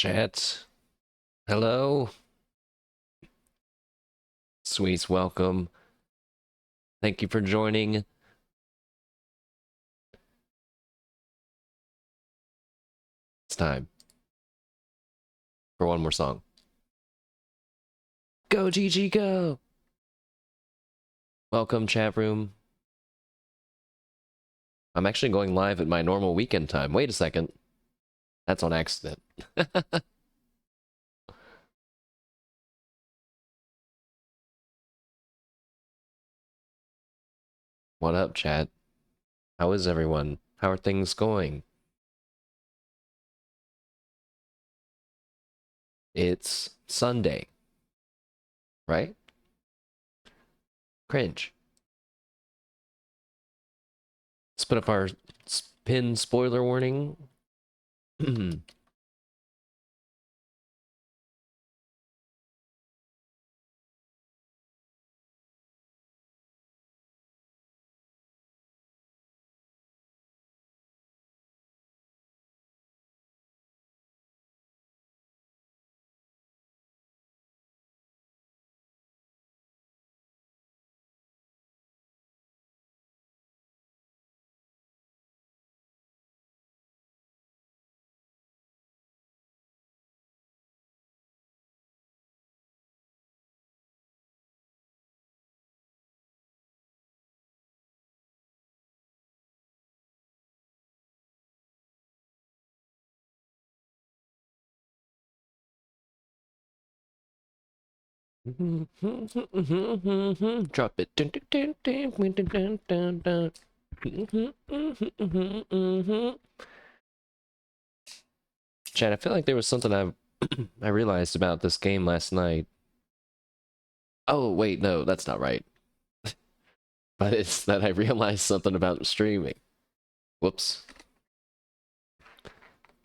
Chat. Hello. Sweets, welcome. Thank you for joining. It's time for one more song. Go, GG, go! Welcome, chat room. I'm actually going live at my normal weekend time. Wait a second. That's on accident. What up, chat? How is everyone? How are things going? It's Sunday, right? Cringe. Let's put up our pin spoiler warning. Drop it. Chad, I feel like there was something I realized about this game last night. Oh, wait, no, that's not right. But it's that I realized something about streaming. Whoops.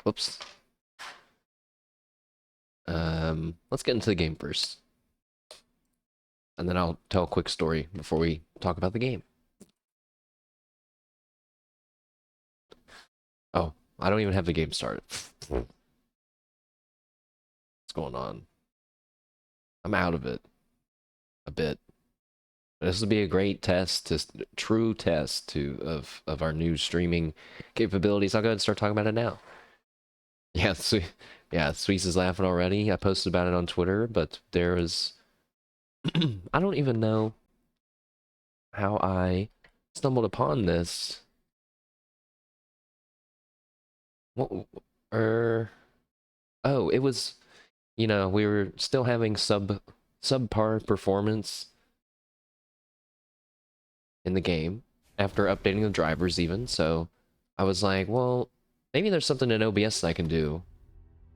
Whoops. Let's get into the game first. And then I'll tell a quick story before we talk about the game. Oh, I don't even have the game started. What's going on? I'm out of it. A bit. This will be a great test, true test of our new streaming capabilities. I'll go ahead and start talking about it now. Yeah, Sweets is laughing already. I posted about it on Twitter, but there is... I don't even know how I stumbled upon this. What? Oh, it was... You know, we were still having subpar performance in the game after updating the drivers even, so I was like, well, maybe there's something in OBS that I can do.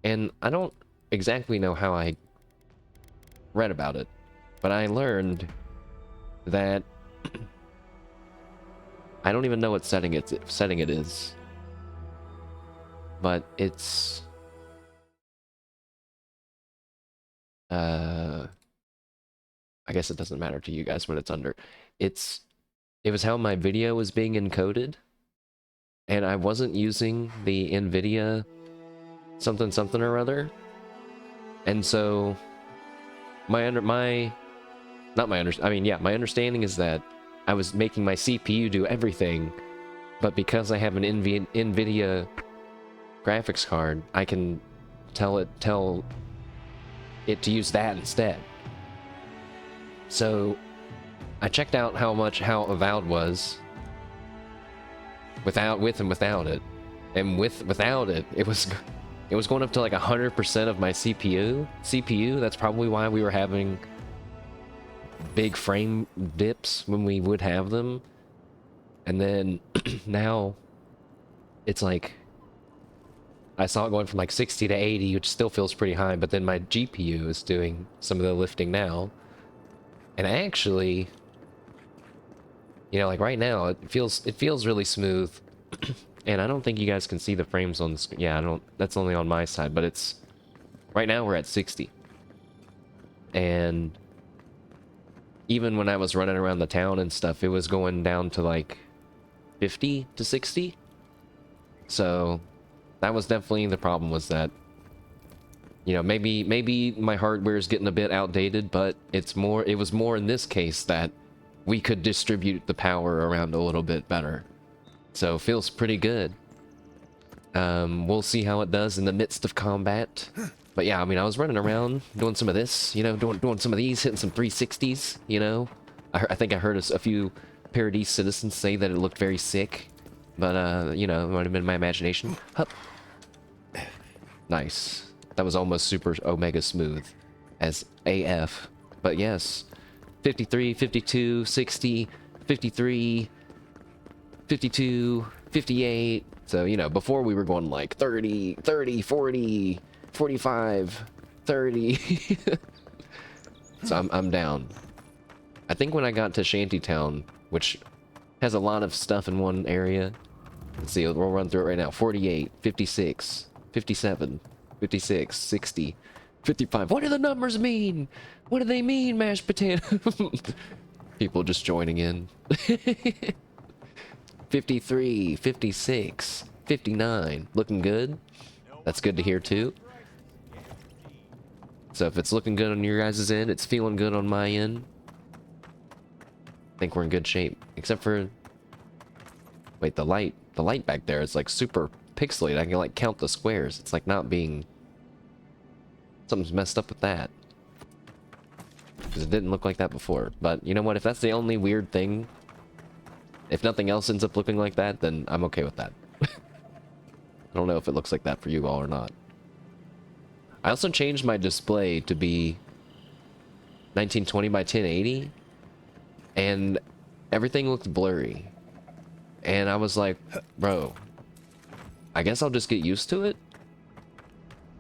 And I don't exactly know how I read about it, but I learned that I don't even know what setting it is. But it's I guess it doesn't matter to you guys when it's under. It was how my video was being encoded, and I wasn't using the NVIDIA something or other. And so my understanding is that I was making my CPU do everything, but because I have an NVIDIA graphics card, I can tell it to use that instead. So I checked out how Avowed was with and without it, and without it, it was going up to like 100% of my CPU. That's probably why we were having big frame dips when we would have them. And then now it's like I saw it going from like 60 to 80, which still feels pretty high, but then my GPU is doing some of the lifting now. And actually, you know, like right now, it feels really smooth. And I don't think you guys can see the frames on the screen. Yeah, that's only on my side, but it's right now we're at 60. And even when I was running around the town and stuff, it was going down to like 50 to 60. So that was definitely the problem, was that You know, maybe my hardware is getting a bit outdated, but it was more in this case that we could distribute the power around a little bit better. So feels pretty good. We'll see how it does in the midst of combat. But yeah, I mean, I was running around doing some of this, you know, doing some of these, hitting some 360s, you know. I think I heard a few Paradise citizens say that it looked very sick, but you know, it might have been my imagination. Hup. Nice. That was almost super omega smooth as AF. But yes, 53, 52, 60, 53, 52, 58. So, you know, before we were going like 30, 30, 40, 45, 30. So I'm down. I think when I got to Shantytown, which has a lot of stuff in one area. Let's see, we'll run through it right now. 48, 56, 57, 56, 60, 55. What do the numbers mean? What do they mean, mashed potato? People just joining in. 53, 56, 59. Looking good. That's good to hear too. So if it's looking good on your guys' end, it's feeling good on my end. I think we're in good shape. Except for... Wait, the light back there is like super pixelated. I can like count the squares. It's like not being... Something's messed up with that. Because it didn't look like that before. But you know what? If that's the only weird thing, if nothing else ends up looking like that, then I'm okay with that. I don't know if it looks like that for you all or not. I also changed my display to be 1920 by 1080, and everything looked blurry. And I was like, bro, I guess I'll just get used to it.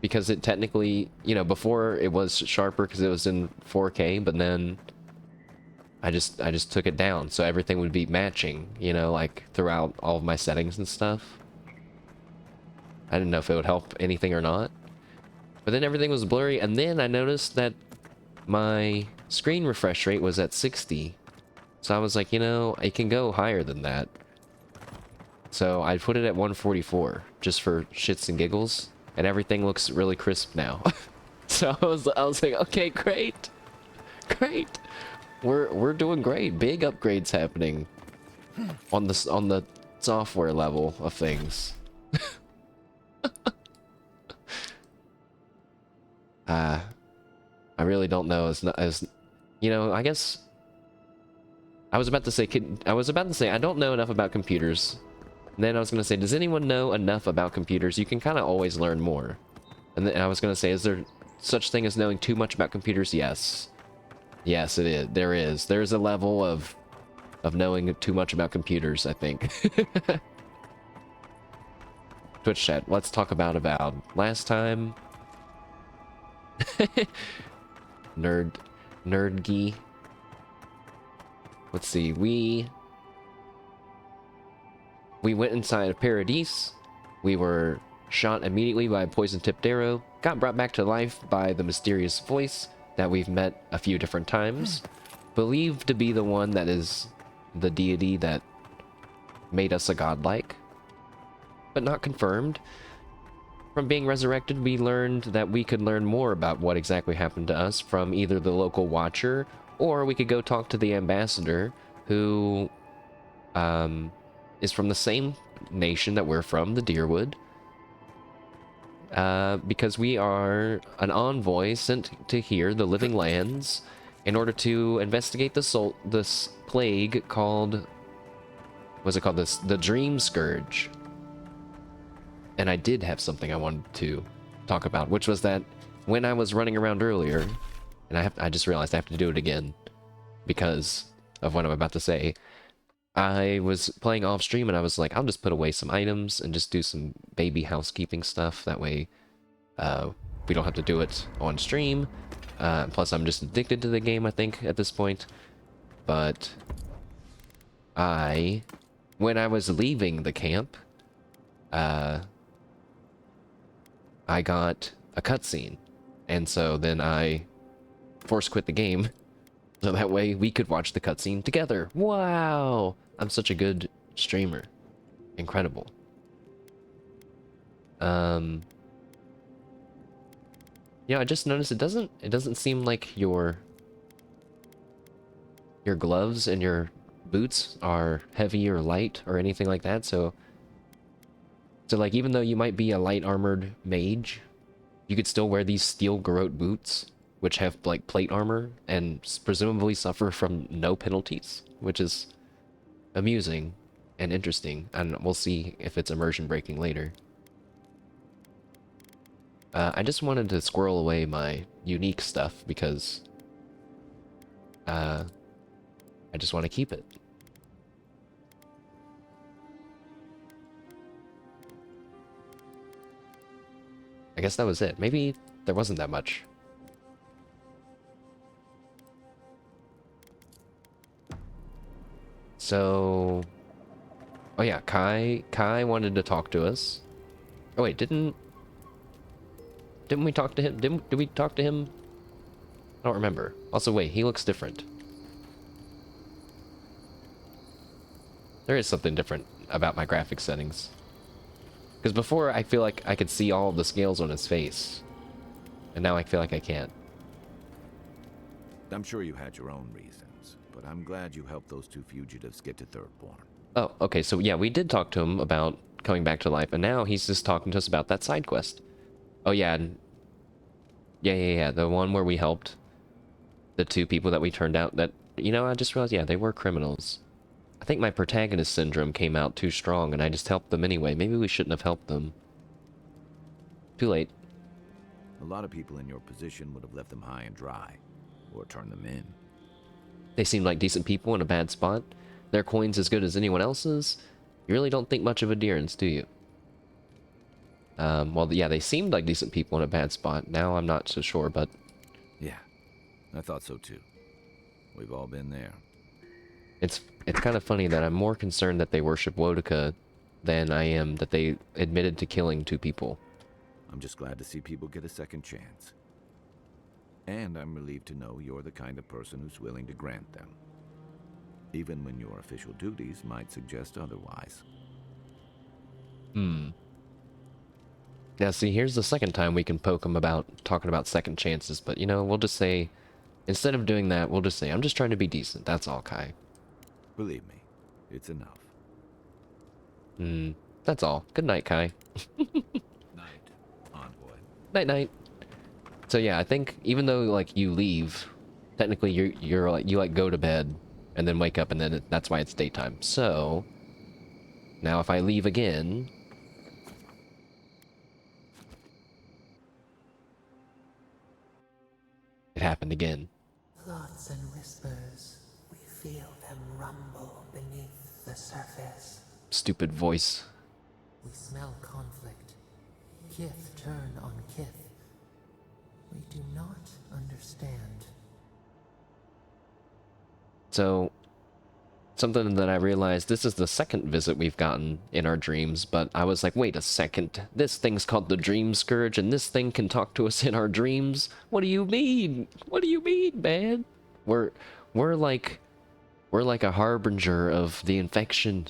Because it technically, you know, before it was sharper because it was in 4K, but then I just took it down so everything would be matching, you know, like throughout all of my settings and stuff. I didn't know if it would help anything or not. But then everything was blurry, and then I noticed that my screen refresh rate was at 60. So I was like, you know, it can go higher than that. So I put it at 144, just for shits and giggles, and everything looks really crisp now. So I was like, okay, great. Great. We're doing great. Big upgrades happening on the software level of things. I really don't know as you know, I guess I was about to say I don't know enough about computers. And then I was going to say, does anyone know enough about computers? You can kind of always learn more. And then I was going to say, is there such thing as knowing too much about computers? Yes. Yes, it is. There is. There's a level of knowing too much about computers, I think. Twitch chat, let's talk about Avowed. Last time... Nerdgy. Let's see, we went inside of Paradise. We were shot immediately by a poison-tipped arrow, got brought back to life by the mysterious voice that we've met a few different times, believed to be the one that is the deity that made us a godlike, but not confirmed. From being resurrected, we learned that we could learn more about what exactly happened to us from either the local watcher, or we could go talk to the ambassador, who is from the same nation that we're from, the Deerwood. Because we are an envoy sent to here, the Living Lands, in order to investigate this plague called... What's it called? The Dream Scourge. And I did have something I wanted to talk about, which was that when I was running around earlier, and I just realized I have to do it again because of what I'm about to say. I was playing off stream and I was like, I'll just put away some items and just do some baby housekeeping stuff. That way we don't have to do it on stream. Plus I'm just addicted to the game, I think, at this point. But when I was leaving the camp, I got a cutscene, and so then I force quit the game, so that way we could watch the cutscene together. Wow! I'm such a good streamer. Incredible. Yeah, I just noticed it doesn't seem like your gloves and your boots are heavy or light or anything like that. So like even though you might be a light armored mage, you could still wear these steel garrote boots, which have like plate armor and presumably suffer from no penalties, which is amusing and interesting. And we'll see if it's immersion breaking later. I just wanted to squirrel away my unique stuff because I just want to keep it. I guess that was it. Maybe there wasn't that much. So, oh yeah, Kai wanted to talk to us. Oh wait, didn't we talk to him? Did we talk to him? I don't remember. Also, wait, he looks different. There is something different about my graphic settings. Because before, I feel like I could see all of the scales on his face. And now I feel like I can't. I'm sure you had your own reasons, but I'm glad you helped those two fugitives get to Thirdborn. Oh, okay, so yeah, we did talk to him about coming back to life, and now he's just talking to us about that side quest. Oh yeah, and yeah, the one where we helped the two people that we turned out that, you know, I just realized, yeah, they were criminals. I think my protagonist syndrome came out too strong, and I just helped them anyway. Maybe we shouldn't have helped them. Too late. A lot of people in your position would have left them high and dry, or turned them in. They seemed like decent people in a bad spot. Their coin's as good as anyone else's. You really don't think much of adherence, do you? Well, yeah, they seemed like decent people in a bad spot. Now I'm not so sure, but... Yeah, I thought so too. We've all been there. It's kind of funny that I'm more concerned that they worship Woedica than I am that they admitted to killing two people. I'm just glad to see people get a second chance. And I'm relieved to know you're the kind of person who's willing to grant them. Even when your official duties might suggest otherwise. Now, see, here's the second time we can poke them about talking about second chances, but, you know, we'll just say, instead of doing that, we'll just say, I'm just trying to be decent. That's all, Kai. Believe me, it's enough. That's all. Good night, Kai. Night, envoy. Night-night. So, yeah, I think even though, like, you leave, technically you're like, you, like, go to bed and then wake up, and then that's why it's daytime. So, now if I leave again... It happened again. Thoughts and whispers, we feel them rumble beneath the surface. Stupid voice. We smell conflict. Kith turn on kith. We do not understand. So, something that I realized, this is the second visit we've gotten in our dreams, but I was like, wait a second, this thing's called the Dream Scourge, and this thing can talk to us in our dreams? What do you mean? What do you mean, man? We're like a harbinger of the infection.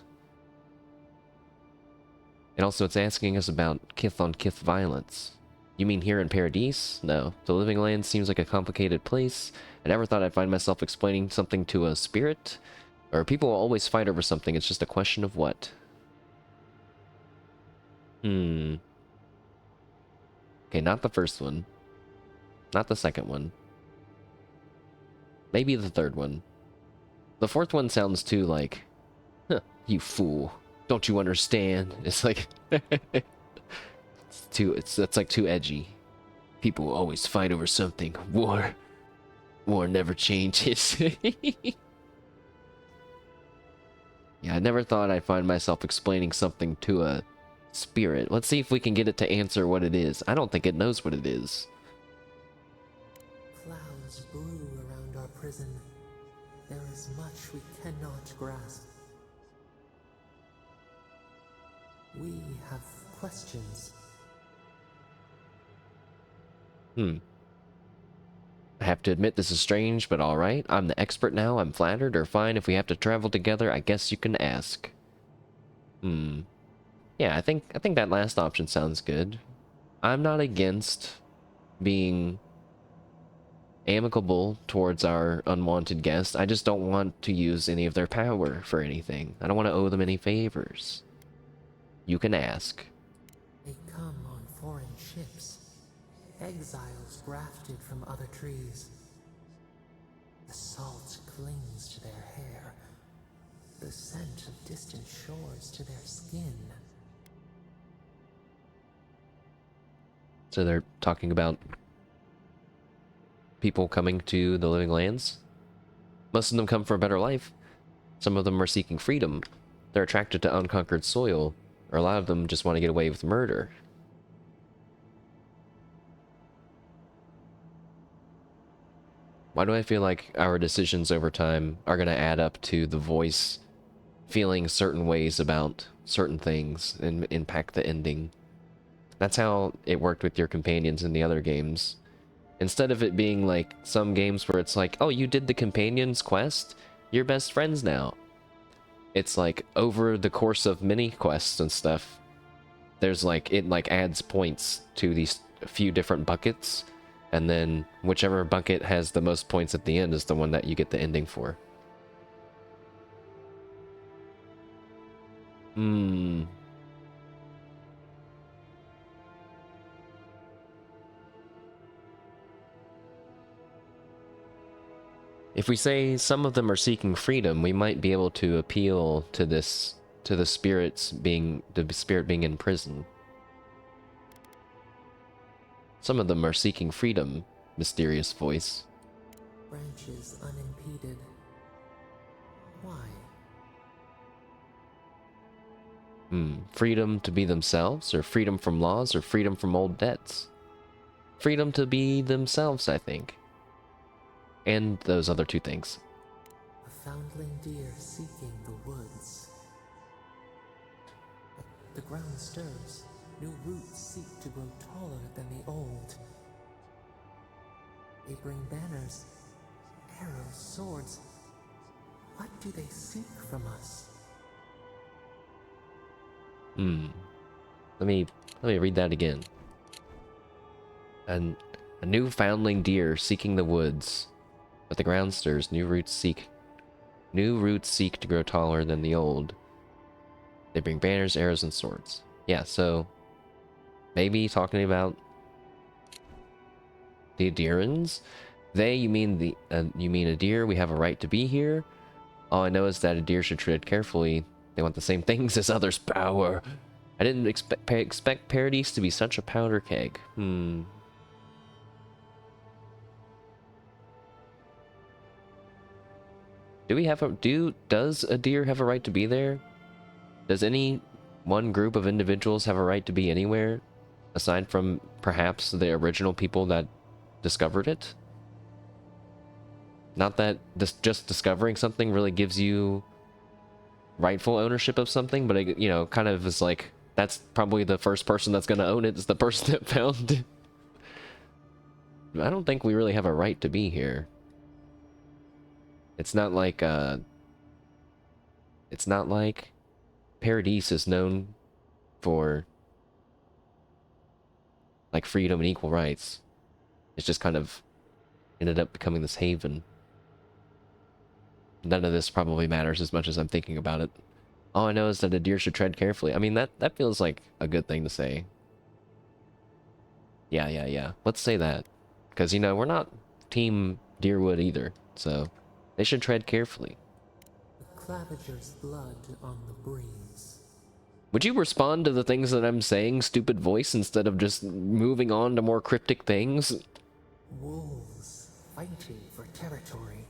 And also it's asking us about kith-on-kith violence. You mean here in Paradise? No. The Living Land seems like a complicated place. I never thought I'd find myself explaining something to a spirit. Or people will always fight over something, it's just a question of what. Okay, not the first one. Not the second one. Maybe the third one. The fourth one sounds too like, huh, you fool. Don't you understand? It's like, it's like too edgy. People will always fight over something. War never changes. Yeah, I never thought I'd find myself explaining something to a spirit. Let's see if we can get it to answer what it is. I don't think it knows what it is. Clouds brew around our prison. There is much we cannot grasp. We have questions. I have to admit this is strange, but alright. I'm the expert now, I'm flattered, or fine, if we have to travel together, I guess you can ask. Yeah, I think that last option sounds good. I'm not against being amicable towards our unwanted guest. I just don't want to use any of their power for anything. I don't want to owe them any favors. You can ask. They come on foreign ships, exiles grafted from other trees. The salt clings to their hair, the scent of distant shores to their skin. So they're talking about people coming to the living lands. Most of them come for a better life. Some of them are seeking freedom. They're attracted to unconquered soil, or a lot of them just want to get away with murder. Why do I feel like our decisions over time are going to add up to the voice feeling certain ways about certain things and impact the ending? That's how it worked with your companions in the other games. Instead of it being like some games where it's like, oh, you did the companion's quest, you're best friends now. It's like over the course of many quests and stuff, there's like, it like adds points to these few different buckets, and then whichever bucket has the most points at the end is the one that you get the ending for. If we say some of them are seeking freedom, we might be able to appeal to this, to the spirit being in prison. Some of them are seeking freedom, mysterious voice. Branches unimpeded. Why? Freedom to be themselves, or freedom from laws, or freedom from old debts? Freedom to be themselves, I think. And those other two things. A foundling deer seeking the woods. The ground stirs. New roots seek to grow taller than the old. They bring banners, arrows, swords. What do they seek from us? Let me read that again. A new foundling deer seeking the woods. But the ground stirs, new roots seek to grow taller than the old. They bring banners, arrows, and swords. Yeah, so maybe talking about the Adirans. You mean a deer? We have a right to be here. All I know is that a deer should tread carefully. They want the same things as others' power. I didn't expect Paradise to be such a powder keg. Does a deer have a right to be there? Does any one group of individuals have a right to be anywhere, aside from perhaps the original people that discovered it? Not that just discovering something really gives you rightful ownership of something, but it, kind of is like, that's probably the first person that's going to own it is the person that found it. I don't think we really have a right to be here. It's not like Paradise is known for like freedom and equal rights. It's just kind of ended up becoming this haven. None of this probably matters as much as I'm thinking about it. All I know is that a deer should tread carefully. I mean, that feels like a good thing to say. Yeah. Let's say that. Because, we're not Team Deerwood either, so they should tread carefully. The claviger's blood on the breeze. Would you respond to the things that I'm saying, stupid voice, instead of just moving on to more cryptic things? Wolves fighting for territory.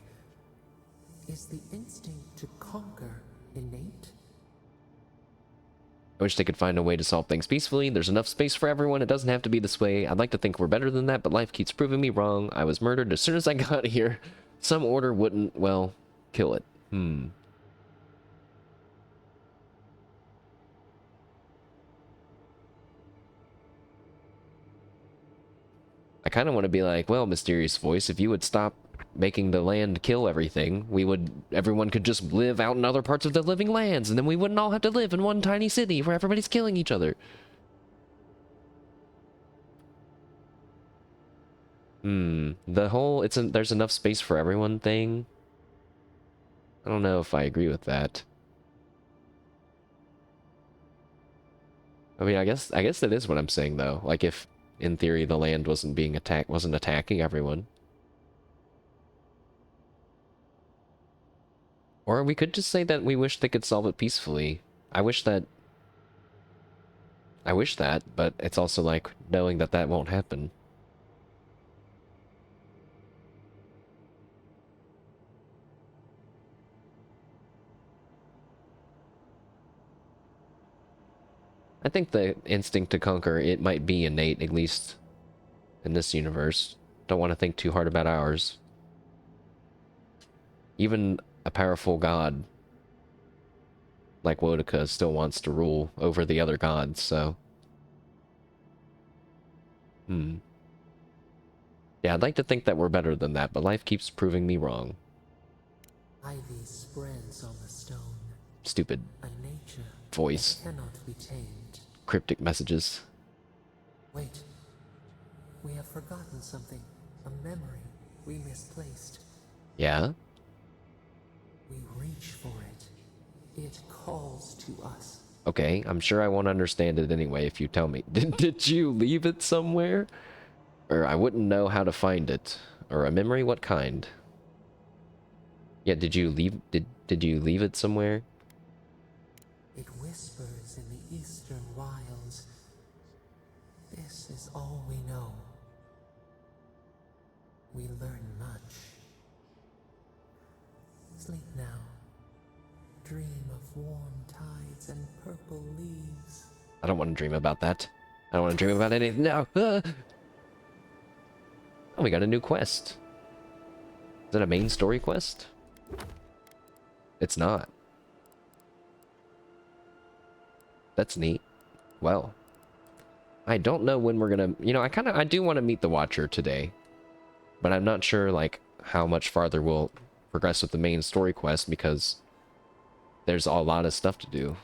Is the instinct to conquer innate? I wish they could find a way to solve things peacefully. There's enough space for everyone. It doesn't have to be this way. I'd like to think we're better than that, but life keeps proving me wrong. I was murdered as soon as I got here. Some order wouldn't, well, kill it. I kind of want to be like, well, mysterious voice, if you would stop making the land kill everything, everyone could just live out in other parts of the living lands, and then we wouldn't all have to live in one tiny city where everybody's killing each other. The whole there's enough space for everyone thing. I don't know if I agree with that. I mean, I guess that is what I'm saying though. Like if in theory the land wasn't being attacked, wasn't attacking everyone. Or we could just say that we wish they could solve it peacefully. I wish that, but it's also like knowing that that won't happen. I think the instinct to conquer, it might be innate, at least in this universe. Don't want to think too hard about ours. Even a powerful god like Woedica still wants to rule over the other gods, so... Yeah, I'd like to think that we're better than that, but life keeps proving me wrong. Ivy spreads on the stone. Stupid A nature voice. that cannot be tamed. Cryptic messages. Wait. We have forgotten something. A memory we misplaced. Yeah? We reach for it. It calls to us. Okay, I'm sure I won't understand it anyway if you tell me. Did you leave it somewhere? Or I wouldn't know how to find it. Or a memory? What kind? Yeah, did you leave it somewhere? It whispers in the eastern wilds. This is all we know. We learn much. Sleep now. Dream of warm tides and purple leaves. I don't want to dream about that. I don't want to dream about anything. No! Ah! Oh, we got a new quest. Is it a main story quest? It's not. That's neat. Well, I don't know when we're gonna... You know, I do want to meet the Watcher today. But I'm not sure, like, how much farther we'll progress with the main story quest, because there's a lot of stuff to do.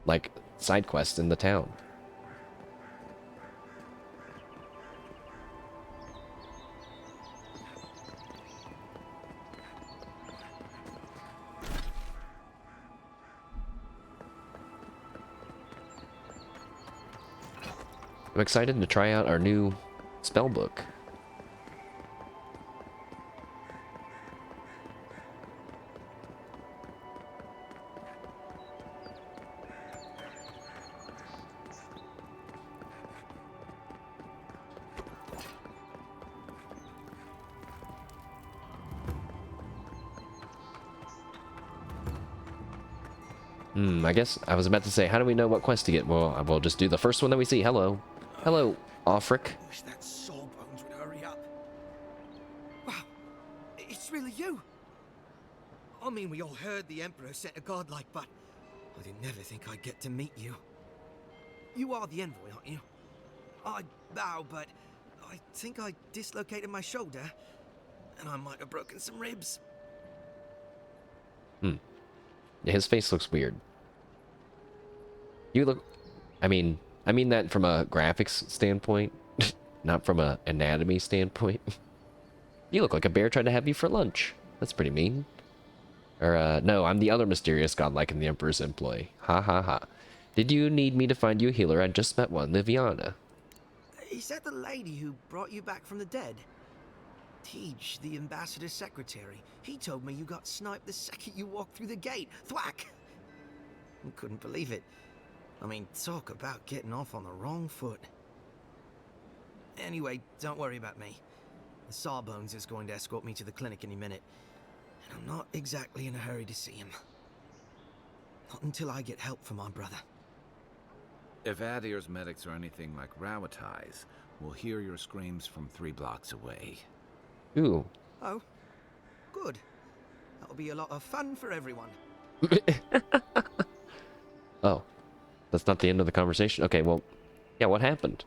Like, side quests in the town. I'm excited to try out our new spell book. I guess I was about to say, how do we know what quest to get? Well, we'll just do the first one that we see. Hello. Hello, Offric. Wish that Sawbones would hurry up. Wow, it's really you. I mean, we all heard the Emperor sent a godlike, but I didn't never think I'd get to meet you. You are the envoy, aren't you? I bow, but I think I dislocated my shoulder, and I might have broken some ribs. Yeah, his face looks weird. You look... I mean that from a graphics standpoint, not from a anatomy standpoint. You look like a bear trying to have you for lunch. That's pretty mean. Or, no, I'm the other mysterious godlike in the Emperor's employ. Ha ha ha. Did you need me to find you a healer? I just met one, Liviana. Is that the lady who brought you back from the dead? Teach, the ambassador's secretary. He told me you got sniped the second you walked through the gate. Thwack! I couldn't believe it. I mean, talk about getting off on the wrong foot. Anyway, don't worry about me. The Sawbones is going to escort me to the clinic any minute. And I'm not exactly in a hurry to see him. Not until I get help from my brother. If Adir's medics are anything like Rawatai's, we'll hear your screams from 3 blocks away. Ooh. Oh, good. That'll be a lot of fun for everyone. Oh. That's not the end of the conversation? Okay, well, yeah, what happened?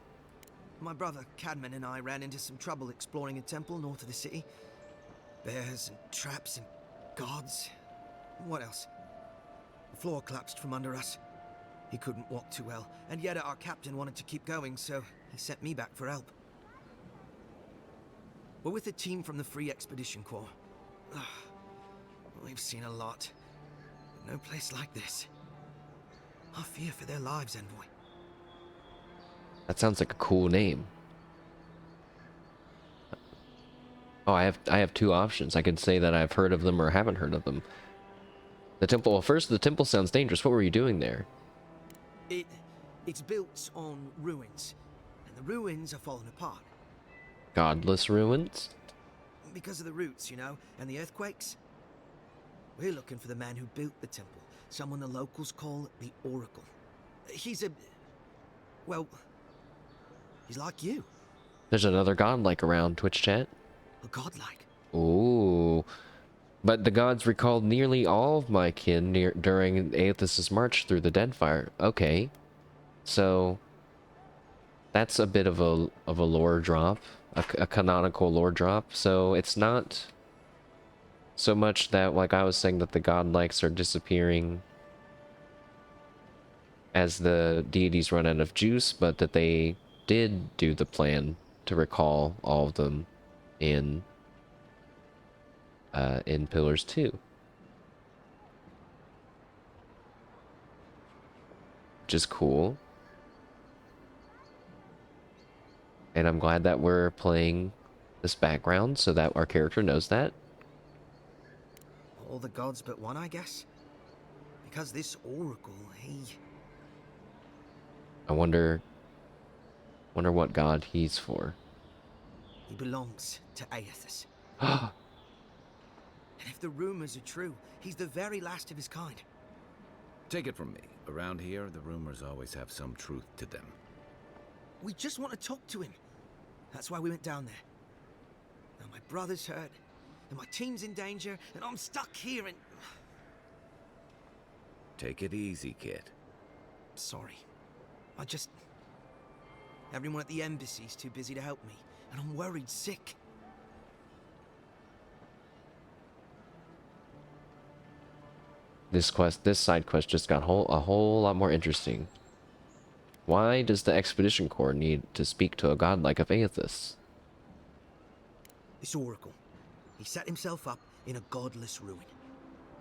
My brother, Cadman, and I ran into some trouble exploring a temple north of the city. Bears and traps and gods. What else? The floor collapsed from under us. He couldn't walk too well, and yet our captain wanted to keep going, so he sent me back for help. We're with a team from the Free Expedition Corps. Ugh, we've seen a lot. But no place like this. I fear for their lives, Envoy. That sounds like a cool name. Oh, I have two options. I could say that I've heard of them or haven't heard of them. The temple. Well, first, the temple sounds dangerous. What were you doing there? It's built on ruins, and the ruins are falling apart. Godless ruins? Because of the roots, you know, and the earthquakes. We're looking for the man who built the temple, someone the locals call the Oracle. He's well, he's like you. There's another godlike around Twitch chat. A godlike. Ooh. But the gods recalled nearly all of my kin during Eothas' march through the Deadfire. Okay. So that's a bit of a lore drop, a canonical lore drop. So it's not so much that, like I was saying, that the godlikes are disappearing as the deities run out of juice, but that they did do the plan to recall all of them in Pillars 2. Which is cool. And I'm glad that we're playing this background so that our character knows that. All the gods but one, I guess. Because this Oracle, I wonder what god he's for. he belongs to Eothas. And if the rumors are true, he's the very last of his kind. Take it from me. Around here, the rumors always have some truth to them. We just want to talk to him. That's why we went down there. Now my brother's hurt, and my team's in danger, and I'm stuck here and... Take it easy, kid. Sorry. Everyone at the embassy's too busy to help me, and I'm worried sick. This side quest just got a whole lot more interesting. Why does the Expedition Corps need to speak to a godlike of Eothas? This Oracle, he set himself up in a godless ruin.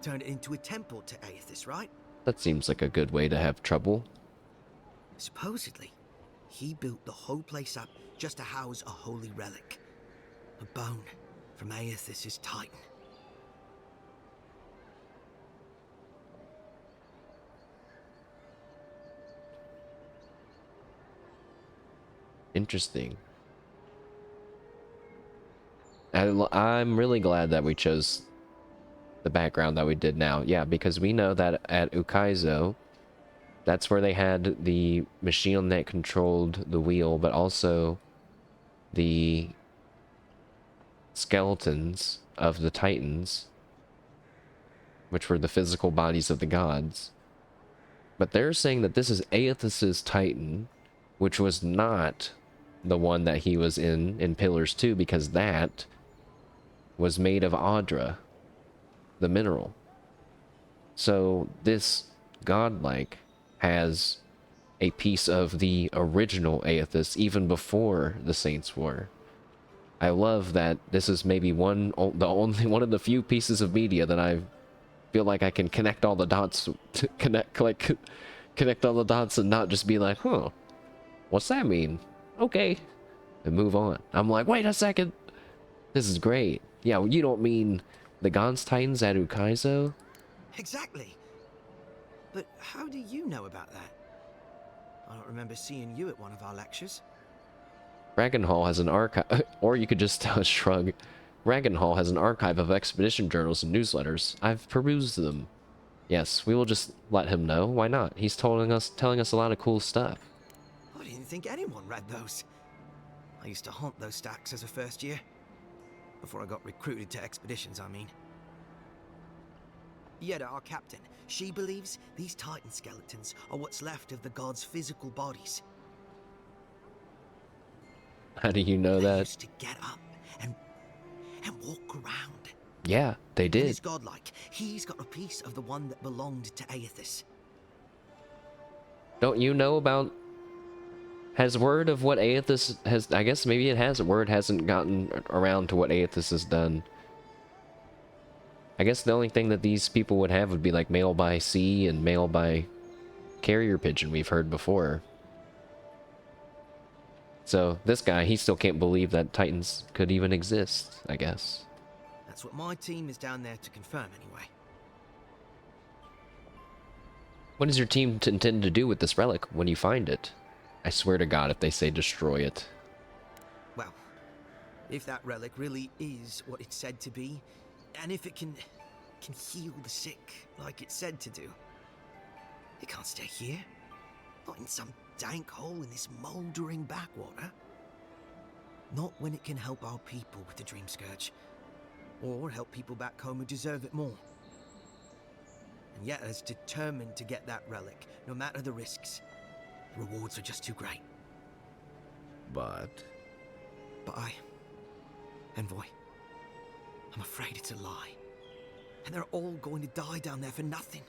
Turned it into a temple to Eothas, right? That seems like a good way to have trouble. Supposedly, he built the whole place up just to house a holy relic. A bone from Eothas' Titan. Interesting. I'm really glad that we chose the background that we did now. Yeah, because we know that at Ukaizo, that's where they had the machine that controlled the wheel, but also the skeletons of the Titans, which were the physical bodies of the gods. But they're saying that this is Eothas' Titan, which was not the one that he was in Pillars 2, because that was made of Audra, the mineral. So this godlike has a piece of the original Eothas even before the Saints' War. I love that this is maybe one of the few pieces of media that I feel like I can connect all the dots, connect all the dots and not just be like, huh, what's that mean? Okay, and move on. I'm like, wait a second, this is great. Yeah, you don't mean the Gons Titans at Ukaizo? Exactly. But how do you know about that? I don't remember seeing you at one of our lectures. Ragenhall has an archive, or you could just shrug. Ragenhall has an archive of expedition journals and newsletters. I've perused them. Yes, we will just let him know. Why not? He's telling us a lot of cool stuff. I didn't think anyone read those. I used to haunt those stacks as a first year. Before I got recruited to expeditions, I mean. Yeda, our captain, she believes these Titan skeletons are what's left of the gods' physical bodies. How do you know They that? used to get up and walk around. Yeah, they And did. this godlike, he's got a piece of the one that belonged to Eothas. Don't you know about Has word of what Eothas has... I guess maybe it has. Word hasn't gotten around to what Eothas has done. I guess the only thing that these people would have would be like mail by sea and mail by carrier pigeon we've heard before. So this guy, he still can't believe that Titans could even exist, I guess. That's what my team is down there to confirm anyway. What does your team intend to do with this relic when you find it? I swear to God, if they say destroy it. Well, if that relic really is what it's said to be, and if it can heal the sick like it's said to do, it can't stay here. Not in some dank hole in this mouldering backwater. Not when it can help our people with the Dream Scourge, or help people back home who deserve it more. And yet is determined to get that relic, no matter the risks. The rewards are just too great. But Envoy, I'm afraid it's a lie. And they're all going to die down there for nothing.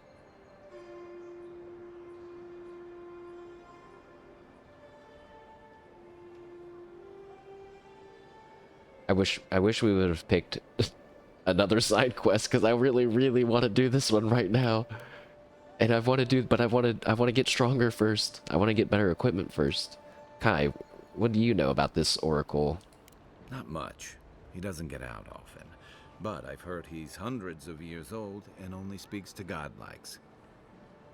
I wish we would have picked another side quest, because I really, really want to do this one right now. And I want to do, but I want to get stronger first. I want to get better equipment first. Kai, what do you know about this oracle? not much. He doesn't get out often. But I've heard he's hundreds of years old and only speaks to godlikes.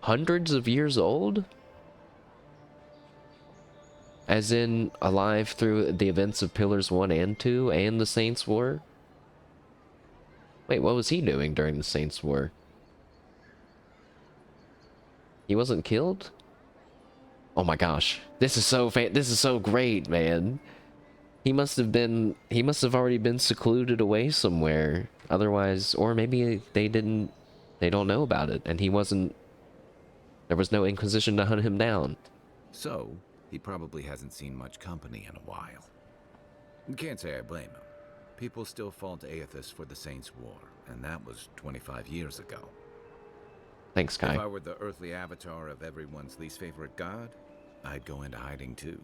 Hundreds of years old? As in, alive through the events of Pillars 1 and 2 and the Saints' War? Wait, what was he doing during the Saints' War? He wasn't killed? Oh my gosh. This is so great, man. He must have already been secluded away somewhere. Otherwise, or maybe they don't know about it, and there was no Inquisition to hunt him down. So, he probably hasn't seen much company in a while. Can't say I blame him. People still fault Eothas for the Saints' War, and that was 25 years ago. Thanks, Kai. If I were the earthly avatar of everyone's least favorite god, I'd go into hiding too.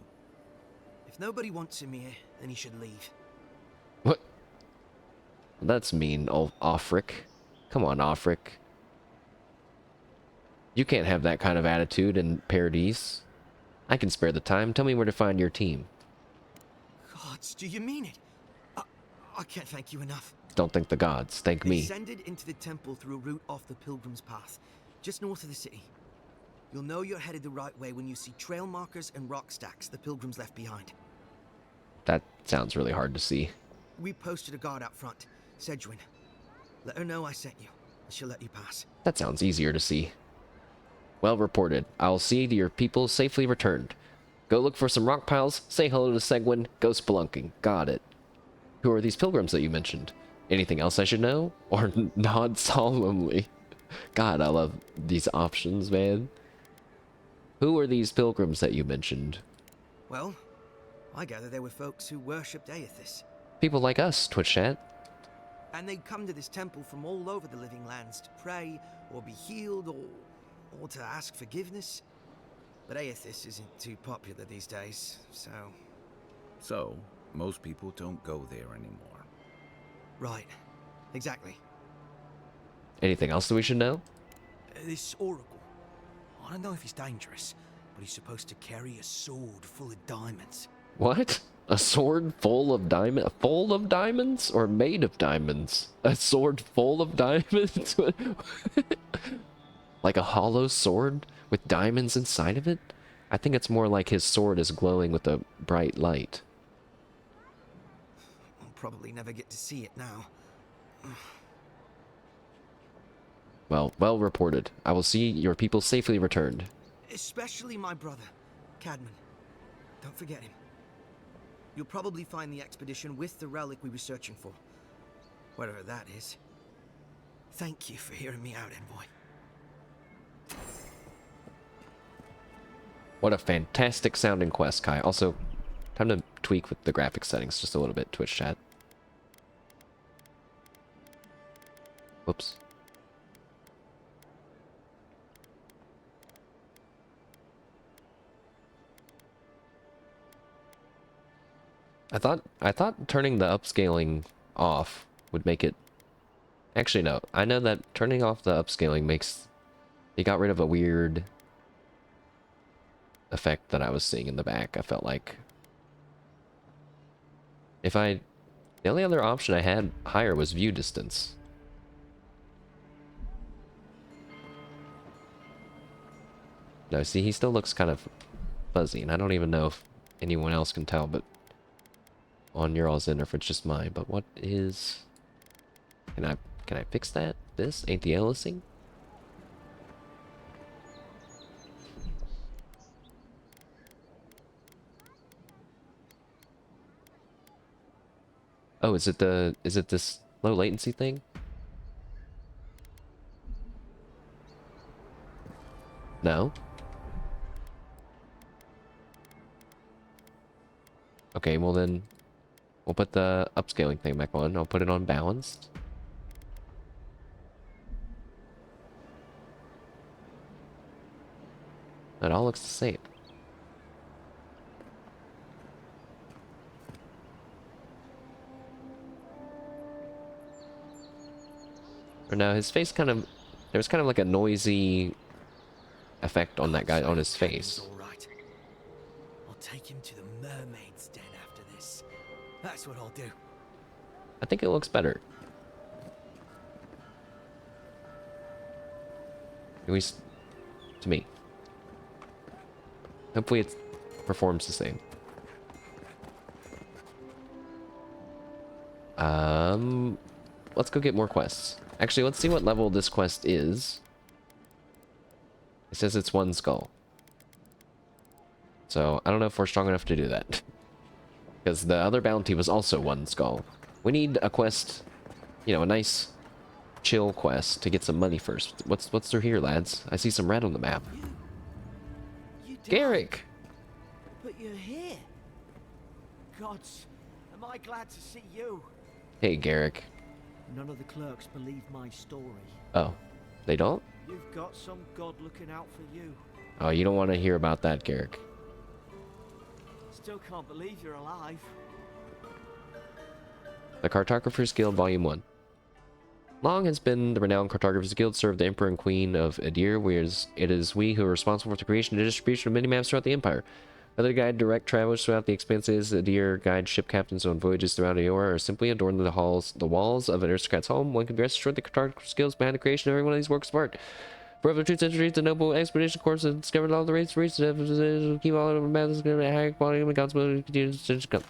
If nobody wants him here, then he should leave. What? That's mean, Offric. Come on, Offric. You can't have that kind of attitude in Paradise. I can spare the time. Tell me where to find your team. Gods, do you mean it? I can't thank you enough. Don't thank the gods. Thank me. Descended into the temple through a route off the Pilgrim's Path, just north of the city. You'll know you're headed the right way when you see trail markers and rock stacks the Pilgrims left behind. That sounds really hard to see. We posted a guard out front, Sedgwin. Let her know I sent you, and she'll let you pass. That sounds easier to see. Well reported. I'll see to your people safely returned. Go look for some rock piles, say hello to Segwin, go spelunking. Got it. Who are these pilgrims that you mentioned? Anything else I should know? Or nod solemnly? God, I love these options, man. Who are these pilgrims that you mentioned? Well, I gather they were folks who worshipped Eothas. People like us, Twitch chat. And they'd come to this temple from all over the living lands to pray, or be healed, or to ask forgiveness. But Eothas isn't too popular these days, so... So, most people don't go there anymore. Right. Exactly. Anything else that we should know? This oracle. I don't know if he's dangerous, but he's supposed to carry a sword full of diamonds. What? A sword full of diamonds? Full of diamonds? Or made of diamonds? A sword full of diamonds? Like a hollow sword with diamonds inside of it? I think it's more like his sword is glowing with a bright light. I'll probably never get to see it now. Well reported. I will see your people safely returned. Especially my brother, Cadman. Don't forget him. You'll probably find the expedition with the relic we were searching for. Whatever that is. Thank you for hearing me out, Envoy. What a fantastic sounding quest, Kai. Also, time to tweak with the graphics settings just a little bit, Twitch chat. Whoops. I thought turning the upscaling off would make it... Actually, no. I know that turning off the upscaling makes... It got rid of a weird effect that I was seeing in the back, I felt like. If I... The only other option I had higher was view distance. No, see, he still looks kind of fuzzy, and I don't even know if anyone else can tell, but on your all's end, or if it's just mine. But what is... Can I fix that? This? Anti-aliasing? Oh, is it this low latency thing? No? Okay, well then, we'll put the upscaling thing back on. I'll put it on balanced. It all looks the same. Or no, his face kind of... There was kind of like a noisy effect on that guy, on his face. All right. I'll take him to the mermaid's den after this. That's what I'll do. I think it looks better. At least to me. Hopefully it performs the same. Let's go get more quests. Actually, let's see what level this quest is. It says it's 1 skull. So, I don't know if we're strong enough to do that. Because the other bounty was also 1 skull. We need a quest, you know, a nice chill quest to get some money first. What's through here, lads? I see some red on the map. You did. Garrick! But you're here. Gods, am I glad to see you. Hey, Garrick. None of the clerks believe my story. Oh, they don't? You've got some god looking out for you. Oh, you don't want to hear about that, Garrick. Still can't believe you're alive. The Cartographer's Guild, Volume 1. Long has been the renowned Cartographer's Guild served the Emperor and Queen of Edir, whereas it is we who are responsible for the creation and distribution of many maps throughout the Empire. Other guide direct travelers throughout the expanses, Edir guide ship captains on voyages throughout Eora, or simply adorn the walls of an aristocrat's home. One can be rest assured the Cartographer's Guild behind the creation of every one of these works of art. For over 2 centuries, the noble expedition corps has discovered all the races, keep all of the battles, high quality, and God's will continue to come.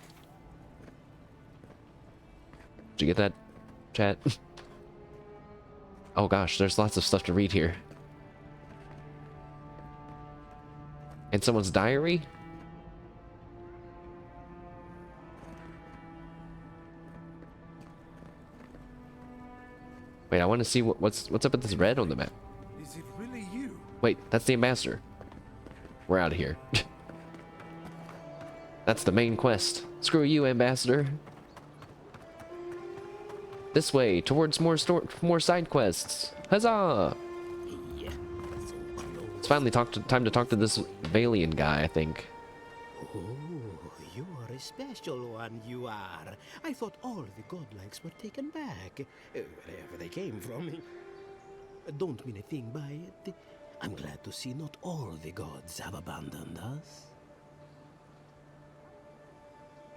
Did you get that, chat? Oh gosh, there's lots of stuff to read here. And someone's diary? Wait, I want to see what's up with this red on the map. Is it really you? Wait, that's the ambassador. We're out of here. That's the main quest. Screw you, ambassador. This way, towards more side quests. Huzzah! It's finally time to talk to this Valian guy, I think. Oh, you are a special one, you are. I thought all the godlikes were taken back, wherever they came from. Don't mean a thing by it. I'm glad to see not all the gods have abandoned us.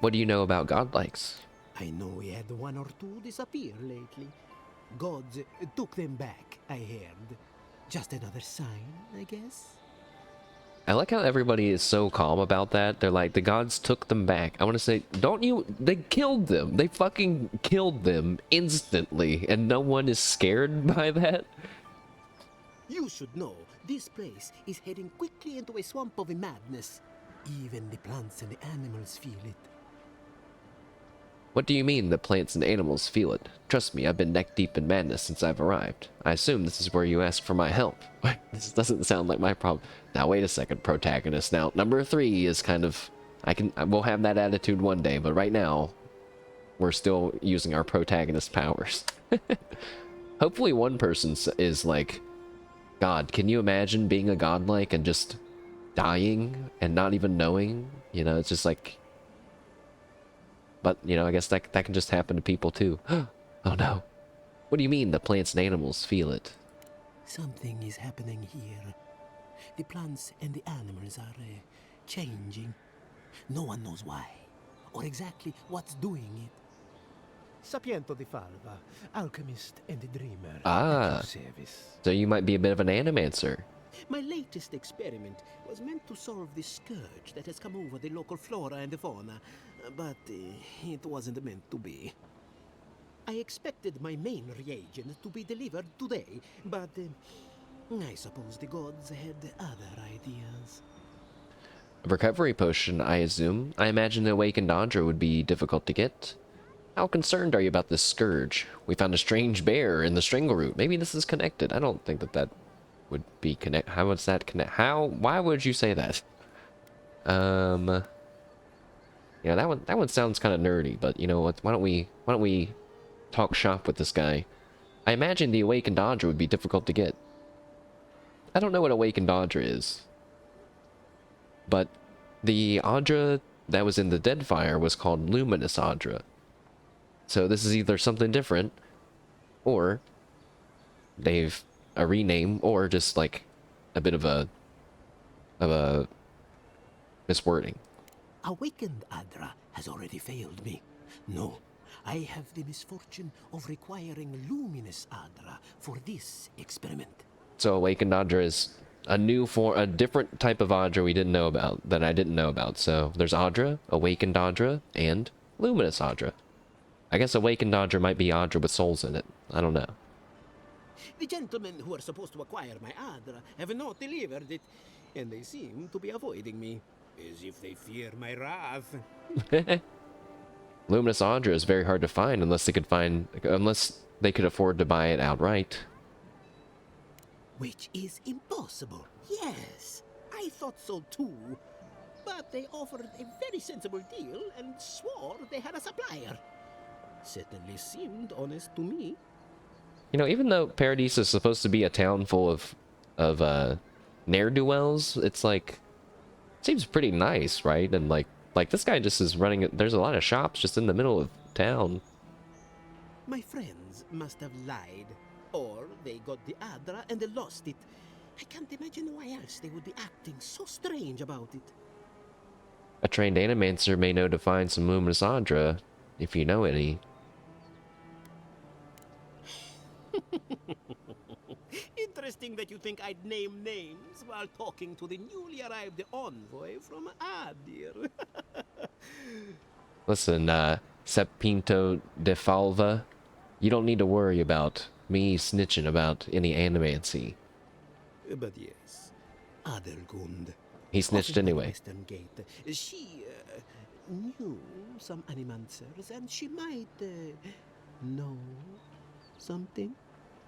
What do you know about godlikes? I know we had 1 or 2 disappear lately. Gods took them back, I heard. Just another sign, I guess. I like how everybody is so calm about that. They're like, the gods took them back. I want to say, they killed them. They fucking killed them instantly, and no one is scared by that. You should know, this place is heading quickly into a swamp of madness. Even the plants and the animals feel it. What do you mean the plants and animals feel it? Trust me, I've been neck deep in madness since I've arrived. I assume this is where you ask for my help. This doesn't sound like my problem. Now wait a second, protagonist. Now, number 3 is kind of... we'll have that attitude one day, but right now, we're still using our protagonist powers. Hopefully one person is like, God, can you imagine being a godlike and just dying and not even knowing? You know, it's just like... But, you know, I guess that can just happen to people too. Oh no. What do you mean the plants and animals feel it? Something is happening here. The plants and the animals are changing. No one knows why, or exactly what's doing it. Sapiento di Falva, alchemist and dreamer. Ah. At your service. So you might be a bit of an animancer. My latest experiment was meant to solve the scourge that has come over the local flora and the fauna, but it wasn't meant to be. I expected my main reagent to be delivered today, but I suppose the gods had other ideas. A recovery potion, I assume. I imagine the awakened Andra would be difficult to get. How concerned are you about this scourge? We found a strange bear in the strangle root. Maybe this is connected. I don't think that would be connect. How is that connect? Why would you say that? Yeah, that one sounds kind of nerdy, but you know what? Why don't we talk shop with this guy? I imagine the awakened Andra would be difficult to get. I don't know what awakened Andra is, but the Andra that was in the Deadfire was called Luminous Andra. So this is either something different, or they've a rename, or just like a bit of a miswording. Awakened Adra has already failed me. No, I have the misfortune of requiring Luminous Adra for this experiment. So awakened Andra is a different type of Andra we didn't know about, that I didn't know about. So there's Andra, awakened Andra, and Luminous Andra. I guess awakened Andra might be Andra with souls in it. I don't know. The gentlemen who are supposed to acquire my Adra have not delivered it, and they seem to be avoiding me, as if they fear my wrath. Luminous Andra is very hard to find unless they could afford to buy it outright. Which is impossible. Yes, I thought so too. But they offered a very sensible deal and swore they had a supplier. Certainly seemed honest to me. You know, even though Paradise is supposed to be a town full of ne'er-do-wells, it's like, seems pretty nice, right? And like this guy just is running. There's a lot of shops just in the middle of town. My friends must have lied, or they got the Adra and they lost it. I can't imagine why else they would be acting so strange about it. A trained animancer may know to find some Luminous Andra, if you know any. Interesting that you think I'd name names while talking to the newly arrived envoy from Adir. Listen, Sepinto de Falva, you don't need to worry about me snitching about any animancy. But yes, Adelgund. He snitched anyway. Western Gate. She knew some animancers, and she might know something.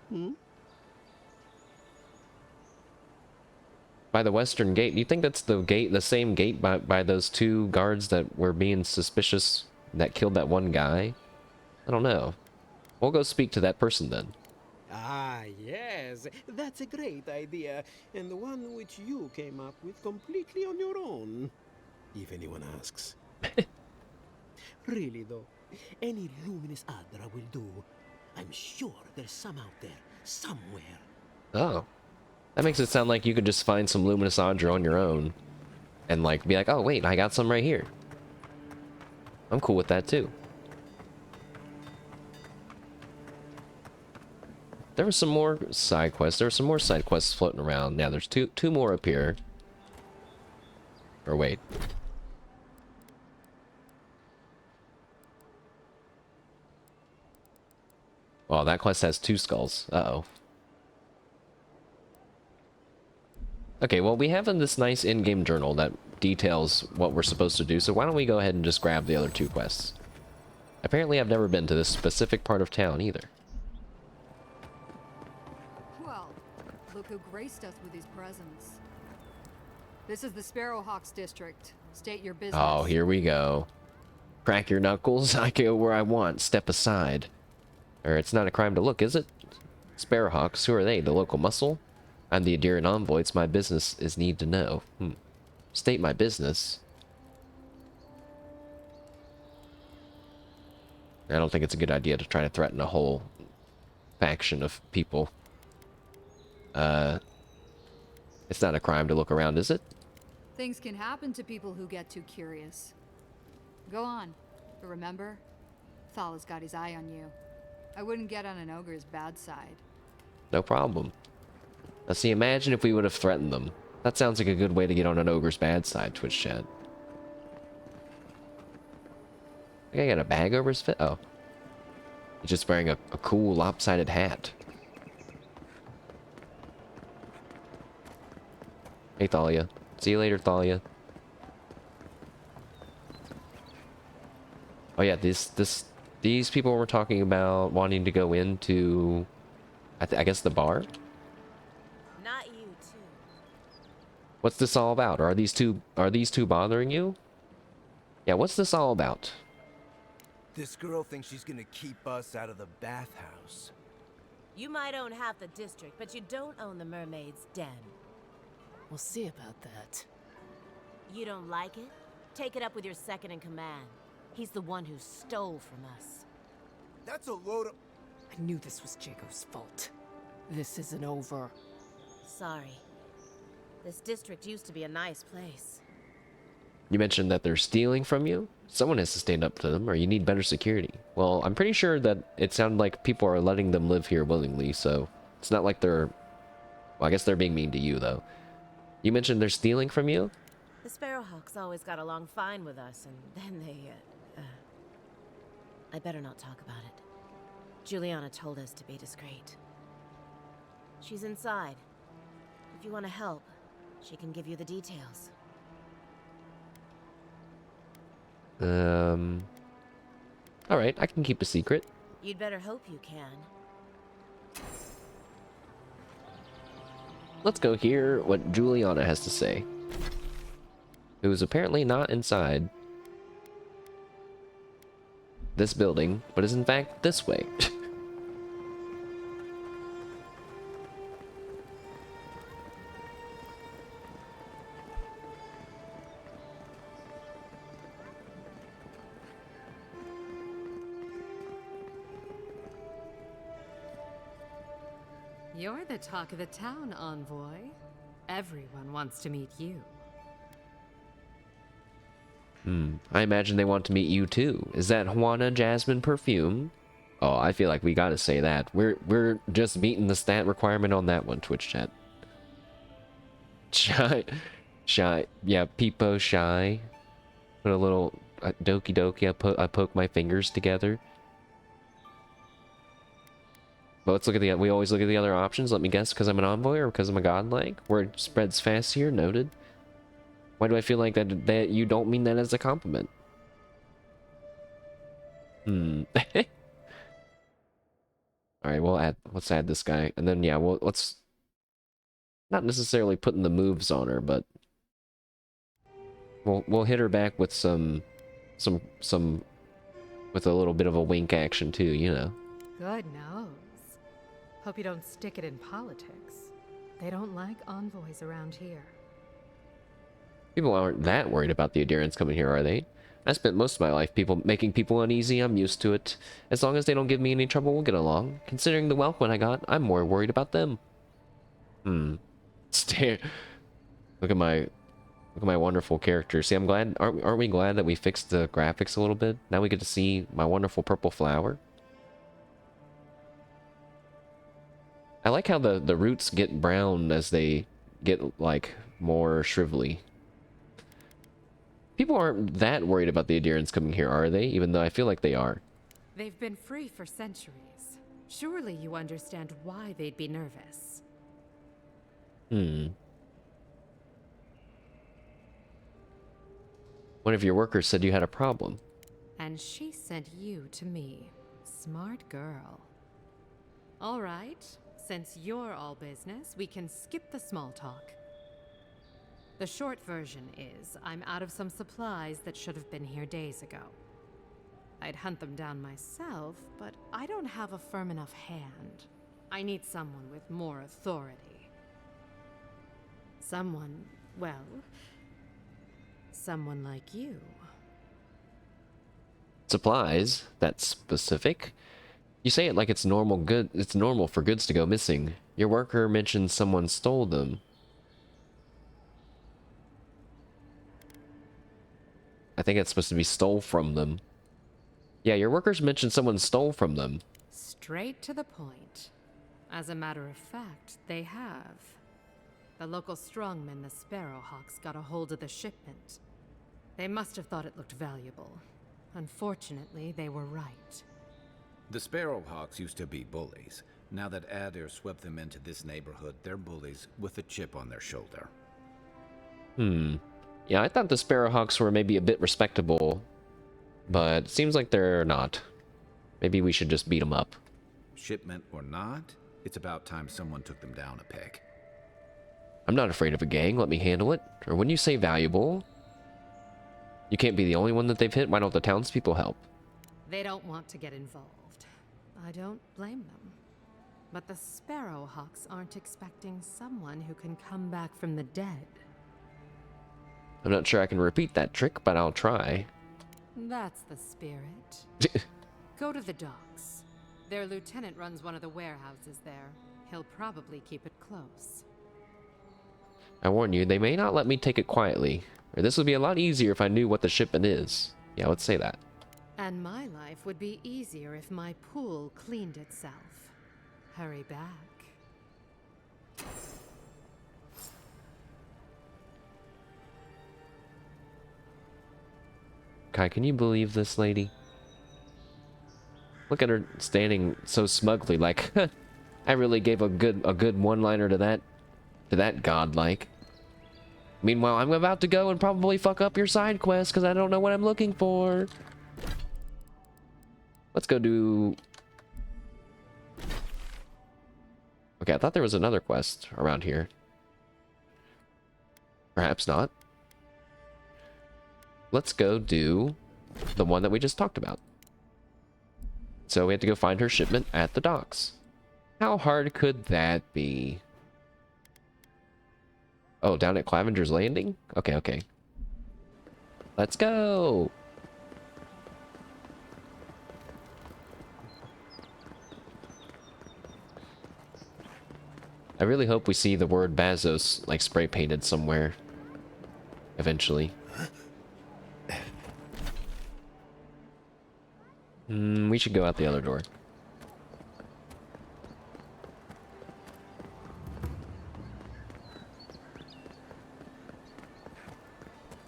Hmm? By the Western Gate, do you think that's the same gate by those two guards that were being suspicious that killed that one guy? I don't know. We'll go speak to that person then. Ah, yes, that's a great idea, and the one which you came up with completely on your own, if anyone asks. Really, though, any Luminous Adra will do. I'm sure there's some out there, somewhere. Oh. That makes it sound like you could just find some Luminous Andra on your own. And like, be like, oh wait, I got some right here. I'm cool with that too. There were some more side quests. There were some more side quests floating around. Now there's two more up here. Or wait. Oh, that quest has 2 skulls. Uh-oh. Okay, well, we have this nice in-game journal that details what we're supposed to do, so why don't we go ahead and just grab the other 2 quests. Apparently, I've never been to this specific part of town either. Well, look who graced us with his presence. This is the Sparrowhawks district. State your business. Oh, here we go. Crack your knuckles, I go where I want, step aside. Or it's not a crime to look, is it? Sparrowhawks, who are they? The local muscle? I'm the Adirian envoy. It's my business is need to know. State my business. I don't think it's a good idea to try to threaten a whole faction of people. It's not a crime to look around, is it? Things can happen to people who get too curious. Go on. But remember, Thala's got his eye on you. I wouldn't get on an ogre's bad side. No problem. Now see, imagine if we would have threatened them. That sounds like a good way to get on an ogre's bad side, Twitch chat. I think I got a bag over his fit. Oh. He's just wearing a cool lopsided hat. Hey, Thalia. See you later, Thalia. Oh yeah, these people were talking about wanting to go into, I guess the bar? Not you, too. What's this all about? Are these two bothering you? Yeah, what's this all about? This girl thinks she's gonna keep us out of the bathhouse. You might own half the district, but you don't own the mermaid's den. We'll see about that. You don't like it? Take it up with your second in command. He's the one who stole from us. That's a load of... I knew this was Jago's fault. This isn't over. Sorry. This district used to be a nice place. You mentioned that they're stealing from you? Someone has to stand up to them, or you need better security. Well, I'm pretty sure that it sounded like people are letting them live here willingly, so it's not like they're... Well, I guess they're being mean to you, though. You mentioned they're stealing from you? The Sparrowhawks always got along fine with us, and then they, I better not talk about it. Juliana told us to be discreet. She's inside. If you want to help, she can give you the details. Alright, I can keep a secret. You'd better hope you can. Let's go hear what Juliana has to say. Who is apparently not inside this building, but is in fact this way. You're the talk of the town, envoy. Everyone wants to meet you. I imagine they want to meet you too. Is that Juana Jasmine Perfume? Oh, I feel like we gotta say that. We're just meeting the stat requirement on that one, Twitch chat. Shy. Yeah, Peepo shy. Put a little doki doki. I poke my fingers together. But let's look at we always look at the other options. Let me guess, because I'm an envoy or because I'm a godlike? Word spreads fast here. Noted. Why do I feel like that you don't mean that as a compliment? Alright, let's add this guy. And then, yeah, let's... Not necessarily putting the moves on her, but... We'll hit her back with some... With a little bit of a wink action, too, you know. Good knows. Hope you don't stick it in politics. They don't like envoys around here. People aren't that worried about the adherents coming here, are they? I spent most of my life making people uneasy. I'm used to it. As long as they don't give me any trouble, we'll get along. Considering the welcome I got, I'm more worried about them. Stare. Look at my wonderful character. See, I'm glad. Aren't we glad that we fixed the graphics a little bit? Now we get to see my wonderful purple flower. I like how the roots get brown as they get like more shrivelly. People aren't that worried about the adherents coming here, are they? Even though I feel like they are. They've been free for centuries. Surely you understand why they'd be nervous. One of your workers said you had a problem. And she sent you to me. Smart girl. All right, since you're all business, we can skip the small talk. The short version is, I'm out of some supplies that should have been here days ago. I'd hunt them down myself, but I don't have a firm enough hand. I need someone with more authority. Someone, well, someone like you. Supplies? That's specific? You say it like it's normal for goods to go missing. Your worker mentioned someone stole them. I think it's supposed to be stole from them. Yeah, your workers mentioned someone stole from them. Straight to the point. As a matter of fact, they have. The local strongmen, the Sparrowhawks, got a hold of the shipment. They must have thought it looked valuable. Unfortunately, they were right. The Sparrowhawks used to be bullies. Now that Adair swept them into this neighborhood, they're bullies with a chip on their shoulder. Yeah, I thought the Sparrowhawks were maybe a bit respectable, but it seems like they're not. Maybe we should just beat them up. Shipment or not, it's about time someone took them down a peg. I'm not afraid of a gang. Let me handle it. Or when you say valuable, you can't be the only one that they've hit. Why don't the townspeople help? They don't want to get involved. I don't blame them. But the Sparrowhawks aren't expecting someone who can come back from the dead. I'm not sure I can repeat that trick, but I'll try. That's the spirit. Go to the docks. Their lieutenant runs one of the warehouses there. He'll probably keep it close. I warn you, they may not let me take it quietly. Or this would be a lot easier if I knew what the shipment is. Yeah, let's say that. And my life would be easier if my pool cleaned itself. Hurry back. Kai, can you believe this lady? Look at her standing so smugly, like, I really gave a good one-liner to that godlike. Meanwhile, I'm about to go and probably fuck up your side quest because I don't know what I'm looking for. Let's go do... Okay, I thought there was another quest around here. Perhaps not. Let's go do the one that we just talked about. So we have to go find her shipment at the docks. How hard could that be? Oh, down at Clavenger's Landing? Okay, okay. Let's go! I really hope we see the word Bazos, like, spray painted somewhere. Eventually. We should go out the other door.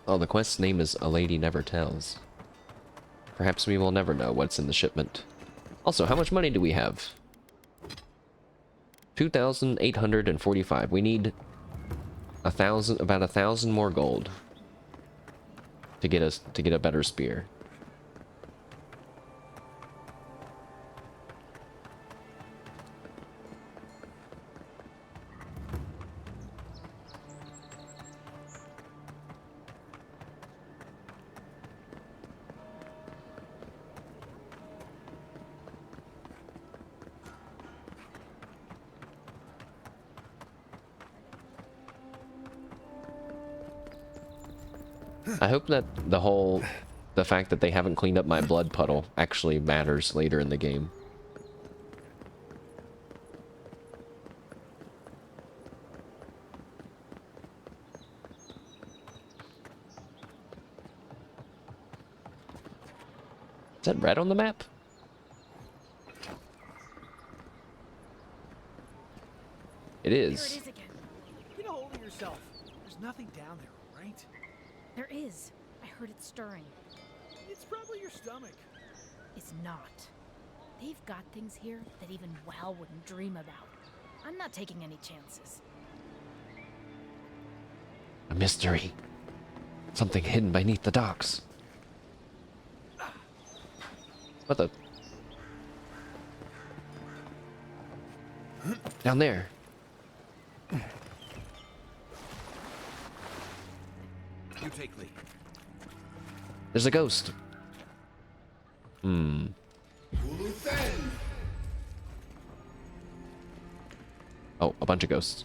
Oh, the quest's name is A Lady Never Tells. Perhaps we will never know what's in the shipment. Also, how much money do we have? 2,845. We need about 1,000 more gold to get a better spear. I hope that the fact that they haven't cleaned up my blood puddle actually matters later in the game. Is that red on the map? It is. There it is again. Get a hold of yourself. There's nothing down there, right? There is. I heard it stirring. It's probably your stomach. It's not. They've got things here that even WoW wouldn't dream about. I'm not taking any chances. A mystery. Something hidden beneath the docks. What the? Down there. You take lead. There's a ghost. Oh, a bunch of ghosts.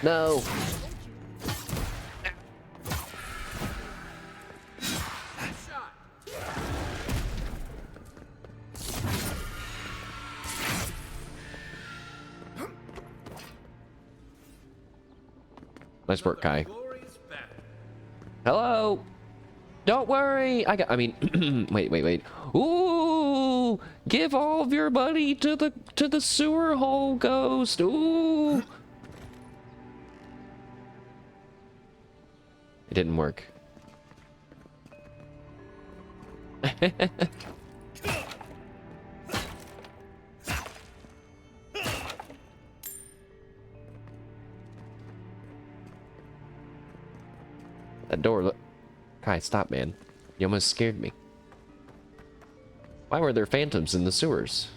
No. Nice work, Kai. Hello. Don't worry. I mean, wait. Ooh, give all of your money to the sewer hole, ghost. Ooh. It didn't work. That door, look. Kai, stop, man. You almost scared me. Why were there phantoms in the sewers?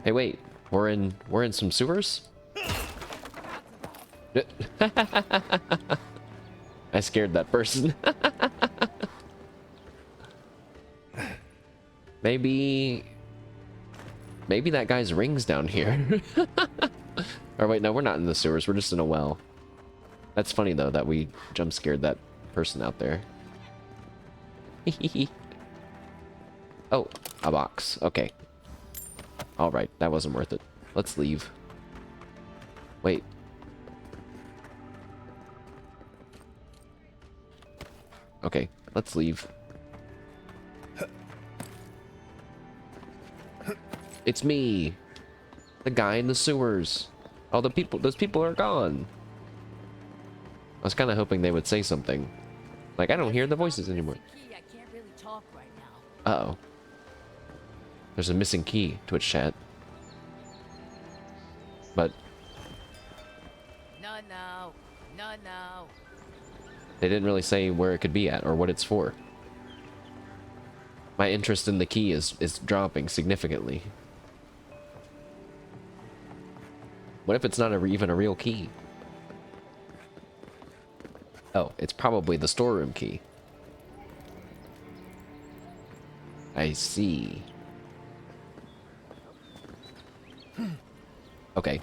Hey, wait. We're in some sewers? I scared that person. Maybe that guy's ring's down here. Or wait, no, we're not in the sewers. We're just in a well. That's funny, though, that we jump scared that person out there. Oh, a box. Okay. Alright, that wasn't worth it. Let's leave. Wait. Okay, let's leave. It's me, the guy in the sewers. Oh, those people are gone. I was kind of hoping they would say something. Like, I don't hear the voices anymore. I can't really talk right now. Uh-oh. There's a missing key, Twitch chat. But No. they didn't really say where it could be at or what it's for. My interest in the key is dropping significantly. What if it's not even a real key? Oh, it's probably the storeroom key. I see. Okay.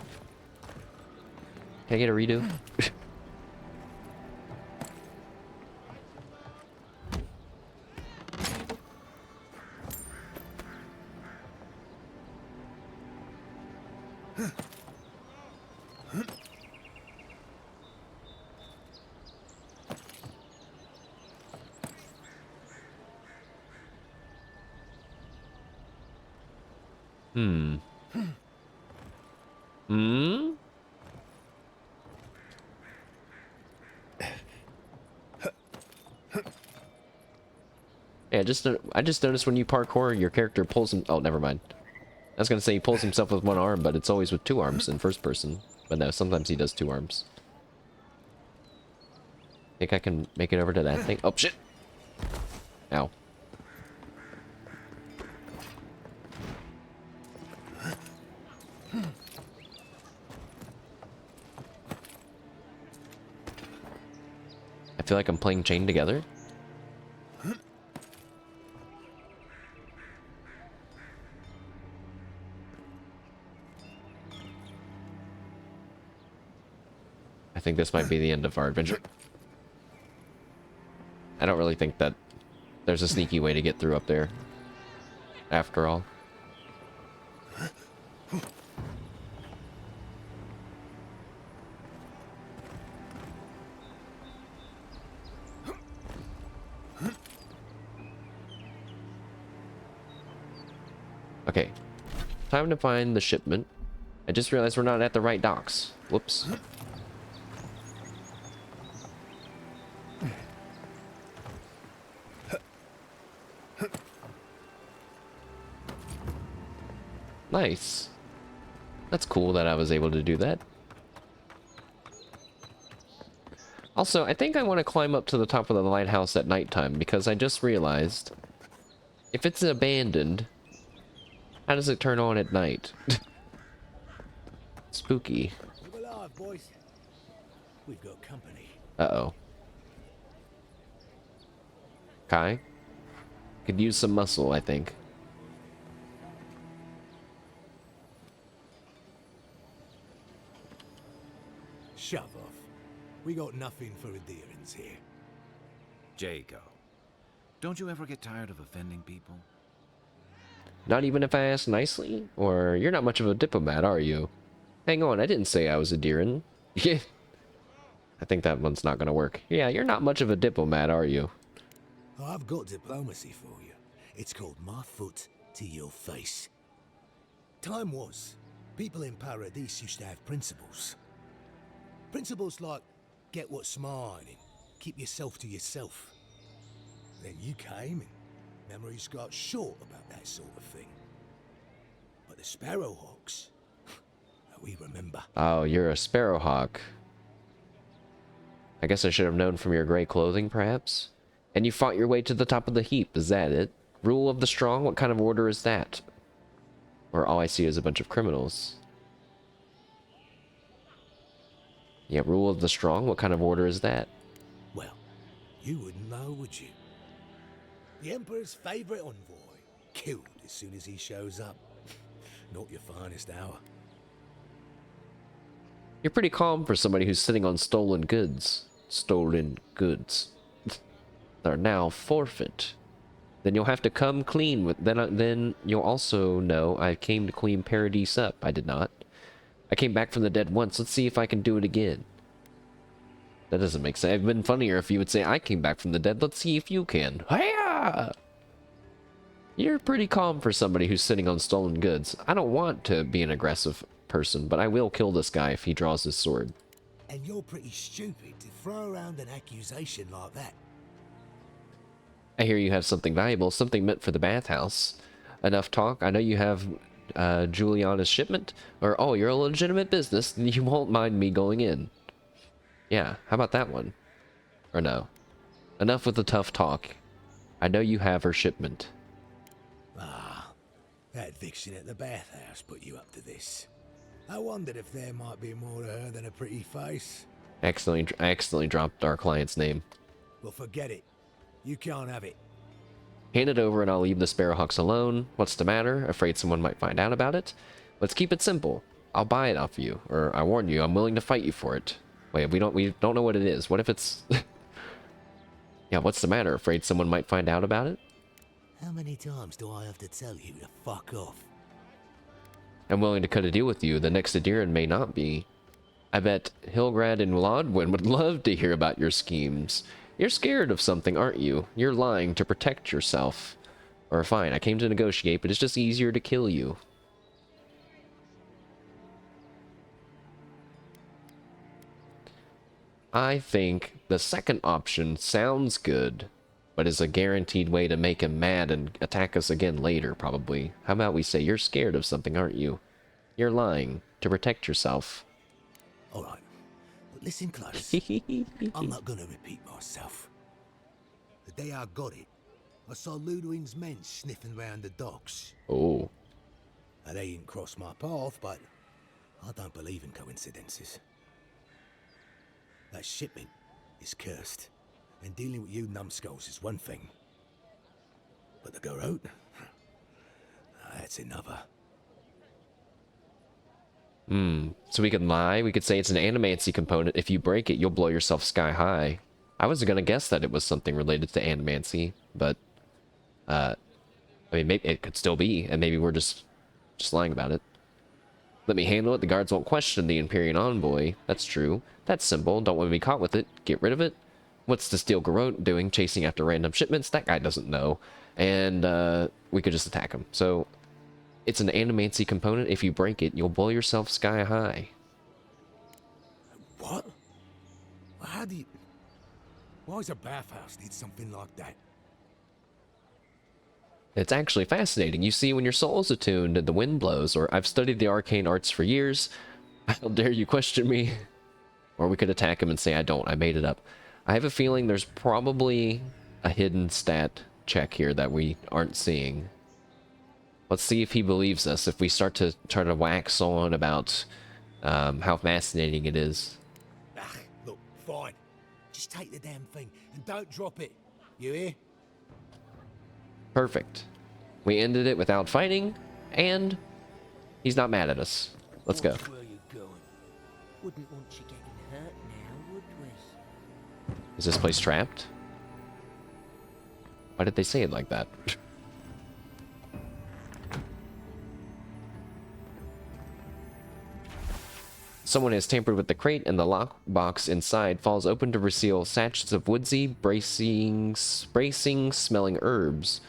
Can I get a redo? Yeah, I just noticed when you parkour, your character pulls him. Oh, never mind. I was gonna say he pulls himself with one arm, but it's always with two arms in first person. But no, sometimes he does two arms. Think I can make it over to that thing? Oh shit! Ow. I feel like I'm playing chained together. I think this might be the end of our adventure. I don't really think that there's a sneaky way to get through up there, after all. Okay, time to find the shipment. I just realized we're not at the right docks. Whoops. Nice. That's cool that I was able to do that. Also, I think I want to climb up to the top of the lighthouse at nighttime because I just realized if it's abandoned, how does it turn on at night? Spooky. Keep alive, boys. We've got company. Uh-oh. Kai? Could use some muscle, I think. Shove off. We got nothing for adherence here. Jacob, Don't you ever get tired of offending people? Not even if I ask nicely? Or you're not much of a diplomat, are you? Hang on, I didn't say I was a Deerin. Yeah. I think that one's not gonna work. Yeah, you're not much of a diplomat, are you? I've got diplomacy for you. It's called my foot to your face. Time was, people in Paradise used to have principles. Principles like, get what's mine and keep yourself to yourself. Then you came and memories got short about that sort of thing. But the Sparrowhawks, we remember. Oh, you're a Sparrowhawk. I guess I should have known from your gray clothing, perhaps? And you fought your way to the top of the heap, is that it? Rule of the strong? What kind of order is that? Or all I see is a bunch of criminals. Yeah, rule of the strong? What kind of order is that? Well, you wouldn't know, would you? The Emperor's favorite envoy, killed as soon as he shows up. Not your finest hour. You're pretty calm for somebody who's sitting on stolen goods. Stolen goods. They're now forfeit. Then you'll have to come clean with. Then you'll also know I came to clean Paradise up. I did not. I came back from the dead once. Let's see if I can do it again. That doesn't make sense. It'd been funnier if you would say I came back from the dead. Let's see if you can. Hiya! You're pretty calm for somebody who's sitting on stolen goods. I don't want to be an aggressive person, but I will kill this guy if he draws his sword. And you're pretty stupid to throw around an accusation like that. I hear you have something valuable, something meant for the bathhouse. Enough talk. I know you have Juliana's shipment. Or, oh, you're a legitimate business. You won't mind me going in. Yeah, how about that one? Or no. Enough with the tough talk. I know you have her shipment. Ah, that vixen at the bathhouse put you up to this. I wondered if there might be more to her than a pretty face. I accidentally dropped our client's name. Well, forget it. You can't have it. Hand it over and I'll leave the Sparrowhawks alone. What's the matter? Afraid someone might find out about it? Let's keep it simple. I'll buy it off you. Or I warn you, I'm willing to fight you for it. Wait, we don't know what it is. What if it's... Yeah, what's the matter? Afraid someone might find out about it? How many times do I have to tell you to fuck off? I'm willing to cut a deal with you. The next Adiran may not be. I bet Hilgrad and Lodwyn would love to hear about your schemes. You're scared of something, aren't you? You're lying to protect yourself. Or fine, I came to negotiate, but it's just easier to kill you. I think the second option sounds good, but is a guaranteed way to make him mad and attack us again later, probably. How about we say, you're scared of something, aren't you? You're lying to protect yourself. Alright, but listen close. I'm not gonna repeat myself. The day I got it, I saw Ludwig's men sniffing round the docks. Oh. Now, they didn't cross my path, but I don't believe in coincidences. That shipment is cursed, and dealing with you numbskulls is one thing. But the Garrote, that's another. So we could lie. We could say it's an animancy component. If you break it, you'll blow yourself sky high. I was gonna guess that it was something related to animancy, but I mean, maybe it could still be, and maybe we're just lying about it. Let me handle it. The guards won't question the Imperial envoy. That's true. That's simple. Don't want to be caught with it. Get rid of it. What's the Steel Garrote doing? Chasing after random shipments? That guy doesn't know. And we could just attack him. So it's an animancy component. If you break it, you'll blow yourself sky high. What? How do you... Why does a bathhouse need something like that? It's actually fascinating. You see, when your soul is attuned and the wind blows, or I've studied the arcane arts for years, how dare you question me? Or we could attack him and say, I don't, I made it up. I have a feeling there's probably a hidden stat check here that we aren't seeing. Let's see if he believes us, if we start to try to wax on about how fascinating it is. Ah, look, fine. Just take the damn thing and don't drop it. You hear? Perfect. We ended it without fighting, and he's not mad at us. Let's go. Where you going? Wouldn't want you getting hurt now, would we? Is this place trapped? Why did they say it like that? Someone has tampered with the crate, and the lockbox inside falls open to reveal sachets of woodsy, bracing smelling herbs.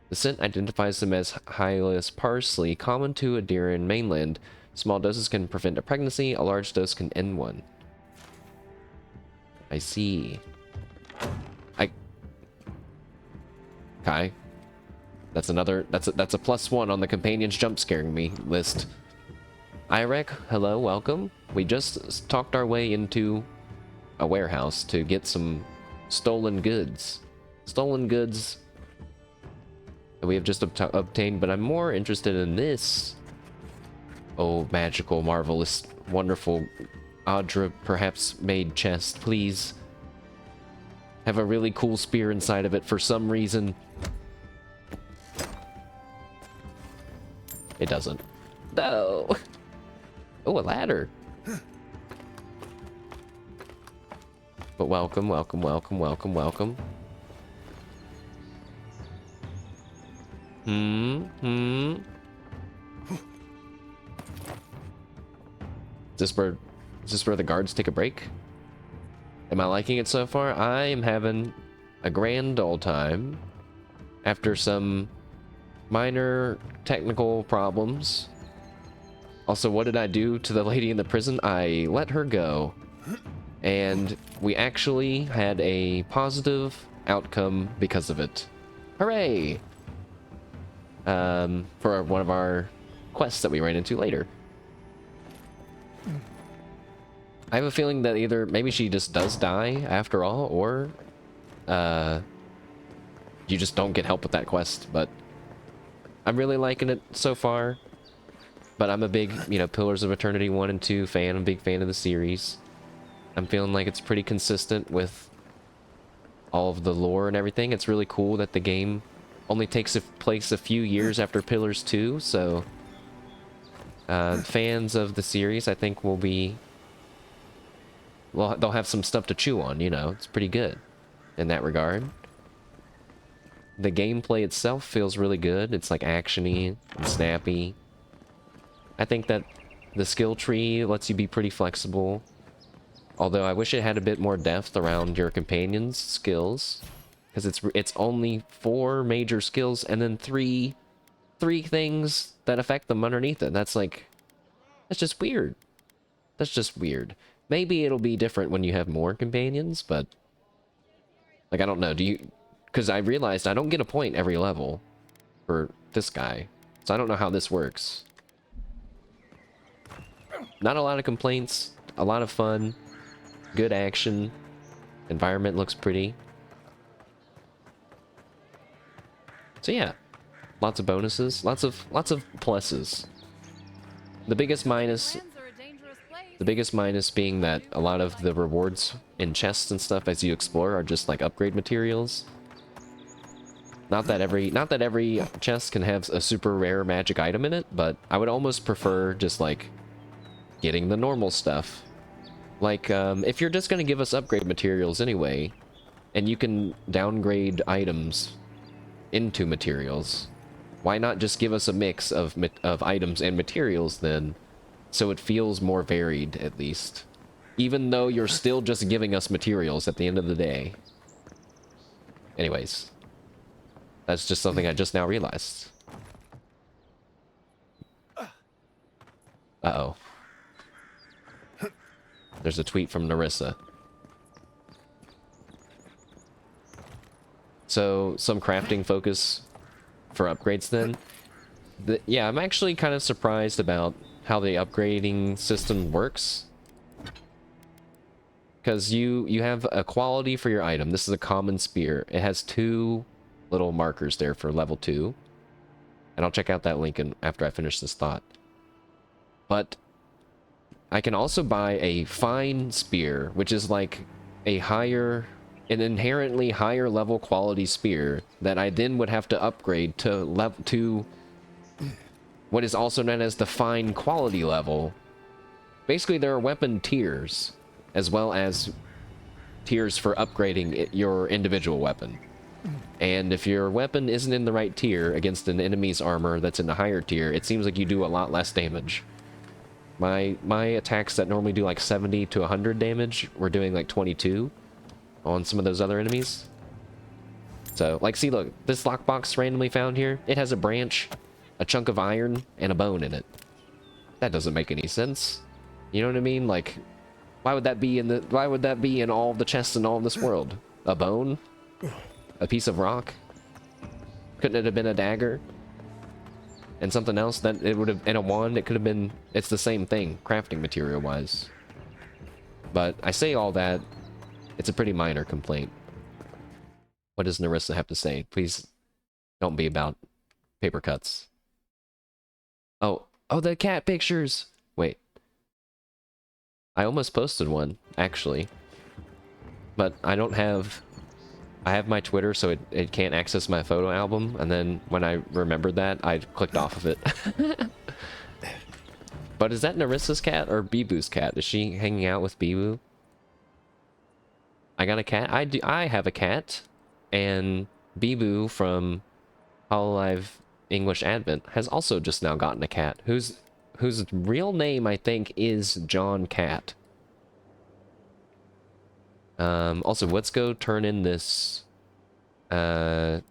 The scent identifies them as Hylas parsley, common to Adirian mainland. Small doses can prevent a pregnancy, a large dose can end one. I see. Okay. That's another, that's a +1 on the companions jump scaring me list. Irek, hello, welcome. We just talked our way into a warehouse to get some stolen goods. Stolen goods that we have just obtained, but I'm more interested in this. Oh, magical, marvelous, wonderful, Audra perhaps made chest, please. Have a really cool spear inside of it for some reason. It doesn't. No! Oh, a ladder. But welcome, welcome, welcome, welcome, welcome. Is this where the guards take a break? Am I liking it so far? I am having a grand old time after some minor technical problems. Also, what did I do to the lady in the prison? I let her go. And we actually had a positive outcome because of it. Hooray! For one of our quests that we ran into later. I have a feeling that either maybe she just does die after all, or you just don't get help with that quest, but I'm really liking it so far. But I'm a big, Pillars of Eternity 1 and 2 fan. I'm a big fan of the series. I'm feeling like it's pretty consistent with all of the lore and everything. It's really cool that the game only takes place a few years after Pillars 2, so fans of the series, I think, will be... Well, they'll have some stuff to chew on, It's pretty good in that regard. The gameplay itself feels really good. It's like action-y and snappy. I think that the skill tree lets you be pretty flexible. Although I wish it had a bit more depth around your companions' skills. Because it's only 4 major skills and then three things that affect them underneath it. That's just weird. That's just weird. Maybe it'll be different when you have more companions, but... I don't know, because I realized I don't get a point every level for this guy. So I don't know how this works. Not a lot of complaints, a lot of fun, good action, environment looks pretty. So yeah, lots of bonuses, lots of pluses. The biggest minus being that a lot of the rewards in chests and stuff as you explore are just like upgrade materials. Not that every chest can have a super rare magic item in it, but I would almost prefer just like getting the normal stuff. Like if you're just gonna give us upgrade materials anyway, and you can downgrade items into materials, why not just give us a mix of items and materials then, so it feels more varied at least, even though you're still just giving us materials at the end of the day. Anyways, that's just something I just now realized. Uh-oh. There's a tweet from Narissa. So, some crafting focus for upgrades then. Yeah, I'm actually kind of surprised about how the upgrading system works. Because you have a quality for your item. This is a common spear. It has 2 little markers there for level 2. And I'll check out that link after I finish this thought. But I can also buy a fine spear, which is like an inherently higher level quality spear that I then would have to upgrade to what is also known as the fine quality level. Basically, there are weapon tiers, as well as tiers for upgrading your individual weapon. And if your weapon isn't in the right tier against an enemy's armor that's in the higher tier, it seems like you do a lot less damage. My attacks that normally do like 70 to 100 damage were doing like 22 on some of those other enemies. So, like, see, look, this lockbox randomly found here, it has a branch, a chunk of iron, and a bone in it. That doesn't make any sense. You know what I mean? Like, why would that be in all the chests in all of this world? A bone? A piece of rock? Couldn't it have been a dagger? And something else that it would have, and a wand, it could have been, it's the same thing, crafting material wise. But I say all that, it's a pretty minor complaint. What does Narissa have to say? Please don't be about paper cuts. Oh, the cat pictures! Wait. I almost posted one, actually. But I don't have... I have my Twitter, so it can't access my photo album, and then when I remembered that, I clicked off of it. But is that Narissa's cat or Bibu's cat? Is she hanging out with Bibu? I got a cat. I have a cat, and Bibu from Hololive English Advent has also just now gotten a cat, whose real name, I think, is John Cat. Also, let's go turn in this, let's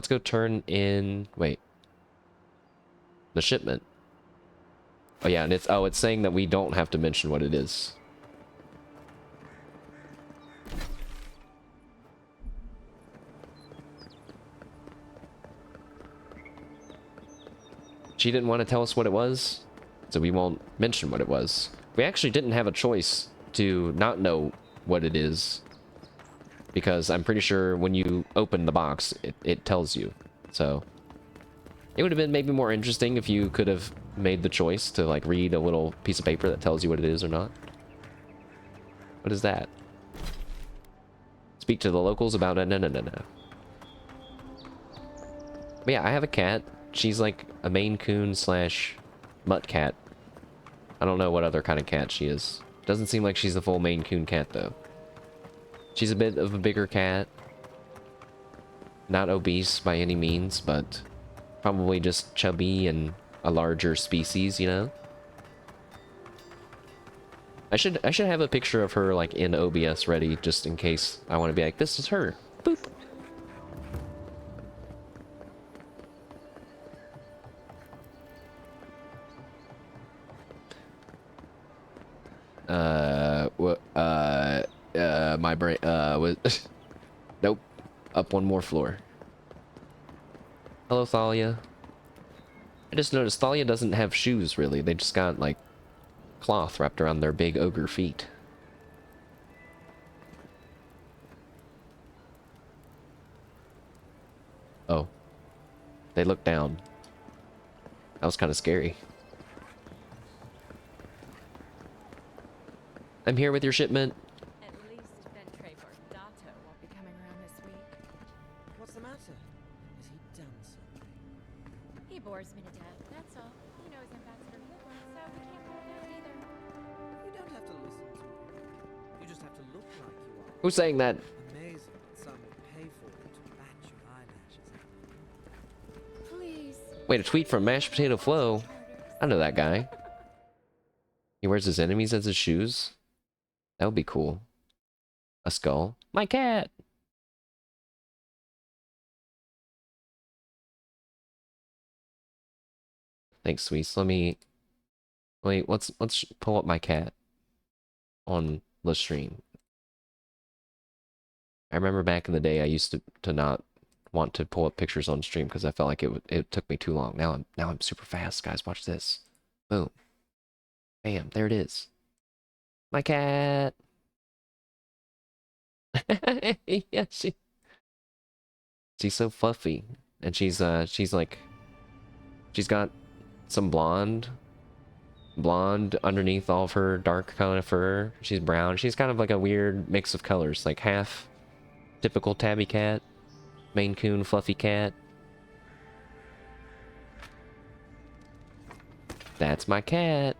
go turn in, wait, the shipment. Oh yeah, and it's saying that we don't have to mention what it is. She didn't want to tell us what it was, so we won't mention what it was. We actually didn't have a choice to not know what it is, because I'm pretty sure when you open the box, it tells you. So it would have been maybe more interesting if you could have made the choice to like read a little piece of paper that tells you what it is or not. What is that? Speak to the locals about it. No. But yeah, I have a cat. She's like a Maine Coon / mutt cat. I don't know what other kind of cat she is. Doesn't seem like she's the full Maine Coon cat, though. She's a bit of a bigger cat. Not obese by any means, but probably just chubby and a larger species, you know? I should have a picture of her, like, in OBS ready, just in case I want to be like, this is her. Boop. My brain, was... Nope. Up one more floor. Hello, Thalia. I just noticed Thalia doesn't have shoes, really. They just got, like, cloth wrapped around their big ogre feet. Oh. They look down. That was kind of scary. I'm here with your shipment. At least Dato won't be coming around this week. What's the matter? Has he done something? He bores me to death, that's all. He knows Ambassador Hitler, so we can't put it out either. You don't have to listen to him. You just have to look like you are. Who's saying that? Amazing that some would pay for it to bat your eyelashes at. Please. Wait, a tweet from Mashed Potato Flo. I know that guy. He wears his enemies as his shoes. That would be cool. A skull. My cat! Thanks, Sweets. Wait, let's pull up my cat on the stream. I remember back in the day I used to not want to pull up pictures on stream because I felt like it took me too long. Now I'm super fast, guys. Watch this. Boom. Bam, there it is. My cat. Yeah, she's so fluffy, and she's like, she's got some blonde underneath all of her dark kind of fur. She's brown. She's kind of like a weird mix of colors, like half typical tabby cat, Maine Coon fluffy cat. That's my cat.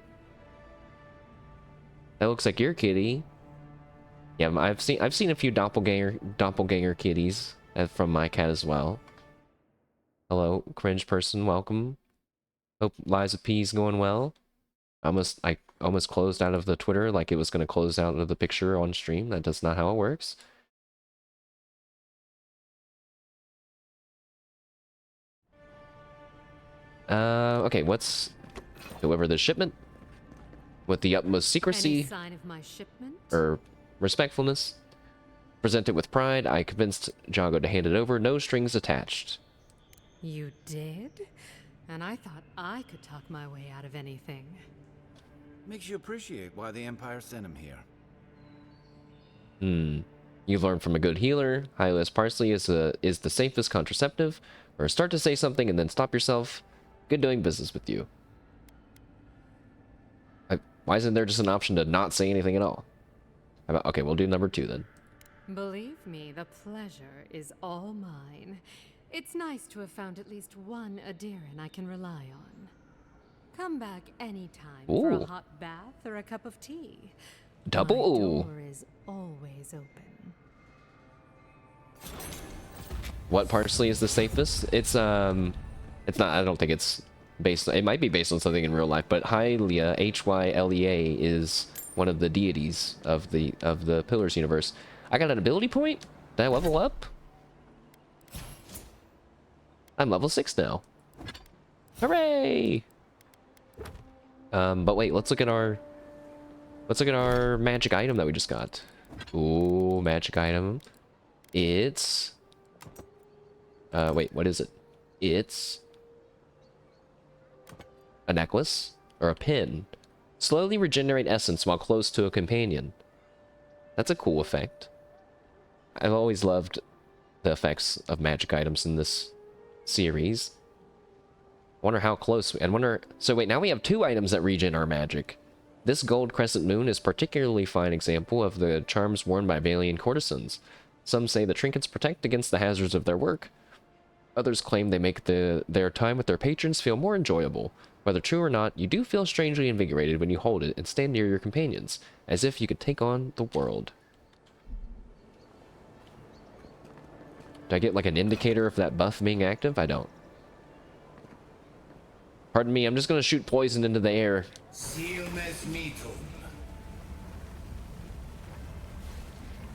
That looks like your kitty. Yeah, I've seen a few doppelganger kitties from my cat as well. Hello, cringe person, welcome. Hope Liza P's going well. I almost closed out of the Twitter like it was going to close out of the picture on stream. That's not how it works. Okay, let's deliver the shipment with the utmost secrecy. Any sign of my shipment? Or respectfulness. Present it with pride. I convinced Jago to hand it over. No strings attached. You did? And I thought I could talk my way out of anything. Makes you appreciate why the Empire sent him here. You've learned from a good healer. High-list parsley is the safest contraceptive. Or start to say something and then stop yourself. Good doing business with you. Why isn't there just an option to not say anything at all? Okay, we'll do number 2 then. Believe me, the pleasure is all mine. It's nice to have found at least one Adiran I can rely on. Come back anytime for a hot bath or a cup of tea. Double. My door is always open. What parsley is the safest? It's not. I don't think it's based. It might be based on something in real life, but Hylia, Hylea, is one of the deities of the Pillars universe. I got an ability point. Did I level up? I'm level 6 now. Hooray! But wait, let's look at our magic item that we just got. Ooh, magic item. It's wait, what is it? It's a necklace or a pin. Slowly regenerate essence while close to a companion. That's a cool effect. I've always loved the effects of magic items in this series. Wonder how close so wait, now we have 2 items that regen our magic. This gold crescent moon is particularly fine example of the charms worn by Valian courtesans. Some say the trinkets protect against the hazards of their work. Others claim they make their time with their patrons feel more enjoyable. Whether true or not, you do feel strangely invigorated when you hold it and stand near your companions, as if you could take on the world. Do I get like an indicator of that buff being active? I don't. Pardon me, I'm just gonna shoot poison into the air.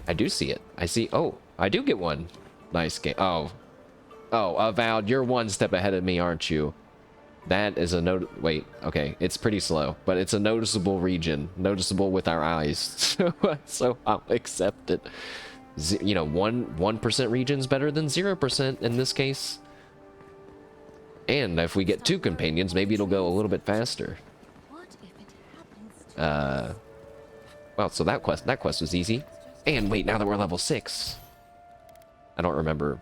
I do see it. I see. Oh, I do get one. Nice game. Oh, Avowed, you're one step ahead of me, aren't you? That is a note. Wait, okay, it's pretty slow, but it's a noticeable region, noticeable with our eyes. So I'll accept it. You know, 1% region's better than 0% in this case. And if we get 2 companions, maybe it'll go a little bit faster. Well, so that quest was easy. And wait, now that we're level 6, I don't remember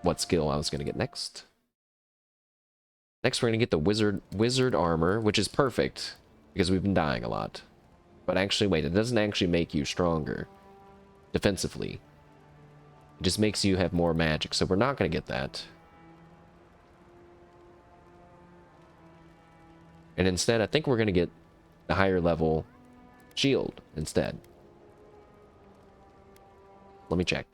what skill I was gonna get next. Next, we're gonna get the wizard armor, which is perfect because we've been dying a lot. But actually, wait, it doesn't actually make you stronger defensively. It just makes you have more magic, so we're not gonna get that. And instead, I think we're gonna get the higher level shield instead. Let me check.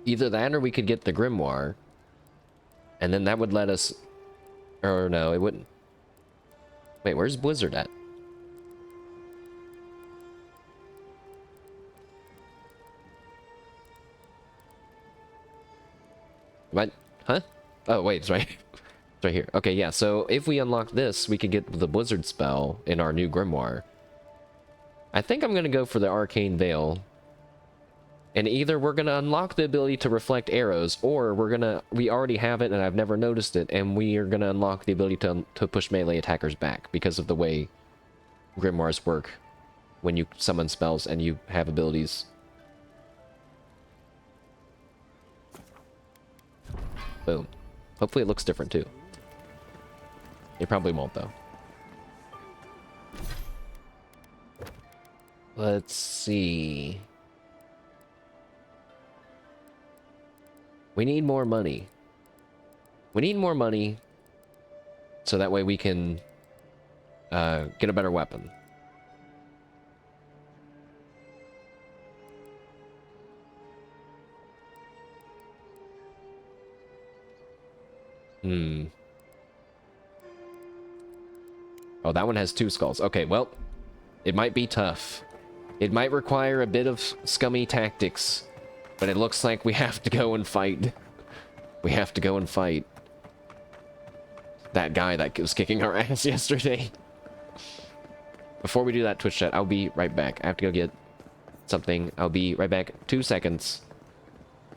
Either that or we could get the grimoire. And then that would let us... Or no, it wouldn't. Wait, where's Blizzard at? What? Huh? Oh, wait, it's right. It's right here. Okay, yeah, so if we unlock this, we could get the Blizzard spell in our new grimoire. I think I'm going to go for the Arcane Veil. And either we're going to unlock the ability to reflect arrows, or we already have it and I've never noticed it, and we are going to unlock the ability to push melee attackers back because of the way grimoires work when you summon spells and you have abilities. Boom. Hopefully it looks different too. It probably won't though. Let's see. We need more money. We need more money so that way we can get a better weapon. Oh, that one has 2 skulls. Okay, well, it might be tough. It might require a bit of scummy tactics, but it looks like we have to go and fight. We have to go and fight that guy that was kicking our ass yesterday. Before we do that, Twitch chat, I'll be right back. I have to go get something. I'll be right back. 2 seconds.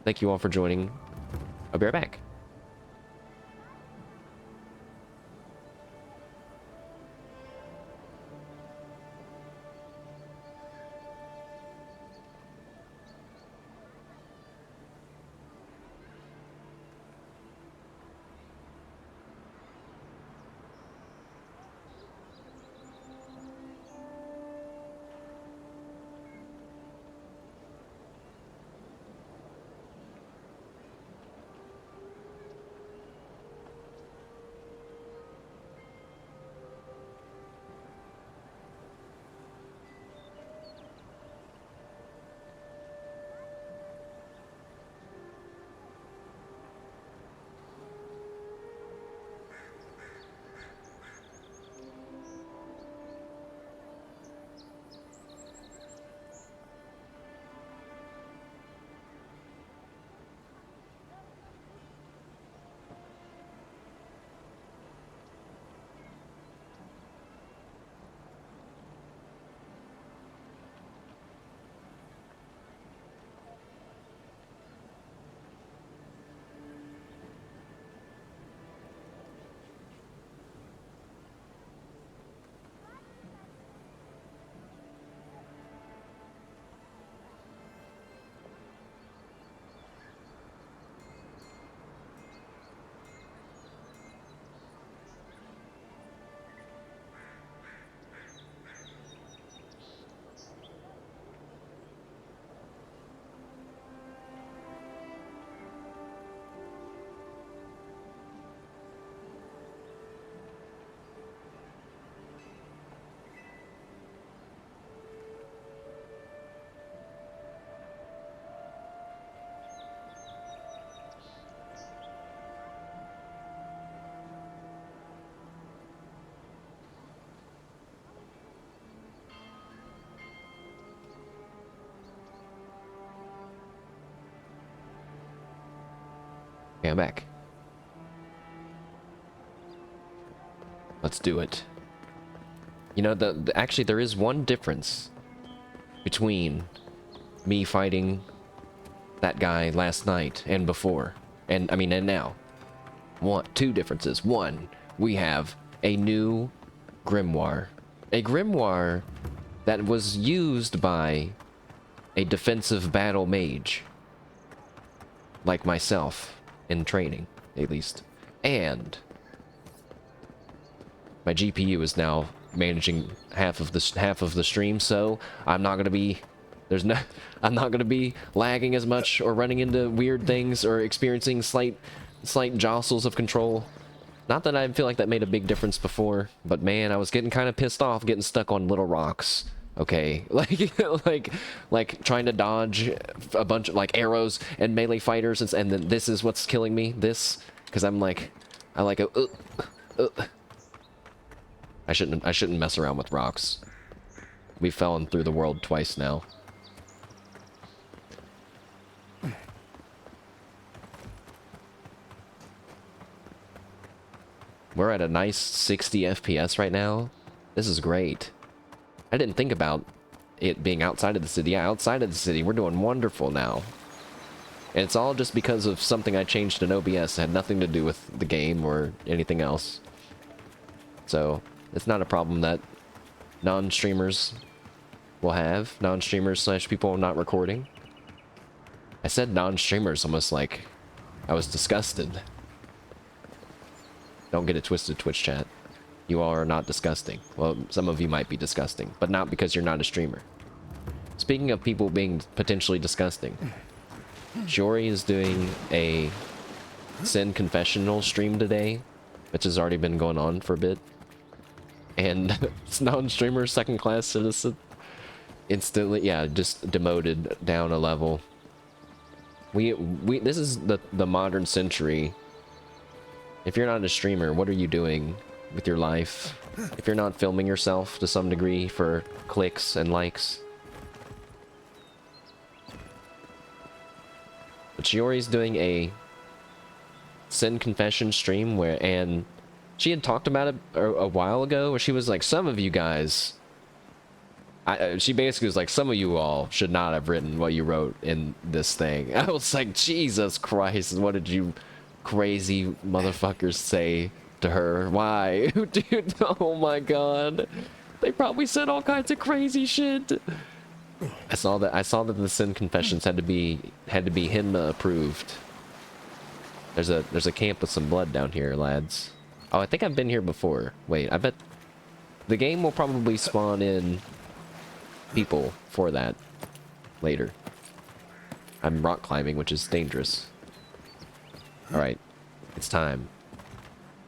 Thank you all for joining. I'll be right back. Okay, I'm back. Let's do it. You know, actually there is one difference between me fighting that guy last night and before. And now. 2 differences. 1, we have a new grimoire. A grimoire that was used by a defensive battle mage. Like myself. In training, at least. And my GPU is now managing half of the stream, so I'm not gonna be I'm not gonna be lagging as much or running into weird things or experiencing slight jostles of control. Not that I feel like that made a big difference before, but man, I was getting kind of pissed off getting stuck on little rocks. Okay, like trying to dodge a bunch of arrows and melee fighters, and then this is what's killing me. This, because I shouldn't mess around with rocks. We've fallen through the world twice now. We're at a nice 60 FPS right now. This is great. I didn't think about it being outside of the city. Yeah, outside of the city, we're doing wonderful now. And it's all just because of something I changed in OBS. It had nothing to do with the game or anything else. So, it's not a problem that non-streamers will have. Non-streamers / people not recording. I said non-streamers almost like I was disgusted. Don't get it twisted, Twitch chat. You all are not disgusting. Well, some of you might be disgusting, but not because you're not a streamer. Speaking of people being potentially disgusting, Shiori is doing a Sin confessional stream today, which has already been going on for a bit. and non-streamer second-class citizen. Instantly, yeah, just demoted down a level. This is the modern century. If you're not a streamer, what are you doing with your life? If you're not filming yourself to some degree for clicks and likes. But Shiori's doing a Sin Confession stream and she had talked about it a while ago where she was like, some of you guys, she basically was like, some of you all should not have written what you wrote in this thing. I was like, Jesus Christ, what did you crazy motherfuckers say to her? Why? Dude, oh my god. They probably said all kinds of crazy shit. I saw that the Sin Confessions had to be Hinma approved. There's a camp with some blood down here, lads. Oh, I think I've been here before. Wait, I bet the game will probably spawn in people for that later. I'm rock climbing, which is dangerous. Alright, it's time.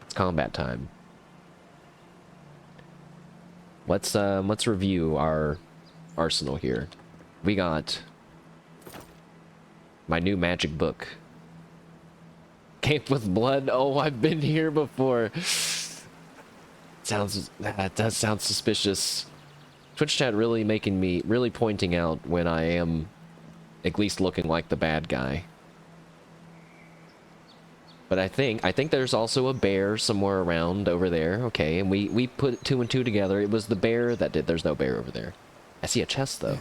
It's combat time. Let's review our arsenal here. We got my new magic book. Camp with blood. Oh, I've been here before. That does sound suspicious. Twitch chat really pointing out when I am at least looking like the bad guy. But I think there's also a bear somewhere around over there. Okay, and we put 2 and 2 together. It was the bear that did. There's no bear over there. I see a chest though.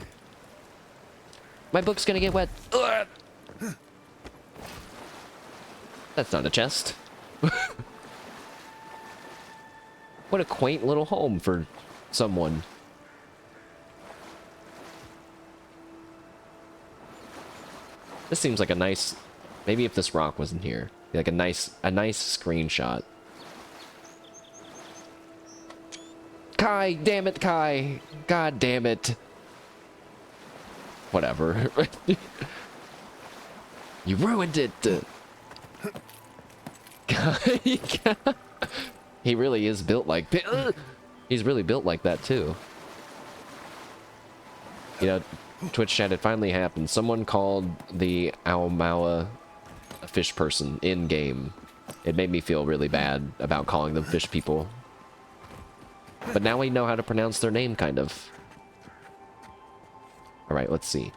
My book's gonna get wet. Ugh! That's not a chest. What a quaint little home for someone. This seems like a nice... Maybe if this rock wasn't here. Like a nice screenshot. Kai, damn it, Kai. God damn it. Whatever. You ruined it. He really is built like... He's really built like that, too. You know, Twitch chat, it finally happened. Someone called the Aomawa a fish person in-game. It made me feel really bad about calling them fish people. But now we know how to pronounce their name, kind of. Alright, let's see.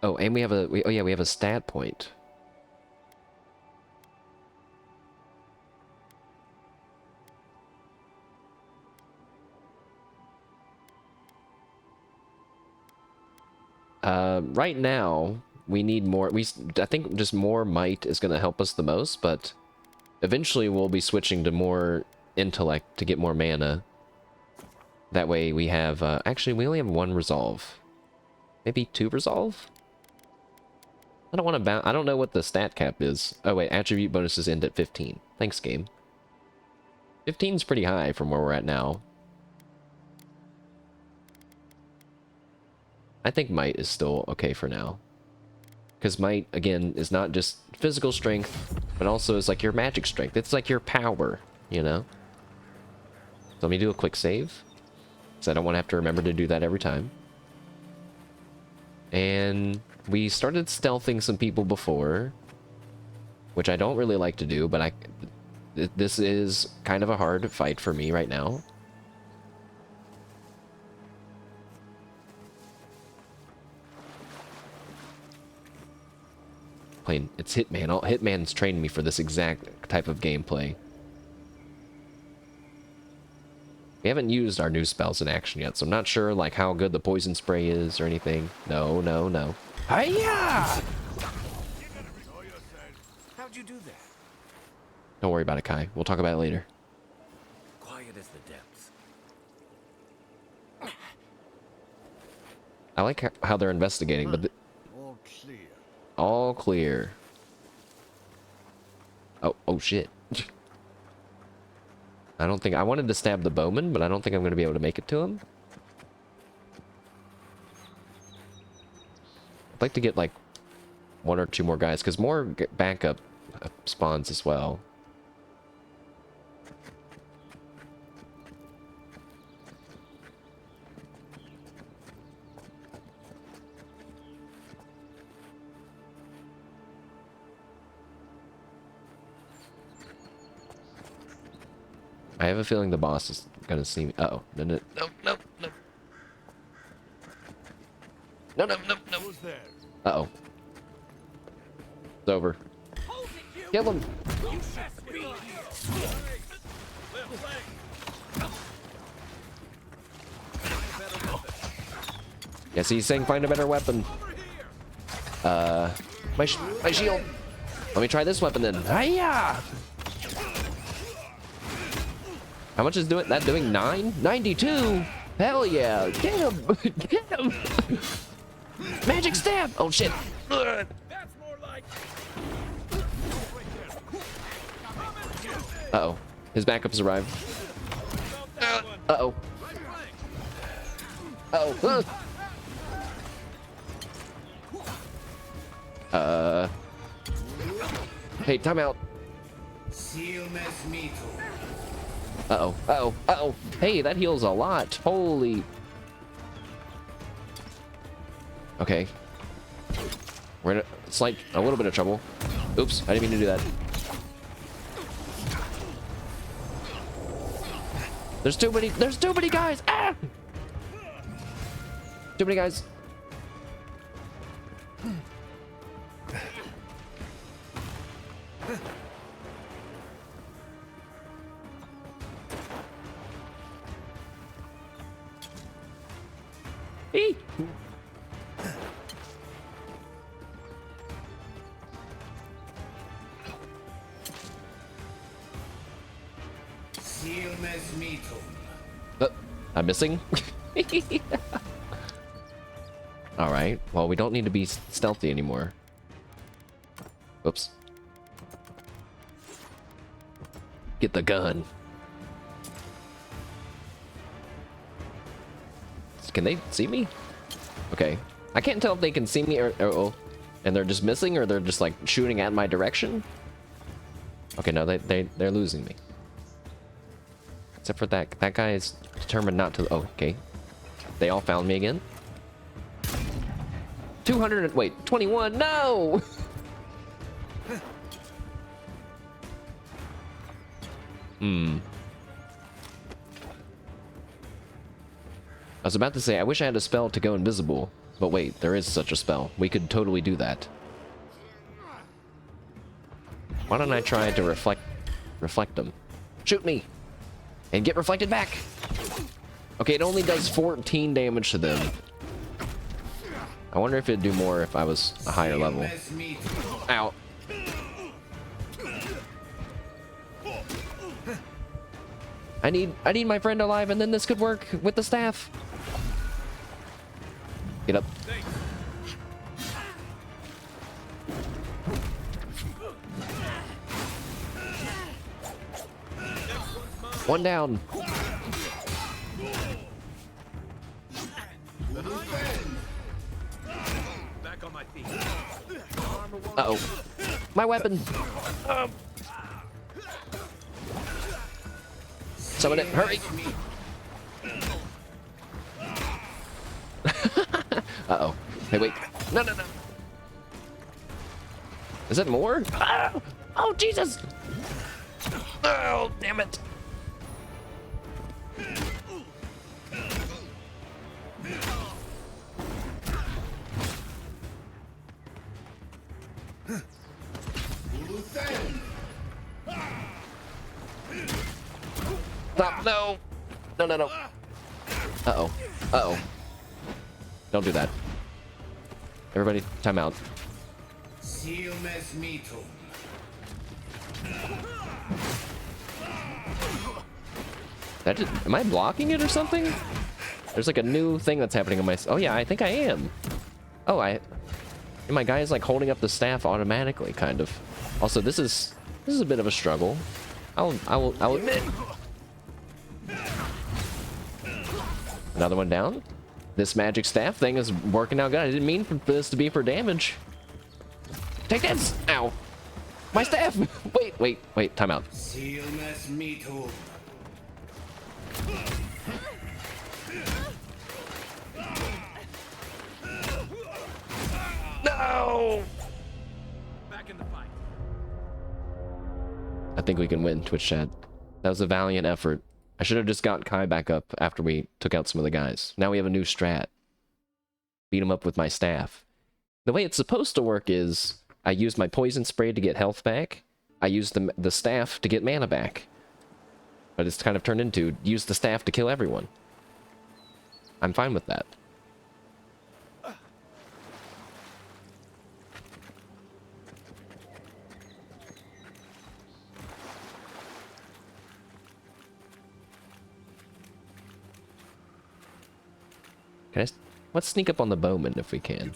Oh, and we have a stat point. Right now, we need more. I think just more might is going to help us the most, but eventually we'll be switching to more intellect to get more mana. That way we have, actually we only have 1 resolve. Maybe 2 resolve? I don't want to I don't know what the stat cap is. Oh wait, attribute bonuses end at 15. Thanks, game. 15's pretty high from where we're at now. I think might is still okay for now. Because might, again, is not just physical strength, but also is like your magic strength. It's like your power, you know? So let me do a quick save. Because I don't want to have to remember to do that every time. And we started stealthing some people before. Which I don't really like to do, but this is kind of a hard fight for me right now. Playing, it's Hitman. Hitman's trained me for this exact type of gameplay. We haven't used our new spells in action yet, so I'm not sure like how good the poison spray is or anything. No. Hiya! How'd you do that? Don't worry about it, Kai. We'll talk about it later. Quiet as the depths. I like how they're investigating, but All clear. all clear. Oh shit. I don't think I wanted to stab the bowman, but I don't think I'm going to be able to make it to him. I'd like to get like 1 or 2 more guys, because more backup spawns as well. I have a feeling the boss is gonna see me. Uh-oh. No, no, no, no, no. No, no, no, no. Uh-oh. It's over. Kill him. Yes, he's saying find a better weapon. My shield. Let me try this weapon then. Hiya! How much is that doing? 92? Hell yeah! Get him! Get him! Magic stab! Oh shit! Uh-oh. His backups arrived. Uh-oh. Uh-oh. Hey, time out. Uh-oh. Uh-oh. Uh-oh. Hey, that heals a lot. Holy. Okay. We're in it's like a little bit of trouble. Oops, I didn't mean to do that. There's too many guys! Ah! Too many guys. Eee! I'm missing. All right. Well, we don't need to be stealthy anymore. Oops. Get the gun. Can they see me? Okay. I can't tell if they can see me or and they're just missing or they're just like shooting at my direction. Okay, no, they're losing me. Except for that guy is determined not to. Oh, okay. They all found me again. 200. Wait, 21. No. I was about to say, I wish I had a spell to go invisible, but wait, there is such a spell. We could totally do that. Why don't I try to reflect them? Shoot me! And get reflected back! Okay, it only does 14 damage to them. I wonder if it'd do more if I was a higher level. Ow. I need my friend alive, and then this could work with the staff. Get up. One down. Uh-oh. My weapon. Summon it. Hurry. Uh-oh. Hey, wait. No, no, no. Is it more? Ah! Oh, Jesus. Oh, damn it. Stop. No. No, no, no. Uh-oh. Uh-oh. Don't do that. Everybody, time out. Am I blocking it or something? There's like a new thing that's happening on my... Oh yeah, I think I am. Oh, my guy is like holding up the staff automatically, kind of. Also, this is a bit of a struggle. I'll admit. Another one down. This magic staff thing is working out good. I didn't mean for this to be for damage. Take this! Ow! My staff! Wait, time out. No! Back in the fight. I think we can win, Twitch chat. That was a valiant effort. I should have just got Kai back up after we took out some of the guys. Now we have a new strat. Beat him up with my staff. The way it's supposed to work is I used my poison spray to get health back. I used the staff to get mana back. But it's kind of turned into use the staff to kill everyone. I'm fine with that. Let's sneak up on the bowman if we can.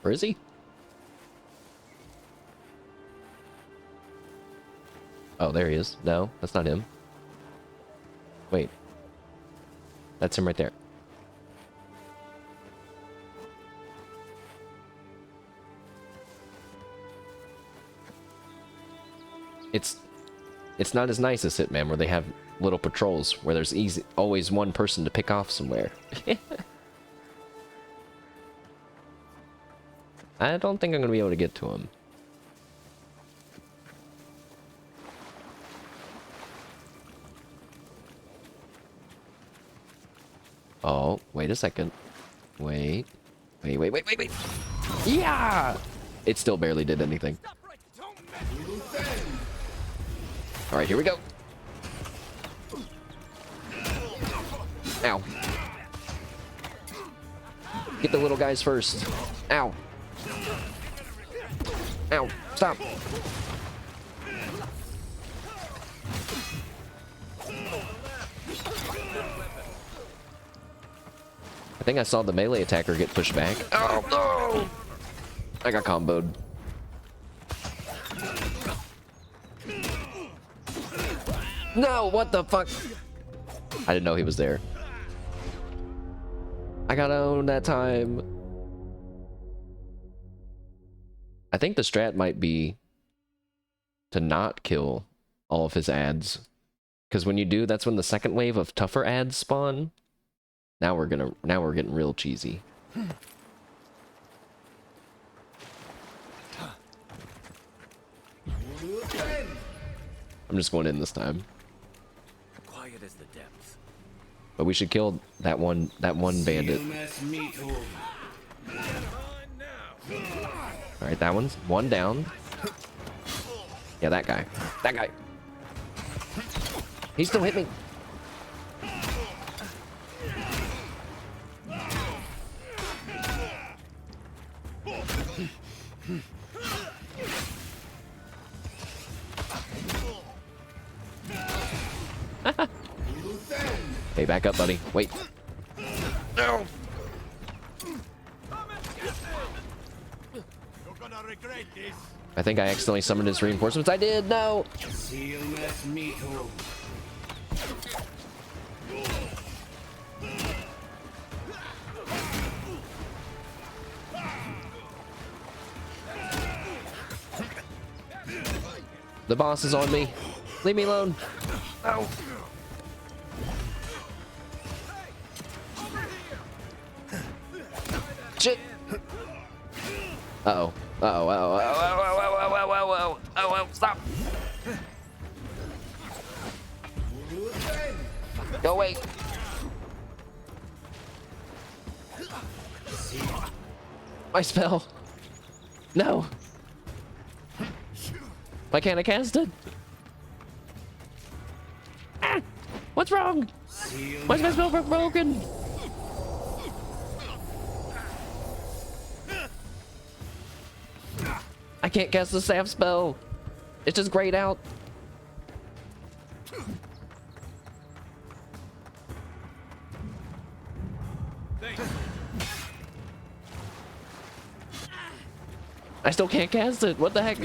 Where is he? Oh, there he is. No, that's not him. Wait. That's him right there. It's not as nice as Hitman, where they have little patrols, where there's always one person to pick off somewhere. I don't think I'm going to be able to get to him. Oh, wait a second. Wait. Yeah! It still barely did anything. Alright, here we go. Ow. Get the little guys first. Ow. Ow. Stop. I think I saw the melee attacker get pushed back. Oh, no! I got comboed. No, what the fuck? I didn't know he was there. I got owned that time. I think the strat might be to not kill all of his ads. Because when you do, that's when the second wave of tougher ads spawn. Now we're getting real cheesy. I'm just going in this time. Quiet as the depths. But we should kill that one bandit. Alright, that one's one down. Yeah, that guy. That guy. He still hit me. Hey, back up, buddy. Wait. No. I think I accidentally summoned his reinforcements. I did. No. The boss is on me. Leave me alone. No. Shit. Uh-oh. Uh-oh. Uh-oh. Stop. Go away. My spell. No. Why can't I cast it? Ah! What's wrong? Why is my spell broken? I can't cast the staff spell. It's just grayed out. I still can't cast it. What the heck?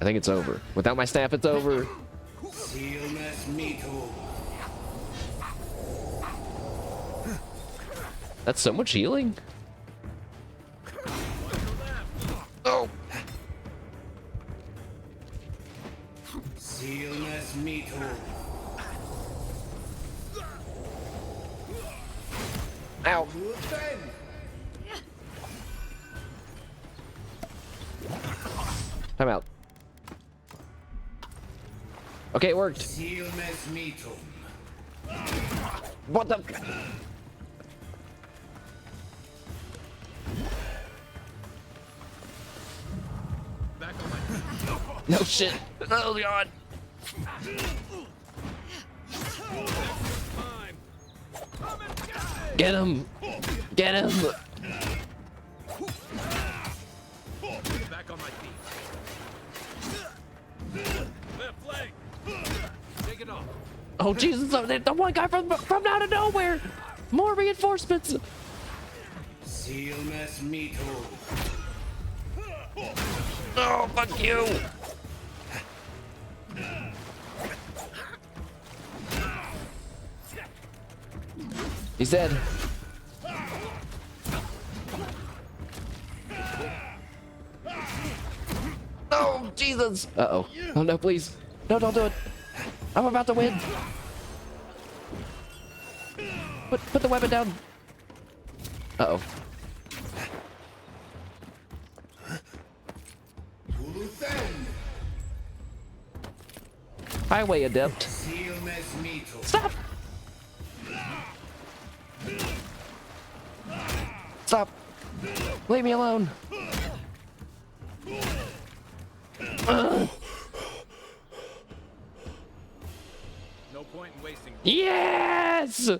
I think it's over. Without my staff, it's over. That's so much healing. Oh. Ow. Time out. Okay, it worked. What the? No shit. Oh god. Get him. Get him. Back on my feet. Left leg. Take it off. Oh Jesus! The one guy from out of nowhere. More reinforcements. Oh fuck you! He's dead. Oh Jesus! Uh-oh. Oh no, please. No, don't do it. I'm about to win. Put the weapon down. Uh-oh. Highway adept. Stop! Stop! Leave me alone. No point in wasting. Yes!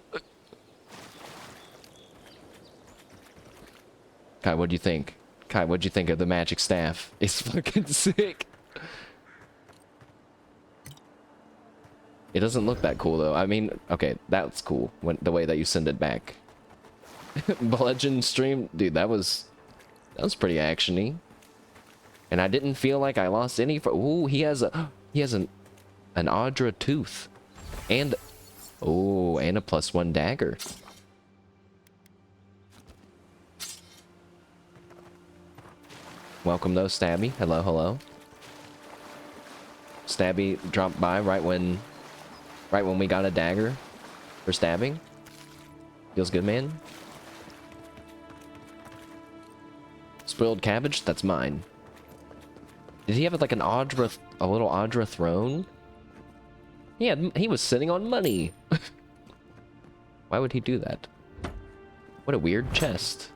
Kai, what'd you think? Kai, what'd you think of the magic staff? It's fucking sick. It doesn't look that cool though. I mean, okay, that's cool. The way that you send it back. Bludgeon stream, dude, that was pretty actiony. And I didn't feel like I lost any. Ooh, he has an Audra tooth, and oh, and a +1 dagger. Welcome though, Stabby. Hello, hello. Stabby dropped by right when we got a dagger for stabbing. Feels good, man. Spoiled cabbage? That's mine. Did he have like a little Audra throne? He was sitting on money. Why would he do that? What a weird chest.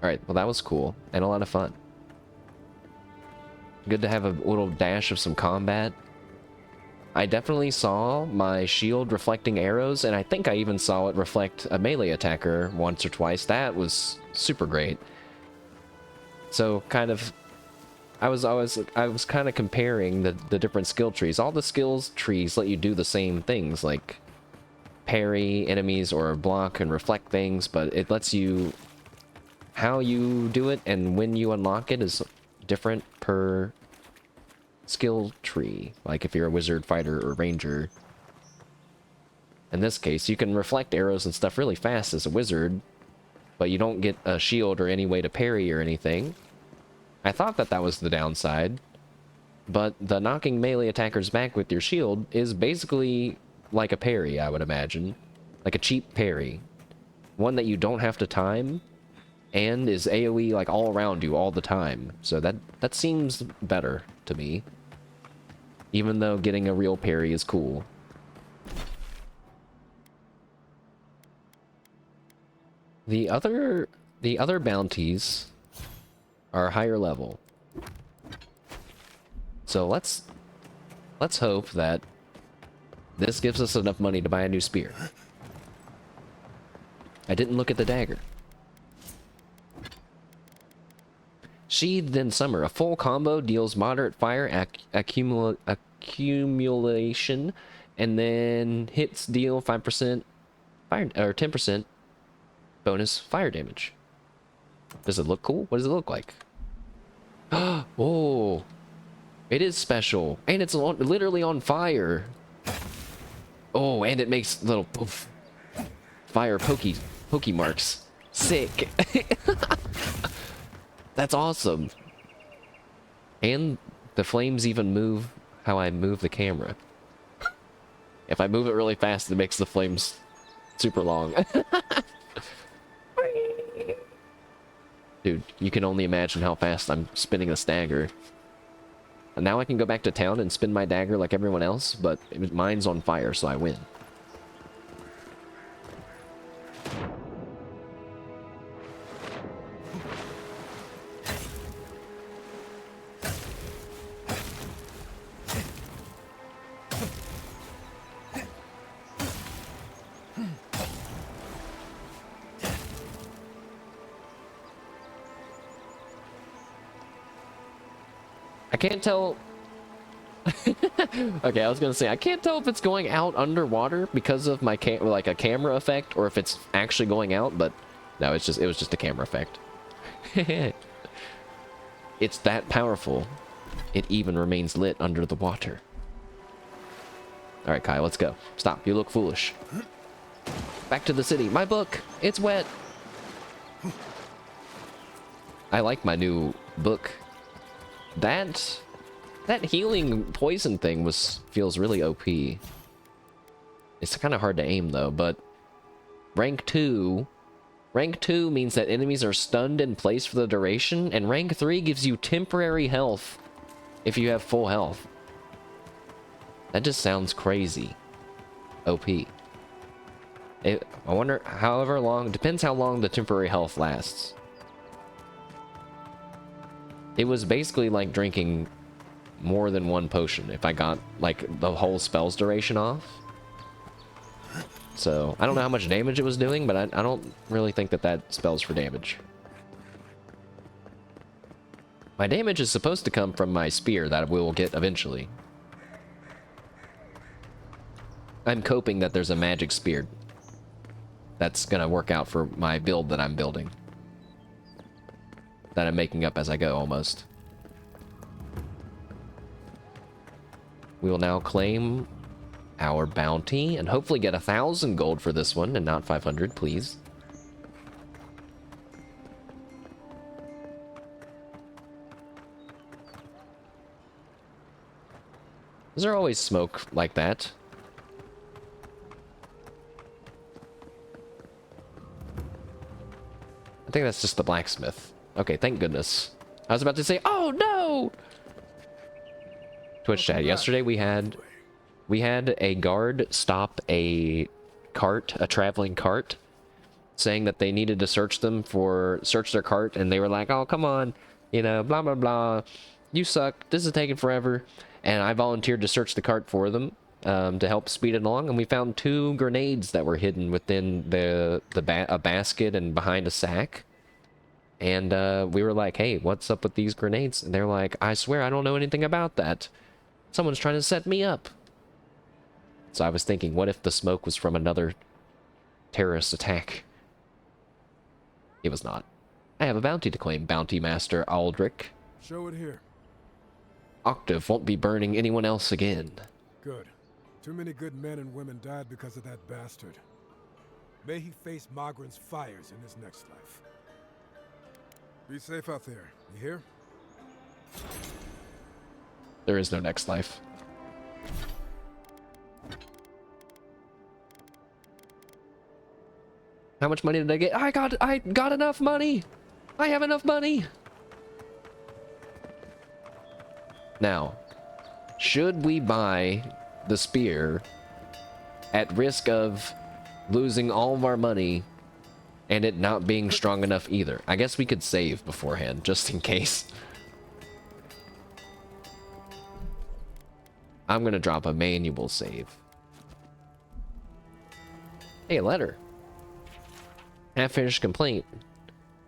Alright, well that was cool, and a lot of fun. Good to have a little dash of some combat. I definitely saw my shield reflecting arrows, and I think I even saw it reflect a melee attacker once or twice. That was super great. So kind of, I was kind of comparing the different skill trees. All the skills trees let you do the same things, like parry enemies or block and reflect things, but it lets you, how you do it and when you unlock it is different per skill tree. Like if you're a wizard, fighter, or ranger. In this case, you can reflect arrows and stuff really fast as a wizard, but you don't get a shield or any way to parry or anything. I thought that was the downside, but the knocking melee attackers back with your shield is basically like a parry, I would imagine. Like a cheap parry. One that you don't have to time, and is AoE like all around you all the time. So that seems better to me. Even though getting a real parry is cool. The other bounties are higher level. So let's hope that this gives us enough money to buy a new spear. I didn't look at the dagger. Sheathed in Summer. A full combo deals moderate fire accumulation, and then hits deal 5% fire, or 10% bonus fire damage. Does it look cool? What does it look like? Oh, it is special, and it's literally on fire. Oh, and it makes little poof, fire pokey marks. Sick. That's awesome. And the flames even move how I move the camera. If I move it really fast, it makes the flames super long. Dude, you can only imagine how fast I'm spinning the dagger. And now I can go back to town and spin my dagger like everyone else, but mine's on fire, so I win. I can't tell. Okay, I was gonna say I can't tell if it's going out underwater because of my like a camera effect, or if it's actually going out. But no, it was just a camera effect. It's that powerful. It even remains lit under the water. All right, Kai, let's go. Stop. You look foolish. Back to the city. My book. It's wet. I like my new book. That healing poison thing feels really OP. It's kind of hard to aim though, but rank 2 means that enemies are stunned in place for the duration, and rank 3 gives you temporary health if you have full health. That just sounds crazy. OP. I wonder however long, depends how long the temporary health lasts. It was basically like drinking more than one potion if I got like the whole spell's duration off. So I don't know how much damage it was doing, but I don't really think that spells for damage. My damage is supposed to come from my spear that we will get eventually. I'm coping that there's a magic spear that's gonna work out for my build that I'm building. That I'm making up as I go, almost. We will now claim our bounty and hopefully get 1,000 gold for this one and not 500, please. Is there always smoke like that? I think that's just the blacksmith. Okay, thank goodness. I was about to say, oh no! Twitch chat, yesterday we had a guard stop a traveling cart, saying that they needed to search their cart, and they were like, oh, come on, you know, blah, blah, blah, you suck, this is taking forever. And I volunteered to search the cart for them, to help speed it along, and we found 2 grenades that were hidden within a basket and behind a sack. And we were like, hey, what's up with these grenades? And they're like, I swear I don't know anything about that. Someone's trying to set me up. So I was thinking, what if the smoke was from another terrorist attack? It was not. I have a bounty to claim, Bounty Master Aldrich. Show it here. Octave won't be burning anyone else again. Good. Too many good men and women died because of that bastard. May he face Magran's fires in his next life. Be safe out there, you hear? There is no next life. How much money did I get? I got enough money! I have enough money! Now, should we buy the spear at risk of losing all of our money and it not being strong enough either? I guess we could save beforehand, just in case. I'm gonna drop a manual save. Hey, a letter. Half-finished complaint.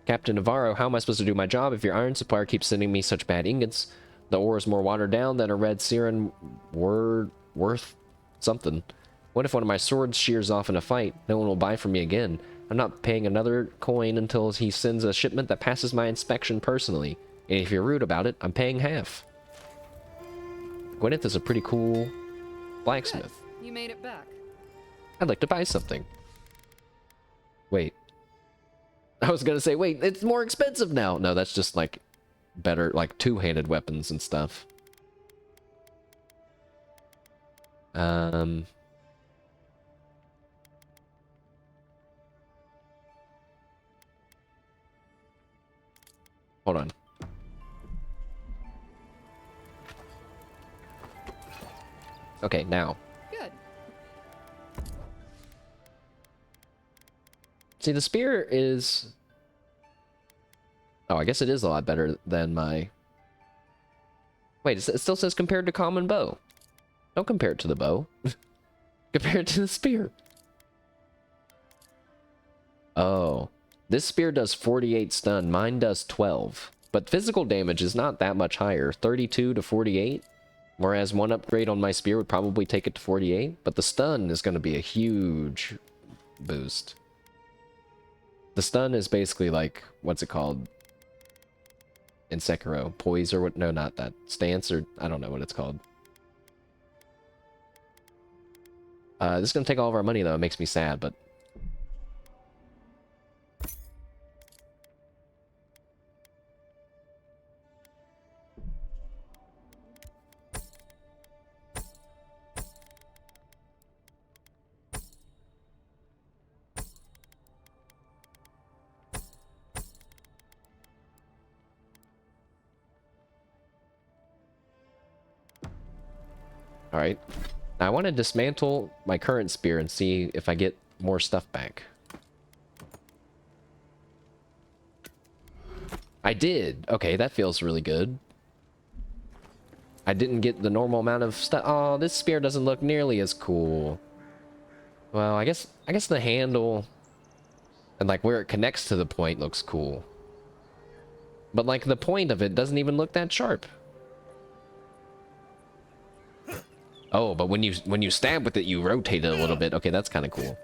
Captain Navarro, how am I supposed to do my job if your iron supplier keeps sending me such bad ingots? The ore is more watered down than a red siren worth something. What if one of my swords shears off in a fight? No one will buy from me again. I'm not paying another coin until he sends a shipment that passes my inspection personally. And if you're rude about it, I'm paying half. Gwyneth is a pretty cool blacksmith. Good. You made it back. I'd like to buy something. Wait. I was gonna say, wait, it's more expensive now. No, that's just like better, like two-handed weapons and stuff. Hold on. Okay, now. Good. See, the spear is... Oh, I guess it is a lot better than my... Wait, it still says compared to common bow. Don't compare it to the bow. Compare it to the spear. Oh. This spear does 48 stun. Mine does 12. But physical damage is not that much higher. 32 to 48. Whereas one upgrade on my spear would probably take it to 48. But the stun is going to be a huge boost. The stun is basically like, what's it called? In Sekiro. Poise or what? No, not that. Stance or I don't know what it's called. This is going to take all of our money though. It makes me sad, but... Alright. I want to dismantle my current spear and see if I get more stuff back. I did! Okay, that feels really good. I didn't get the normal amount of stuff. Oh, this spear doesn't look nearly as cool. Well, I guess the handle and like where it connects to the point looks cool. But like the point of it doesn't even look that sharp. Oh, but when you stab with it, you rotate it a little bit. Okay, that's kind of cool.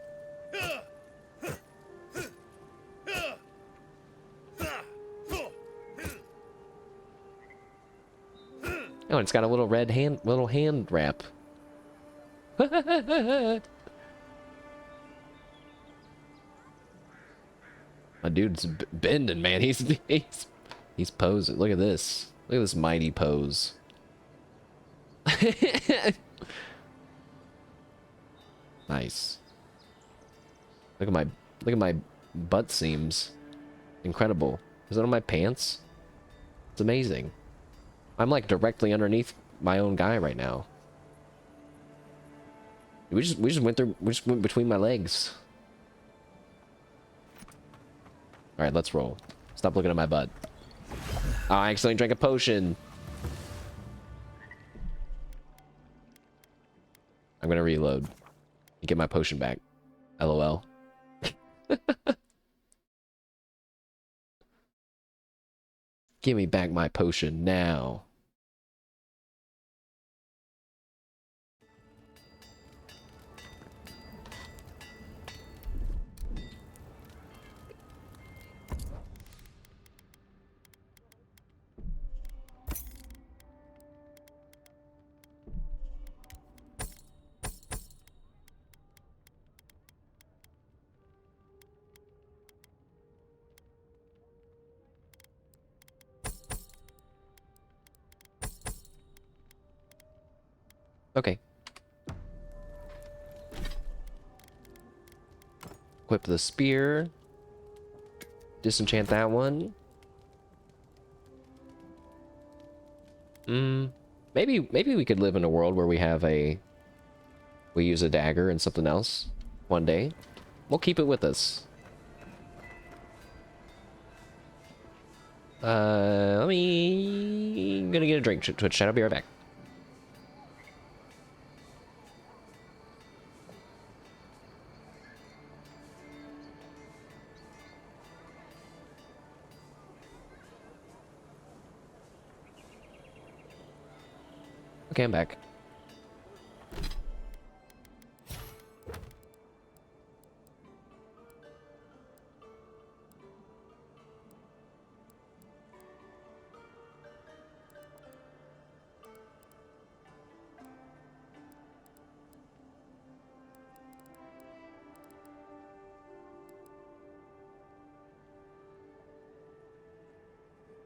Oh, it's got a little red hand wrap. My dude's bending, man. He's posing. Look at this. Look at this mighty pose. Nice. Look at my butt seams. Incredible. Is that on my pants? It's amazing. I'm like directly underneath my own guy right now. We just went between my legs. All right, let's roll. Stop looking at my butt. Oh, I accidentally drank a potion. I'm gonna reload and get my potion back. LOL. Give me back my potion now. Okay. Equip the spear. Disenchant that one. Maybe we could live in a world where we use a dagger and something else one day. We'll keep it with us. I'm gonna get a drink. Twitch chat. I'll be right back. Okay, I'm back.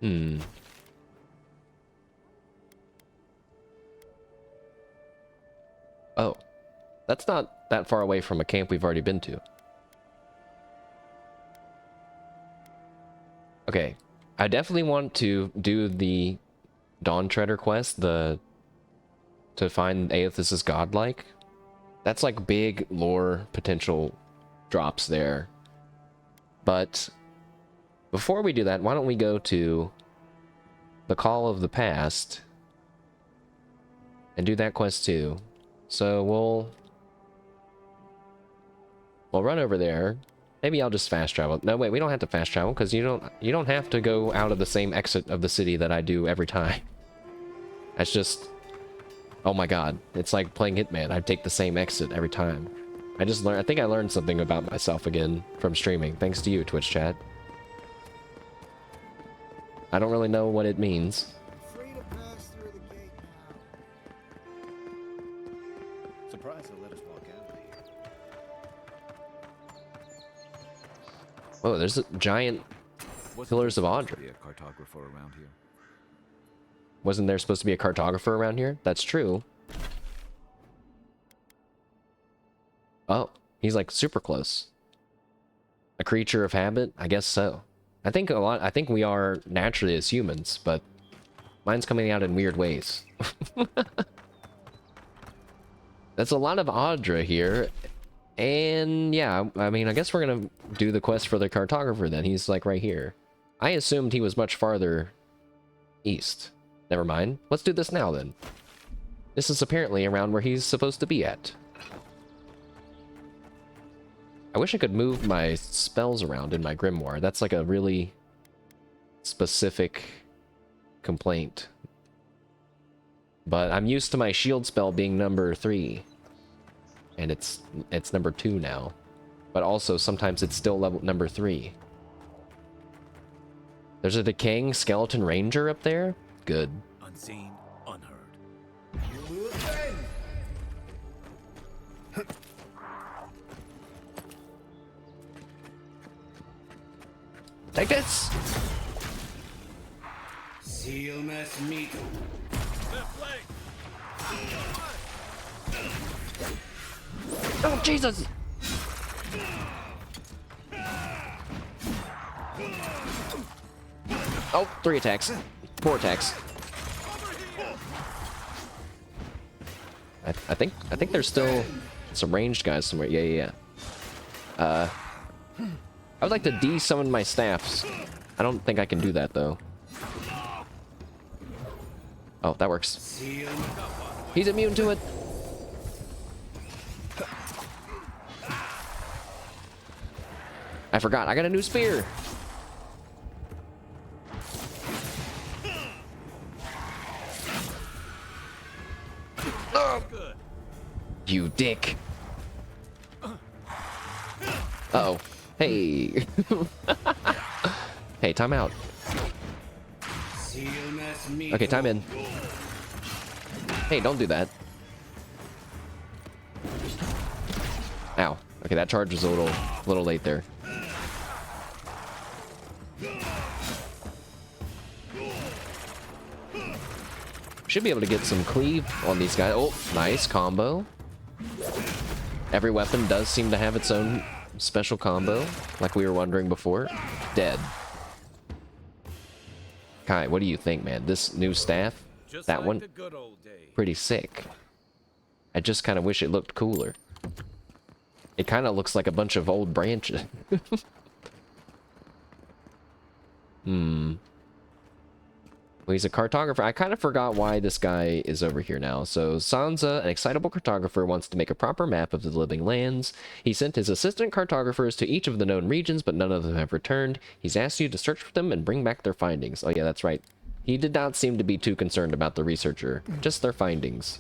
Hmm. Oh. That's not that far away from a camp we've already been to. Okay. I definitely want to do the Dawn Treader quest, to find Eothas' godlike. That's like big lore potential drops there. But before we do that, why don't we go to the Call of the Past and do that quest too. So we'll run over there. Maybe I'll just fast travel. No, wait, we don't have to fast travel because you don't have to go out of the same exit of the city that I do every time. That's just, oh my god, it's like playing Hitman. I take the same exit every time. I think I learned something about myself again from streaming, thanks to you, Twitch chat. I don't really know what it means. Surprised they'll let us walk out of here. Oh, there's a giant pillars of Audra. Be a cartographer around here. Wasn't there supposed to be a cartographer around here? That's true. Oh, he's like super close. A creature of habit? I guess so. I think we are naturally as humans, but mine's coming out in weird ways. That's a lot of Audra here. And yeah, I mean, I guess we're gonna do the quest for the cartographer then. He's like right here. I assumed he was much farther east. Never mind. Let's do this now then. This is apparently around where he's supposed to be at. I wish I could move my spells around in my grimoire. That's like a really specific complaint. But I'm used to my shield spell being number 3. And it's number 2 now. But also sometimes it's still level number 3. There's a decaying skeleton ranger up there? Good. Unseen, unheard. Take this! Seal mass meat. Oh, Jesus! Oh, 3 attacks. 4 attacks. I think there's still some ranged guys somewhere. Yeah. I would like to de-summon my staffs. I don't think I can do that though. Oh, that works. He's immune to it. I forgot, I got a new spear. You dick. Uh-oh. Hey. Hey, time out. Okay, time in. Hey, don't do that. Ow. Okay, that charge was a little late there. Should be able to get some cleave on these guys. Oh, nice combo. Every weapon does seem to have its own special combo, like we were wondering before. Dead. Kai, what do you think, man? This new staff, that one, pretty sick. I just kind of wish it looked cooler. It kind of looks like a bunch of old branches. Well, he's a cartographer. I kind of forgot why this guy is over here now. So Sansa, an excitable cartographer, wants to make a proper map of the living lands. He sent his assistant cartographers to each of the known regions, but none of them have returned. He's asked you to search for them and bring back their findings. Oh yeah, that's right. He did not seem to be too concerned about the researcher, just their findings.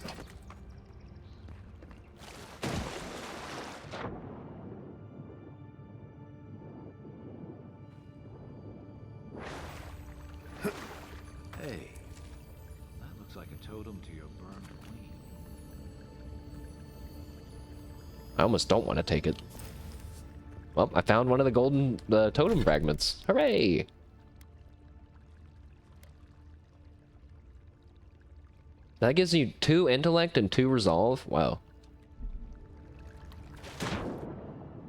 Hey, that looks like a totem to your burned queen. I almost don't want to take it. Well, I found one of the golden totem fragments. Hooray! That gives you 2 intellect and 2 resolve? Wow.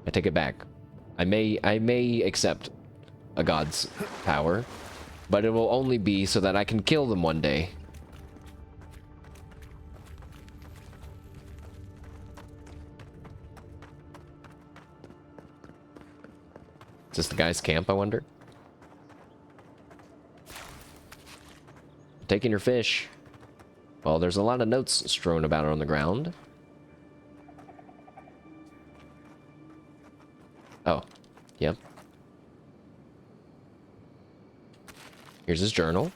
I take it back. I may accept a god's power, but it will only be so that I can kill them one day. Is this the guy's camp, I wonder? Taking your fish. Well, there's a lot of notes strewn about on the ground. Oh, yep. Here's his journal.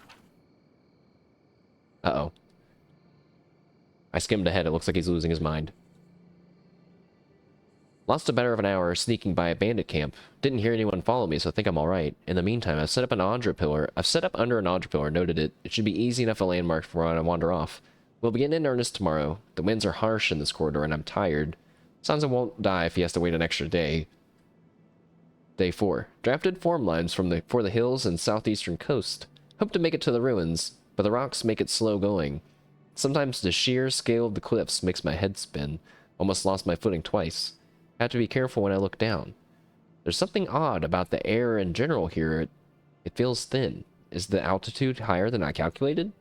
Uh-oh. I skimmed ahead. It looks like he's losing his mind. Lost a better of an hour sneaking by a bandit camp. Didn't hear anyone follow me, so I think I'm alright. In the meantime, I've set up under an Audra pillar, noted it. It should be easy enough a landmark for when I wander off. We'll begin in earnest tomorrow. The winds are harsh in this corridor, and I'm tired. Sansa won't die if he has to wait an extra day. Day 4. Drafted form lines for the hills and southeastern coast. Hope to make it to the ruins, but the rocks make it slow going. Sometimes the sheer scale of the cliffs makes my head spin. Almost lost my footing twice. Have to be careful when I look down. There's something odd about the air in general here. It feels thin. Is the altitude higher than I calculated?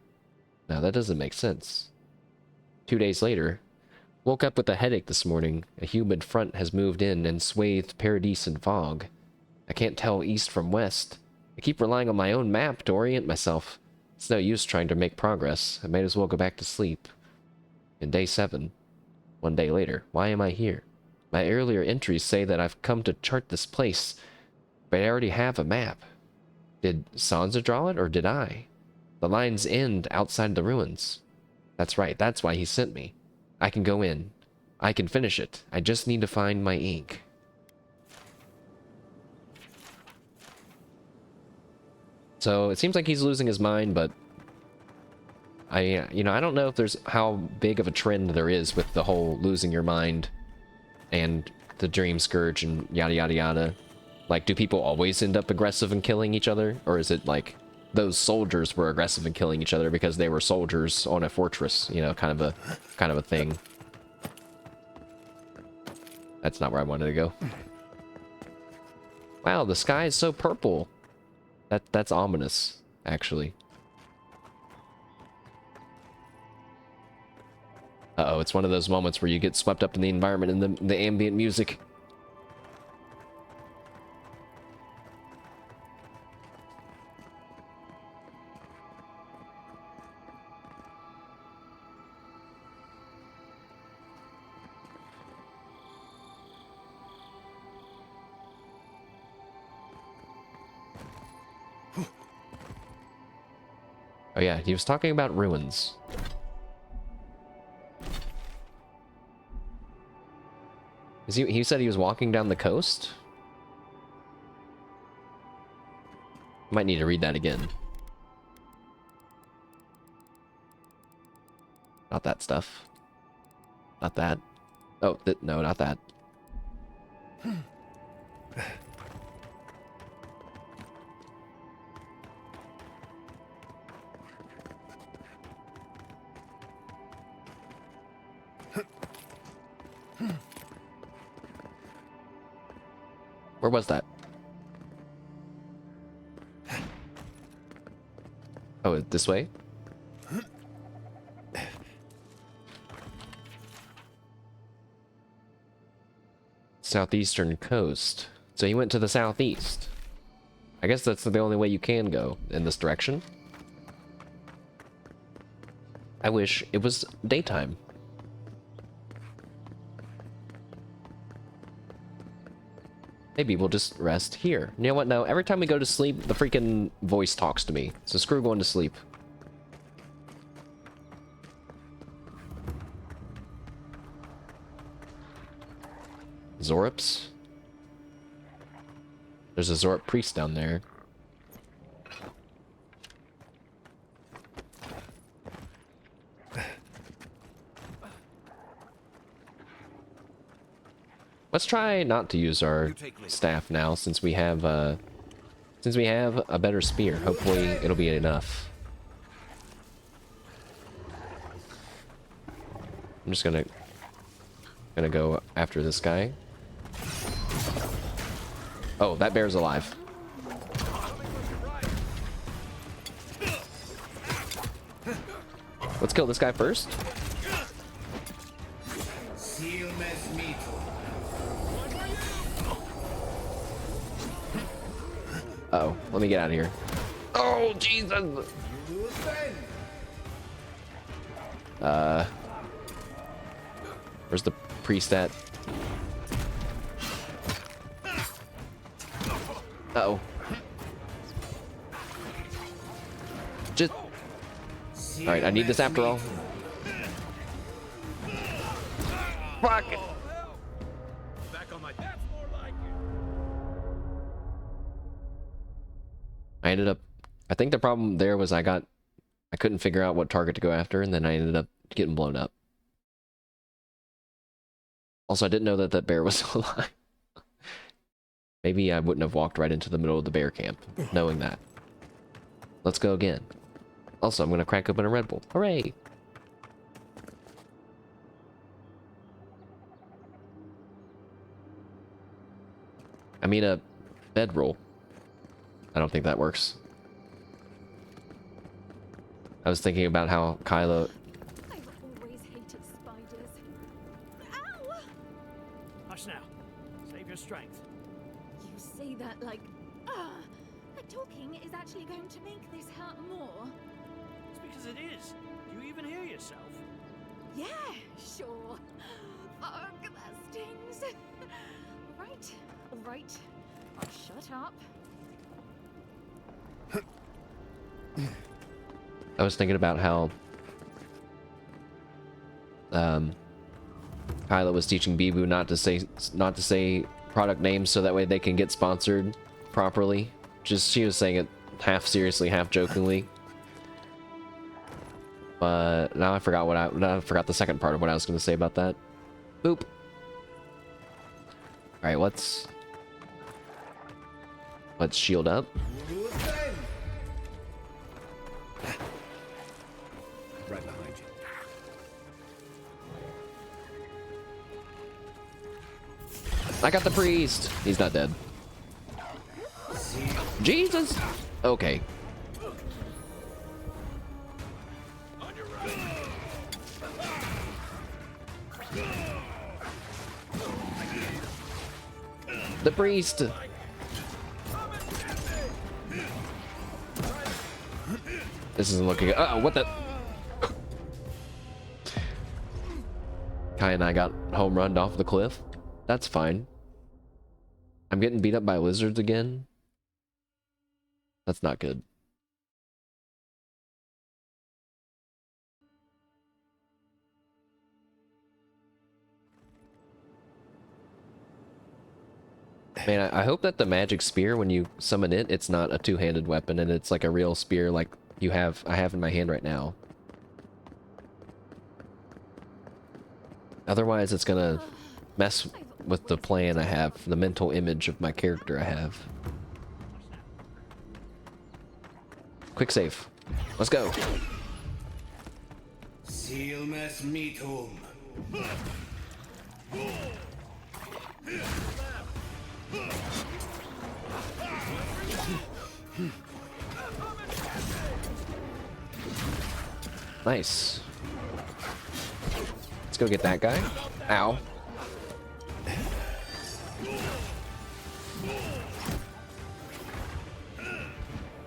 No, that doesn't make sense. 2 days later. Woke up with a headache this morning. A humid front has moved in and swathed Paradise in fog. I can't tell east from west. I keep relying on my own map to orient myself. It's no use trying to make progress. I might as well go back to sleep. In day 7. 1 day later. Why am I here? My earlier entries say that I've come to chart this place, but I already have a map. Did Sansa draw it, or did I? The lines end outside the ruins. That's right, that's why he sent me. I can go in. I can finish it. I just need to find my ink. So, it seems like he's losing his mind, but I don't know if there's how big of a trend there is with the whole losing your mind and the dream scourge and yada yada yada. Like, do people always end up aggressive and killing each other? Or is it like those soldiers were aggressive and killing each other because they were soldiers on a fortress, you know, kind of a thing. That's not where I wanted to go. Wow, the sky is so purple. That's ominous, actually. Uh-oh, it's one of those moments where you get swept up in the environment and the ambient music. Oh yeah, he was talking about ruins. He said he was walking down the coast? Might need to read that again. Not that stuff. Not that. Oh, no, not that. Where was that? Oh, this way? Southeastern coast. So he went to the southeast. I guess that's the only way you can go in this direction. I wish it was daytime. Maybe we'll just rest here. You know what? No, every time we go to sleep, the freaking voice talks to me. So screw going to sleep. Zorops? There's a Zorop priest down there. Let's try not to use our staff now, since we have a better spear. Hopefully, it'll be enough. I'm just gonna go after this guy. Oh, that bear's alive. Let's kill this guy first. Uh-oh, let me get out of here. Oh, Jesus! Where's the priest at? Uh-oh. Just... Alright, I need this after all. Fuck! Back on my that's more like I ended up... I think the problem there was I couldn't figure out what target to go after, and then I ended up getting blown up. Also, I didn't know that that bear was alive. Maybe I wouldn't have walked right into the middle of the bear camp, knowing that. Let's go again. Also, I'm gonna crack open a Red Bull. Hooray! I mean a bedroll. I don't think that works. I was thinking about how Kylo... I've always hated spiders. Ow! Hush now. Save your strength. You say that like talking is actually going to make this hurt more. It's because it is. Do you even hear yourself? Yeah, sure. Fuck, that stings. All right. I'll shut up. I was thinking about how Kylo was teaching Bibu not to say product names so that way they can get sponsored properly. Just she was saying it half seriously, half jokingly. But now I forgot the second part of what I was going to say about that. Boop. All right, let's shield up. Right behind you. I got the priest. He's not dead. Jesus. Okay. The priest. This isn't looking good. Uh-oh, what the? Kai and I got home runned off the cliff. That's fine. I'm getting beat up by lizards again. That's not good. Man, I hope that the magic spear, when you summon it, it's not a two-handed weapon and it's like a real spear like I have in my hand right now. Otherwise, it's gonna mess with the plan I have, the mental image of my character I have. Quick save. Let's go. Silmas meetum. Nice. Let's go get that guy. Ow.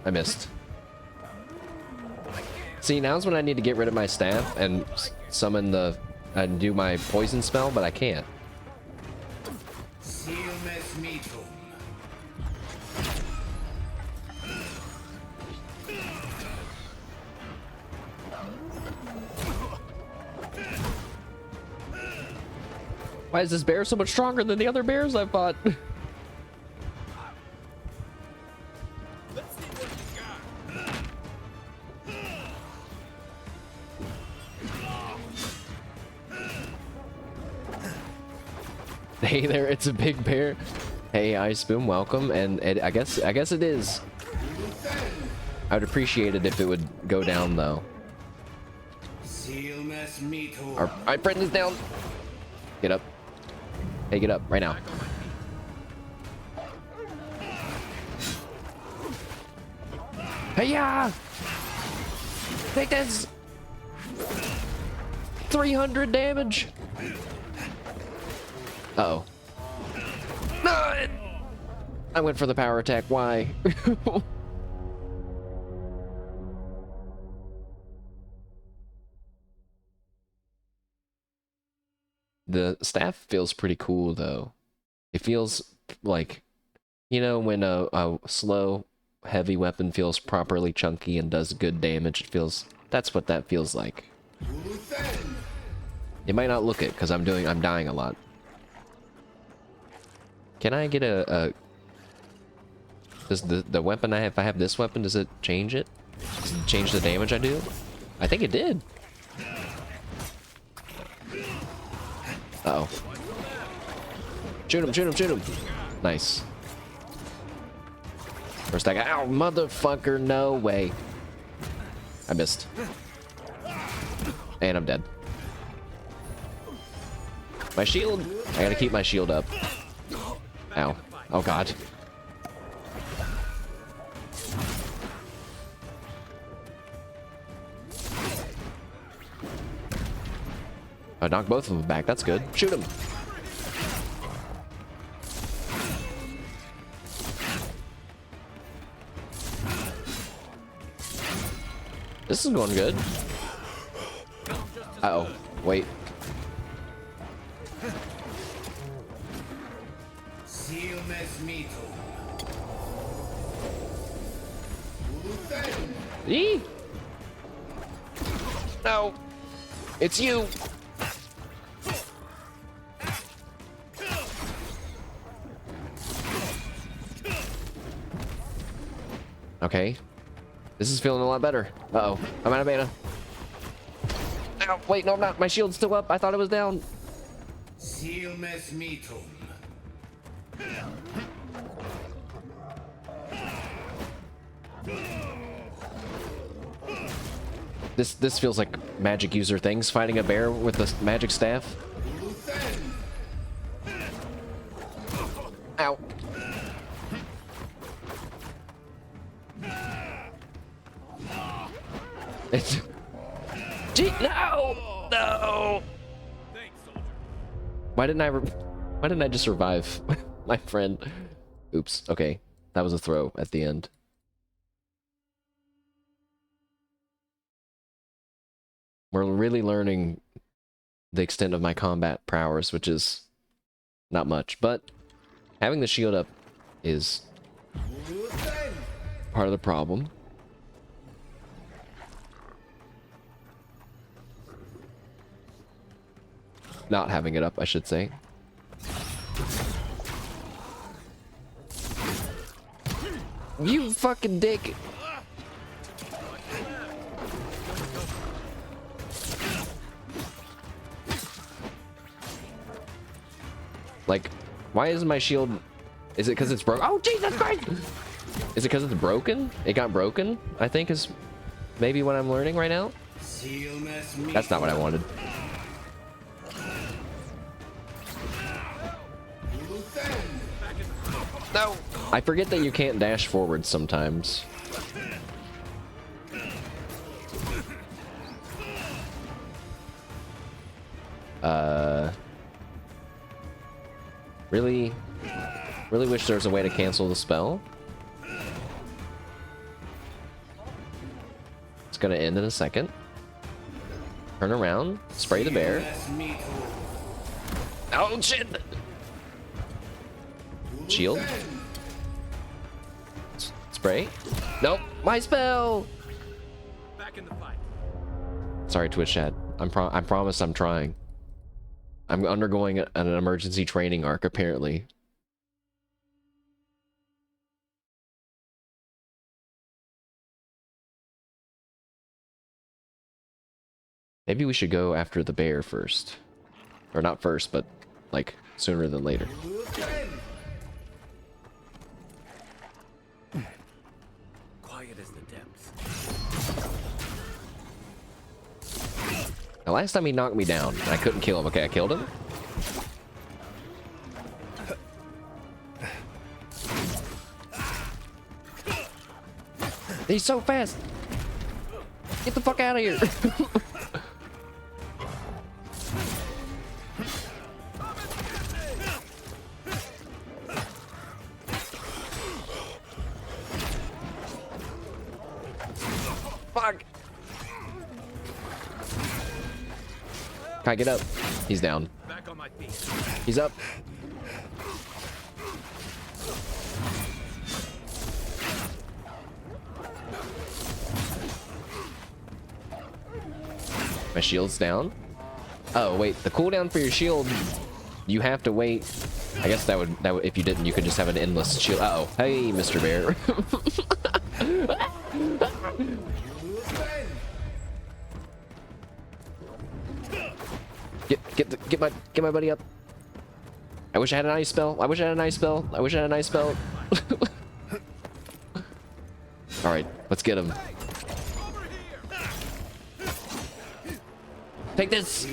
I missed. See, now's when I need to get rid of my staff and summon and do my poison spell, but I can't. Silmas meetum. Why is this bear so much stronger than the other bears I fought? Hey there, it's a big bear. Hey, Ice Boom, welcome. And I guess it is. I'd appreciate it if it would go down though. Silmas Our friend is down. Get up. Hey, get up right now. Hey, yeah. Take this. 300 damage. Uh-oh. No! I went for the power attack. Why? The staff feels pretty cool, though. It feels like, you know, when a slow, heavy weapon feels properly chunky and does good damage, it feels... That's what that feels like. It might not look it, because I'm dying a lot. Can I get does the weapon I have, if I have this weapon, does it change it? Does it change the damage I do? I think it did. Uh-oh. Shoot him, shoot him, shoot him. Nice. First I got, ow, motherfucker, no way. I missed. And I'm dead. My shield. I gotta keep my shield up. Ow. Oh god. I knocked both of them back. That's good. Shoot him. This is going good. Uh-oh. Wait. Eee! No. It's you. Okay. This is feeling a lot better. Uh-oh. I'm out of mana. Ow, wait, no, I'm not. My shield's still up. I thought it was down. This feels like magic user things. Fighting a bear with the magic staff. Ow. It's... Gee, no! No! Why didn't I just revive my friend? Oops. Okay. That was a throw at the end. We're really learning the extent of my combat prowess, which is not much, but having the shield up is part of the problem. Not having it up, I should say. You fucking dick! Like, why isn't my shield... Is it because it's broken? Oh, Jesus Christ! Is it because it's broken? It got broken, I think, is maybe what I'm learning right now. That's not what I wanted. No! I forget that you can't dash forward sometimes. Really wish there was a way to cancel the spell. It's gonna end in a second. Turn around, spray the bear. Oh shit! Shield. Spray. Nope, my spell. Back in the fight. Sorry, Twitch chat. I promise I'm trying. I'm undergoing an emergency training arc, apparently. Maybe we should go after the bear first. Or not first, but like sooner than later. Quiet as the depths. The last time he knocked me down, and I couldn't kill him. Okay, I killed him. He's so fast. Get the fuck out of here. Fuck. Can I get up? He's down. Back on my feet. He's up. My shield's down. Oh wait, the cooldown for your shield, you have to wait. I guess that would if you didn't, you could just have an endless shield. Uh oh, hey, Mr. Bear. Get my buddy up. I wish I had an ice spell. I wish I had an ice spell. I wish I had an ice spell. All right, let's get him. Take this.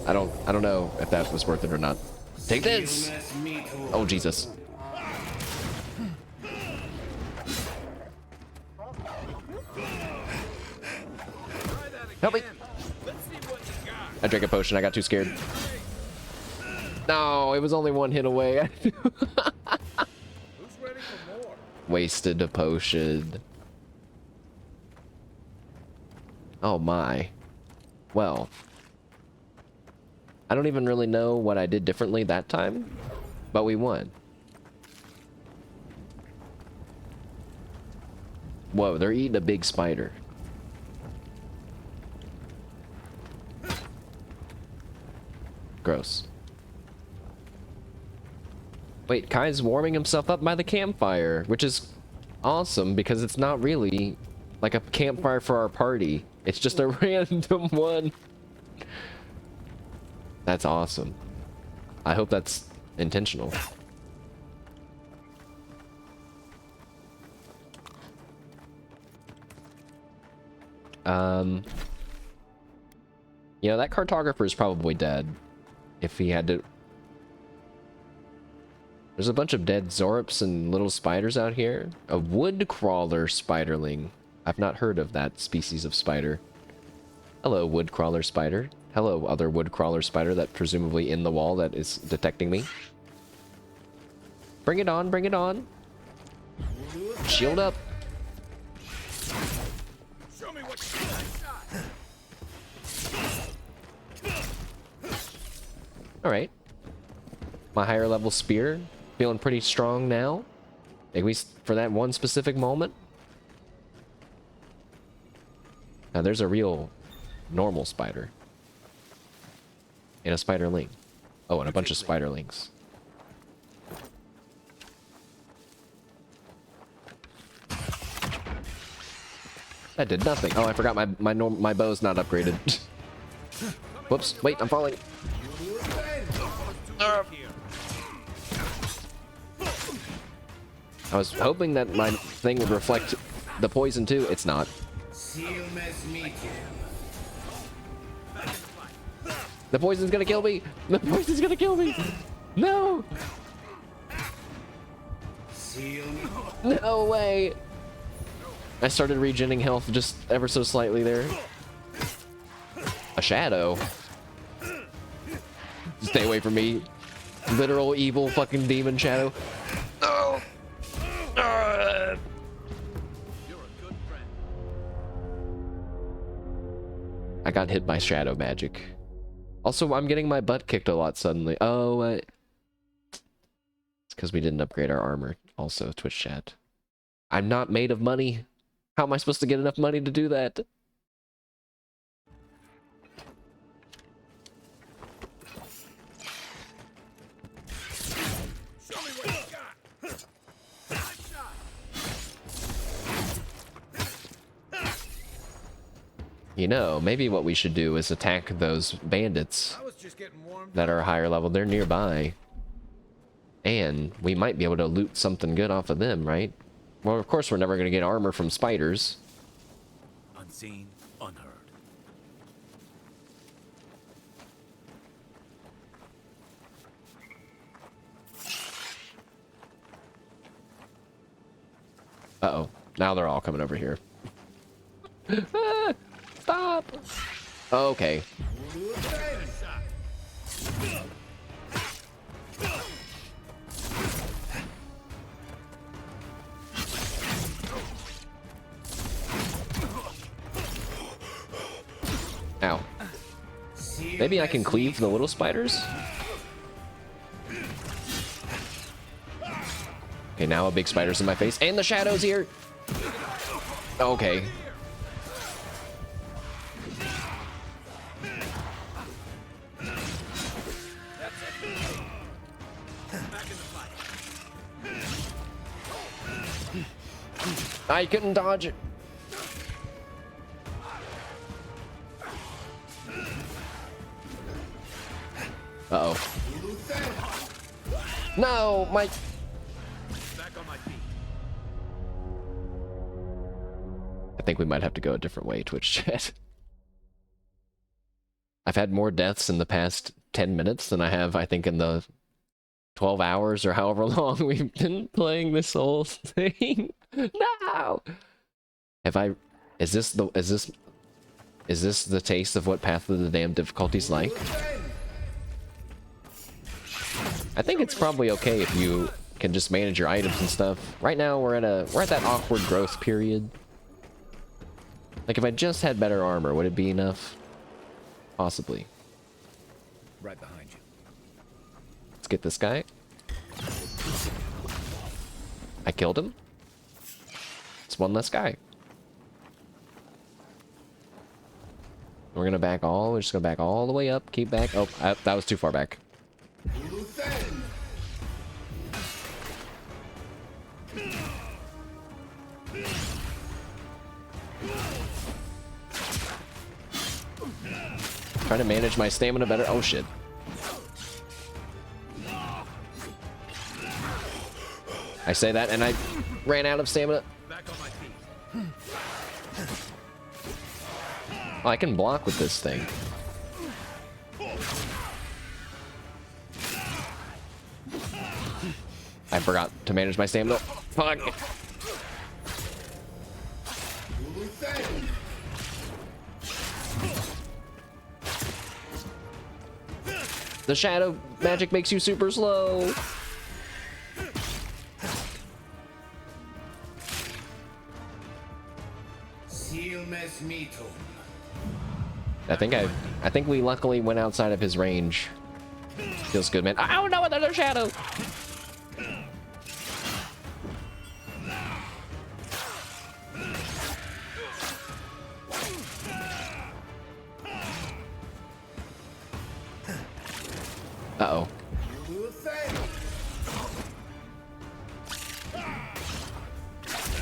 I don't know if that was worth it or not. Take this. Oh Jesus. Help me. I drank a potion. I got too scared. No, it was only one hit away. Wasted a potion. Oh my. Well. I don't even really know what I did differently that time, but we won. Whoa, they're eating a big spider. Gross. Wait, Kai's warming himself up by the campfire, which is awesome because it's not really like a campfire for our party. It's just a random one. That's awesome. I hope that's intentional. You know, that cartographer is probably dead. If he had to... There's a bunch of dead Zorps and little spiders out here. A wood crawler spiderling. I've not heard of that species of spider. Hello, wood crawler spider. Hello, other wood crawler spider that presumably in the wall that is detecting me. Bring it on, bring it on. Shield up. Show me what you Alright. My higher level spear. Feeling pretty strong now. At least for that one specific moment. Now there's a real normal spider. And a spiderling. Oh, and a bunch of spiderlings. That did nothing. Oh, I forgot my bow's not upgraded. Whoops, wait, I'm falling. I was hoping that my thing would reflect the poison too. It's not. The poison's gonna kill me! The poison's gonna kill me! No! No way! I started regenerating health just ever so slightly there. A shadow? Stay away from me. Literal evil fucking demon shadow. Oh! I got hit by shadow magic. Also, I'm getting my butt kicked a lot suddenly. Oh, it's because we didn't upgrade our armor. Also, Twitch chat. I'm not made of money. How am I supposed to get enough money to do that? You know, maybe what we should do is attack those bandits that are higher level. They're nearby. And we might be able to loot something good off of them, right? Well, of course, we're never going to get armor from spiders. Unseen, Uh-oh. Now they're all coming over here. Stop! Okay. Ow. Maybe I can cleave the little spiders? Okay, now a big spider's in my face, and the shadow's here! Okay. I couldn't dodge it. Uh-oh. No, my... Back on my feet. I think we might have to go a different way, Twitch chat. I've had more deaths in the past 10 minutes than I have, I think, in the 12 hours or however long we've been playing this whole thing. No! Have I... Is this the taste of what Path of the Damned difficulty's like? I think it's probably okay if you can just manage your items and stuff. Right now we're at that awkward growth period. Like if I just had better armor, would it be enough? Possibly. Right behind you. Let's get this guy. I killed him. It's one less guy. We're just gonna back all the way up, keep back. Oh, that was too far back. Trying to manage my stamina better. Oh shit. I say that and I ran out of stamina. Back on my feet. Oh, I can block with this thing. I forgot to manage my stamina. Fuck. The shadow magic makes you super slow. I think we luckily went outside of his range. Feels good, man. Oh no, another shadow. Uh-oh.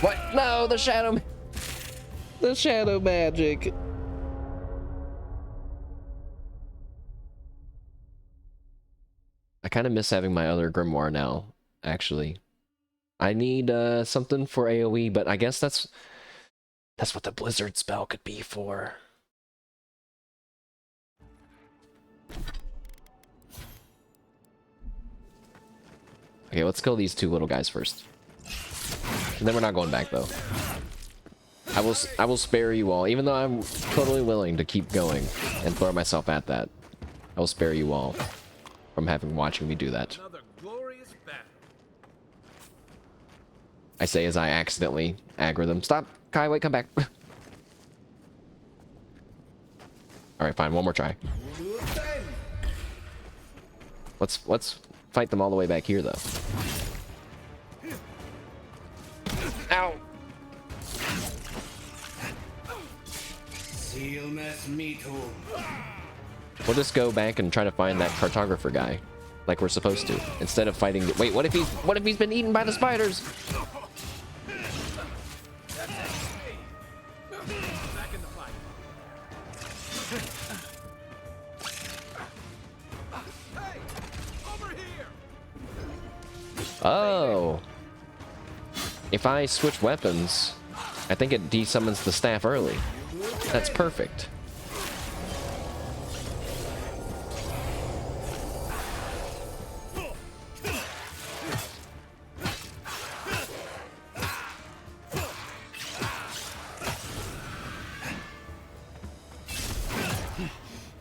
What? No, the shadow magic. I kind of miss having my other grimoire now, actually. I need something for AoE, but I guess that's what the blizzard spell could be for. Okay, let's kill these two little guys first. And then we're not going back though. I will spare you all, even though I'm totally willing to keep going and throw myself at that. I will spare you all from watching me do that. Another glorious battle. I say as I accidentally aggro them. Stop, Kai, wait, come back. Alright, fine, one more try. Let's fight them all the way back here though. Ow! We'll just go back and try to find that cartographer guy, like we're supposed to, instead of fighting. Wait, what if he's been eaten by the spiders? Back in the fight. Hey, over here. Oh, if I switch weapons, I think it desummons the staff early. That's perfect.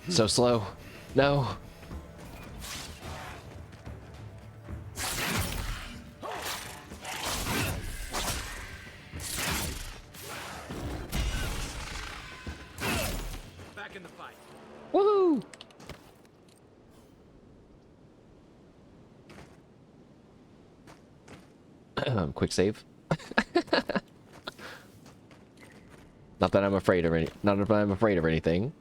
So slow. No. Back in the fight. Woohoo! Quick save. Not that I'm afraid of anything.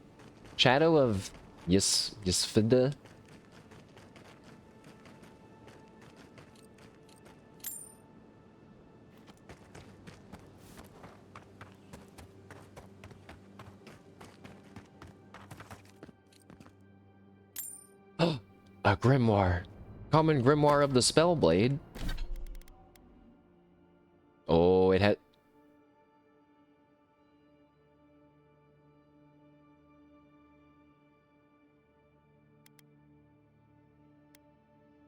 Shadow of Yisfida. A grimoire. Common grimoire of the Spellblade. Oh, it had...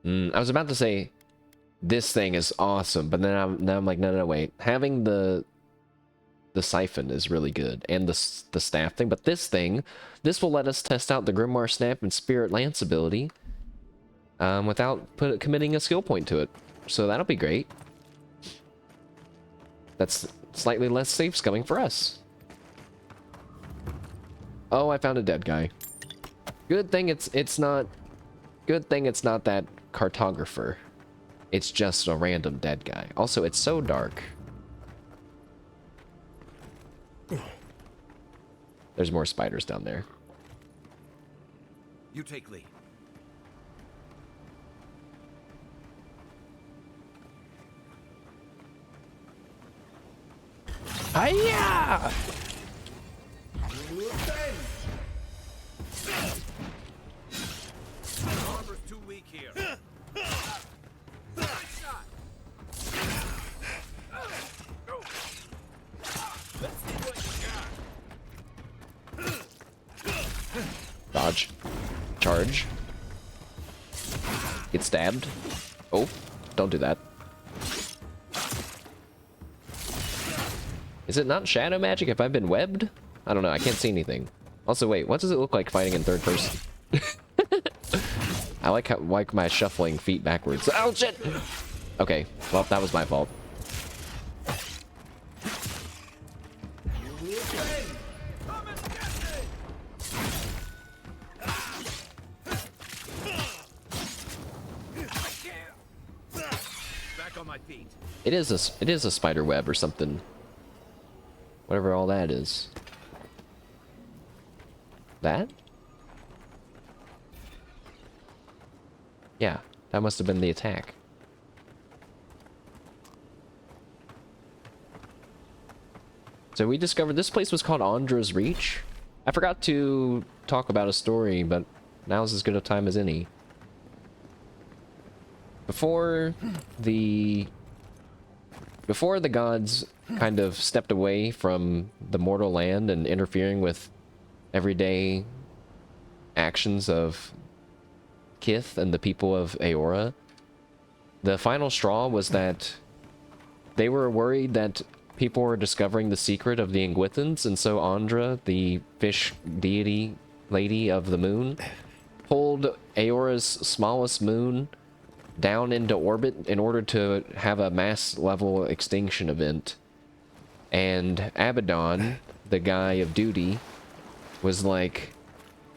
I was about to say, this thing is awesome, but then I'm like, no, wait. Having the siphon is really good, and the staff thing, but this will let us test out the Grimoire Snap and Spirit Lance ability without committing a skill point to it. So that'll be great. That's slightly less safe scumming for us. Oh, I found a dead guy. Good thing it's not that cartographer. It's just a random dead guy. Also, it's so dark. There's more spiders down there. You take lead. Hiya! Armor's too weak here. Dodge. Charge. Get stabbed. Oh, don't do that. Is it not shadow magic if I've been webbed? I don't know, I can't see anything. Also, wait, what does it look like fighting in third person? I like my shuffling feet backwards. Oh, shit! Okay, well, that was my fault. Back on my feet. It is a spider web or something. Whatever all that is. That? Yeah, that must have been the attack. So we discovered this place was called Andra's Reach. I forgot to talk about a story, but now's as good a time as any. Before the gods kind of stepped away from the mortal land and interfering with everyday actions of Kith and the people of Eora, the final straw was that they were worried that people were discovering the secret of the Ingwithans, and so Andra, the fish deity lady of the moon, pulled Eora's smallest moon down into orbit in order to have a mass level extinction event. And Abaddon, the guy of duty, was like,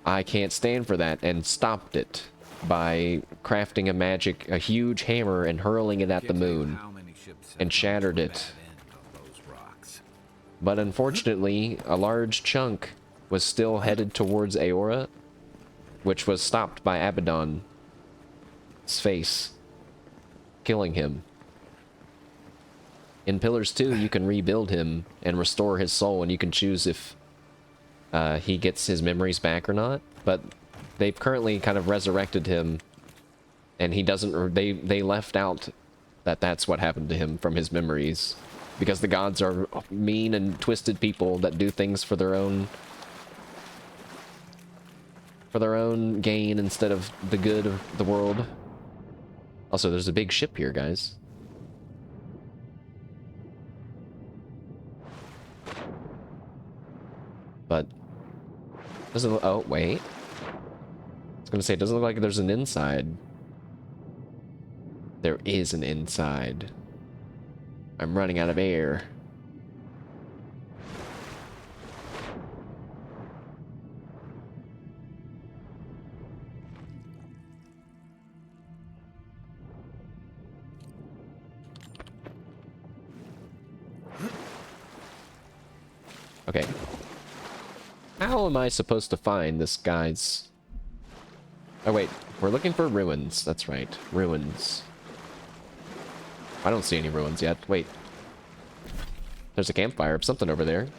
I can't stand for that, and stopped it by crafting a huge hammer and hurling it at the moon and shattered it. But unfortunately, a large chunk was still headed towards Eora, which was stopped by Abaddon's face, killing him. In Pillars 2, you can rebuild him and restore his soul, and you can choose if he gets his memories back or not. But they've currently kind of resurrected him, and he doesn't. They left out that that's what happened to him from his memories, because the gods are mean and twisted people that do things for their own gain instead of the good of the world. Also, there's a big ship here, guys. But doesn't. Oh wait, gonna say, it doesn't look like there's an inside. There is an inside. I'm running out of air. Okay. How am I supposed to find this guy's... Oh wait, we're looking for ruins. That's right, ruins. I don't see any ruins yet. Wait. There's a campfire of something over there.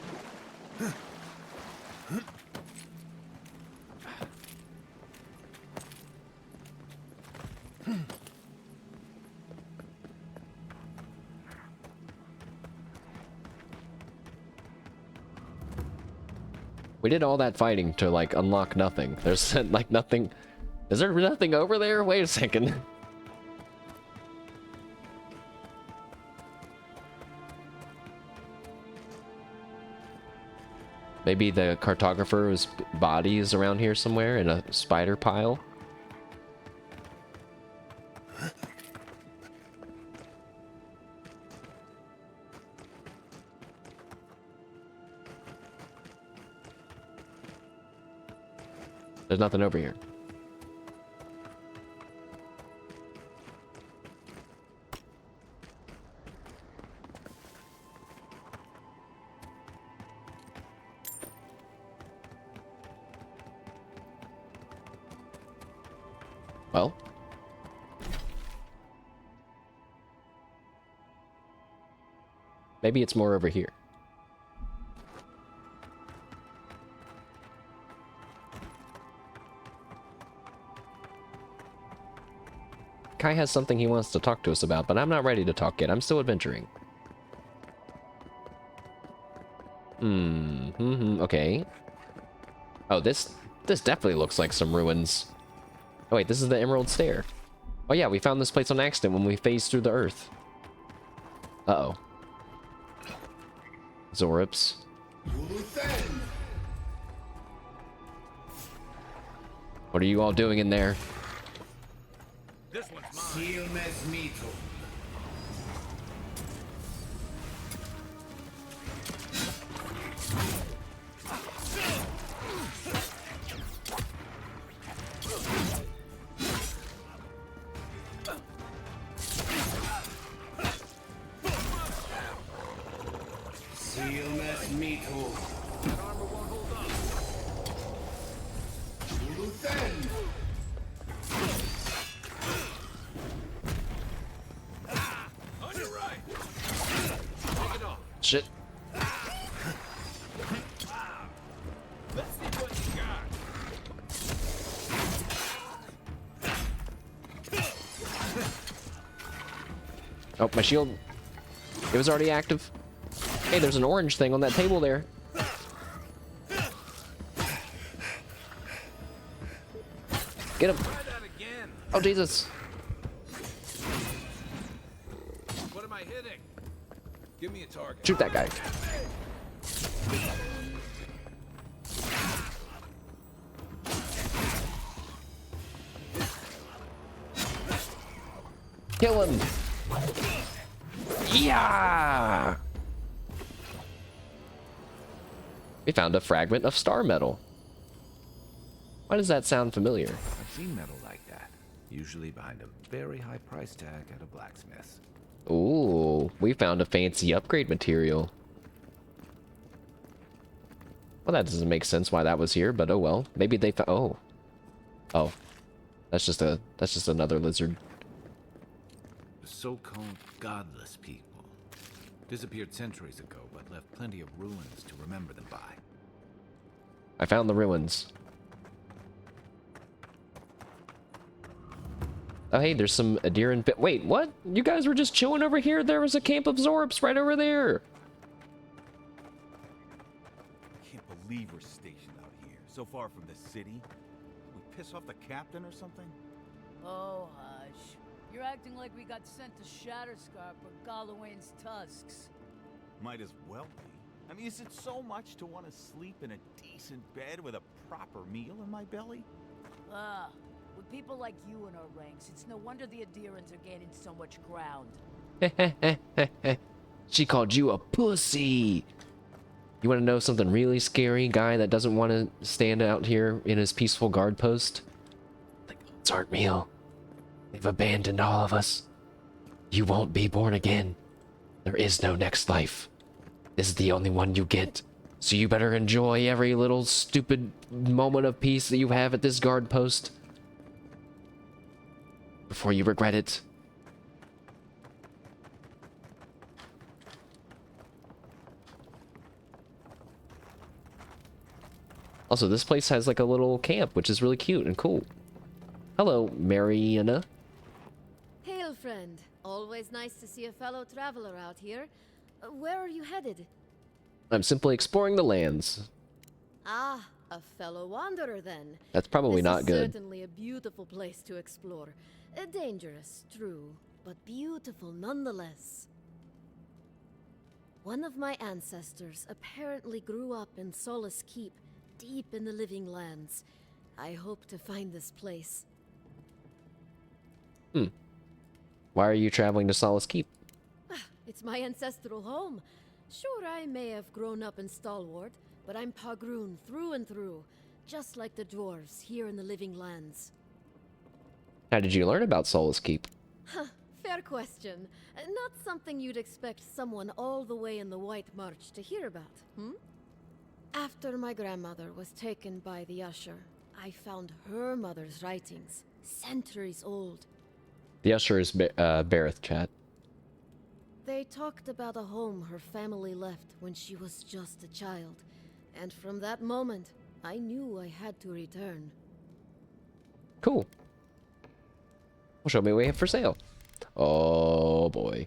We did all that fighting to, like, unlock nothing. There's, like, nothing... Is there nothing over there? Wait a second. Maybe the cartographer's body is around here somewhere in a spider pile? There's nothing over here. Well. Maybe it's more over here. Kai has something he wants to talk to us about, but I'm not ready to talk yet. I'm still adventuring. Okay. Oh, this definitely looks like some ruins. Oh wait, this is the Emerald Stair. Oh yeah, we found this place on accident when we phased through the earth. Uh-oh. Zorips. What are you all doing in there? This one's mine. Shit. Oh, my shield. It was already active. Hey, there's an orange thing on that table there. Get him. Oh, Jesus. What am I hitting? Give me a target. Shoot that guy. Kill him. Yeah. We found a fragment of star metal. Why does that sound familiar? I've seen metal like that, usually behind a very high price tag at a blacksmith. Ooh, we found a fancy upgrade material. Well, that doesn't make sense why that was here, but oh well. Maybe they found... Oh. That's just another lizard. The so-called godless people. Disappeared centuries ago, but left plenty of ruins to remember them by. I found the ruins. Oh, hey, there's some Adiran... Wait, what? You guys were just chilling over here? There was a camp of Zorips right over there. Can't believe we're stationed out here, so far from the city. We piss off the captain or something? Oh, hush. You're acting like we got sent to Shatterscarp or Gallowayne's tusks. Might as well be. I mean, is it so much to want to sleep in a decent bed with a proper meal in my belly? Ah, with people like you in our ranks, it's no wonder the Adirans are gaining so much ground. She called you a pussy. You want to know something really scary? Guy that doesn't want to stand out here in his peaceful guard post? The gods aren't real. They've abandoned all of us. You won't be born again. There is no next life. This is the only one you get. So you better enjoy every little stupid moment of peace that you have at this guard post before you regret it. Also, this place has like a little camp, which is really cute and cool. Hello, Mariana. Hail, friend. Always nice to see a fellow traveler out here. Where are you headed? I'm simply exploring the lands. Ah, a fellow wanderer then. That's probably not good. This is certainly a beautiful place to explore. Dangerous, true, but beautiful nonetheless. One of my ancestors apparently grew up in Solace Keep, deep in the living lands. I hope to find this place. Why are you traveling to Solace Keep? It's my ancestral home. Sure, I may have grown up in Stalwart, but I'm Pagroon through and through, just like the dwarves here in the living lands. How did you learn about Solace Keep? Fair question. Not something you'd expect someone all the way in the White March to hear about, After my grandmother was taken by the Usher, I found her mother's writings, centuries old. The Usher is Bareth, chat. They talked about a home her family left when she was just a child, and from that moment, I knew I had to return. Cool. Well, show me what we have for sale. Oh boy.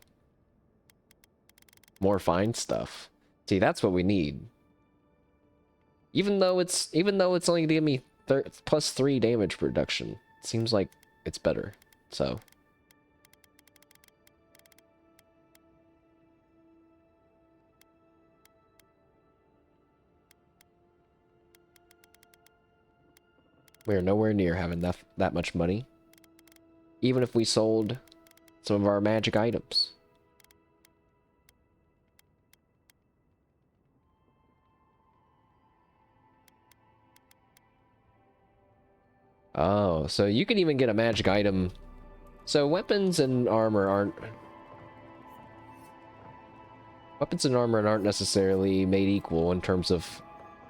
More fine stuff. See, that's what we need. Even though it's only gonna give me +3 damage reduction, it seems like it's better. So. We are nowhere near having that much money. Even if we sold some of our magic items. Oh, so you can even get a magic item. So weapons and armor aren't necessarily made equal in terms of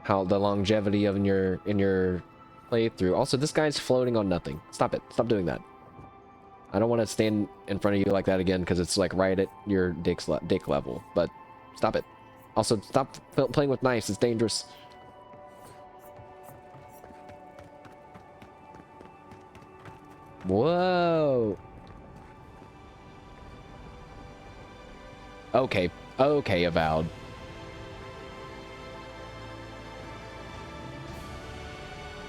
how the longevity of in your playthrough. Also, this guy's floating on nothing. Stop it. Stop doing that. I don't want to stand in front of you like that again because it's like right at your dick level. But stop it. Also, stop playing with knives. It's dangerous. Whoa. Okay. Okay, Avowed.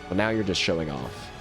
Well, now you're just showing off.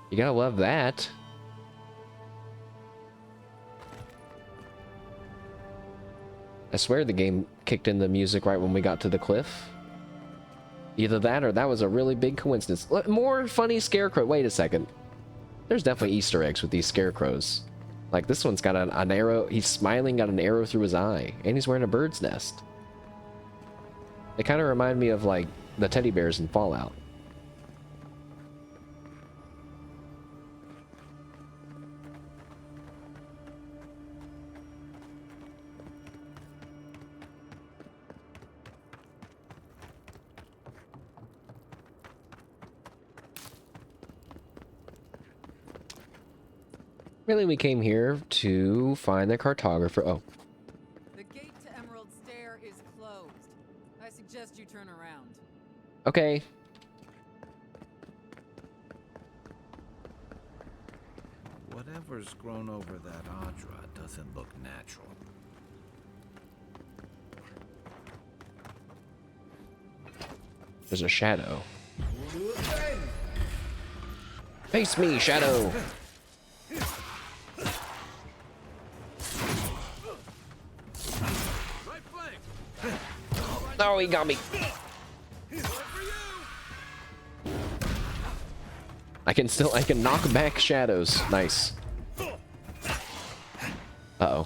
You gotta love that. I swear the game kicked in the music right when we got to the cliff. Either that or that was a really big coincidence. More funny scarecrow. Wait a second. There's definitely Easter eggs with these scarecrows. Like this one's got an arrow. He's smiling, got an arrow through his eye, and he's wearing a bird's nest. They kind of remind me of like the teddy bears in Fallout. Really, we came here to find the cartographer. Oh. The gate to Emerald Stair is closed. I suggest you turn around. Whatever's grown over that Audra doesn't look natural. There's a shadow. Face me, shadow! Oh, he got me. I can knock back shadows. Nice. Uh-oh.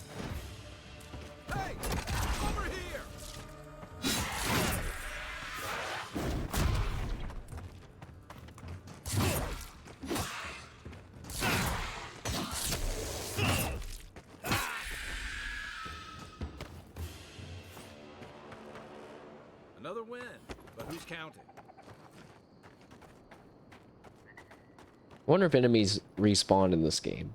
Another win, but who's counting? I wonder if enemies respawn in this game.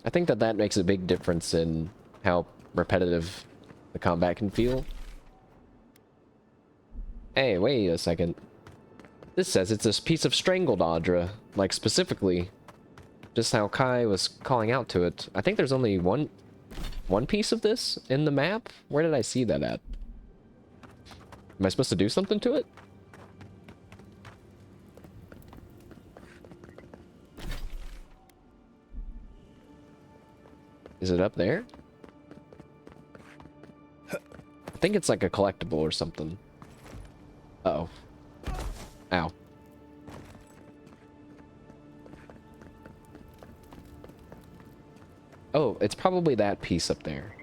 I think that makes a big difference in how repetitive the combat can feel. Hey, wait a second. This says it's a piece of strangled Audra, like specifically just how Kai was calling out to it. I think there's only one piece of this in the map. Where did I see that at? Am I supposed to do something to it? Is it up there? I think it's like a collectible or something. Uh-oh. Ow. Oh, it's probably that piece up there.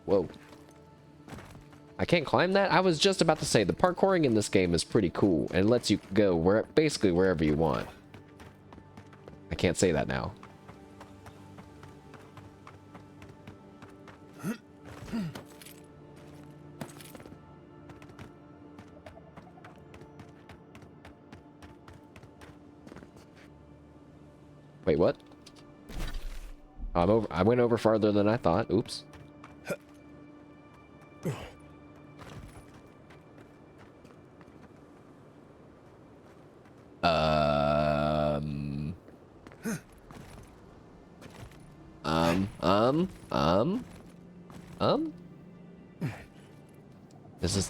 Whoa. I can't climb that? I was just about to say, the parkouring in this game is pretty cool, and lets you go basically wherever you want. I can't say that now. Wait, what? I went over farther than I thought. Oops.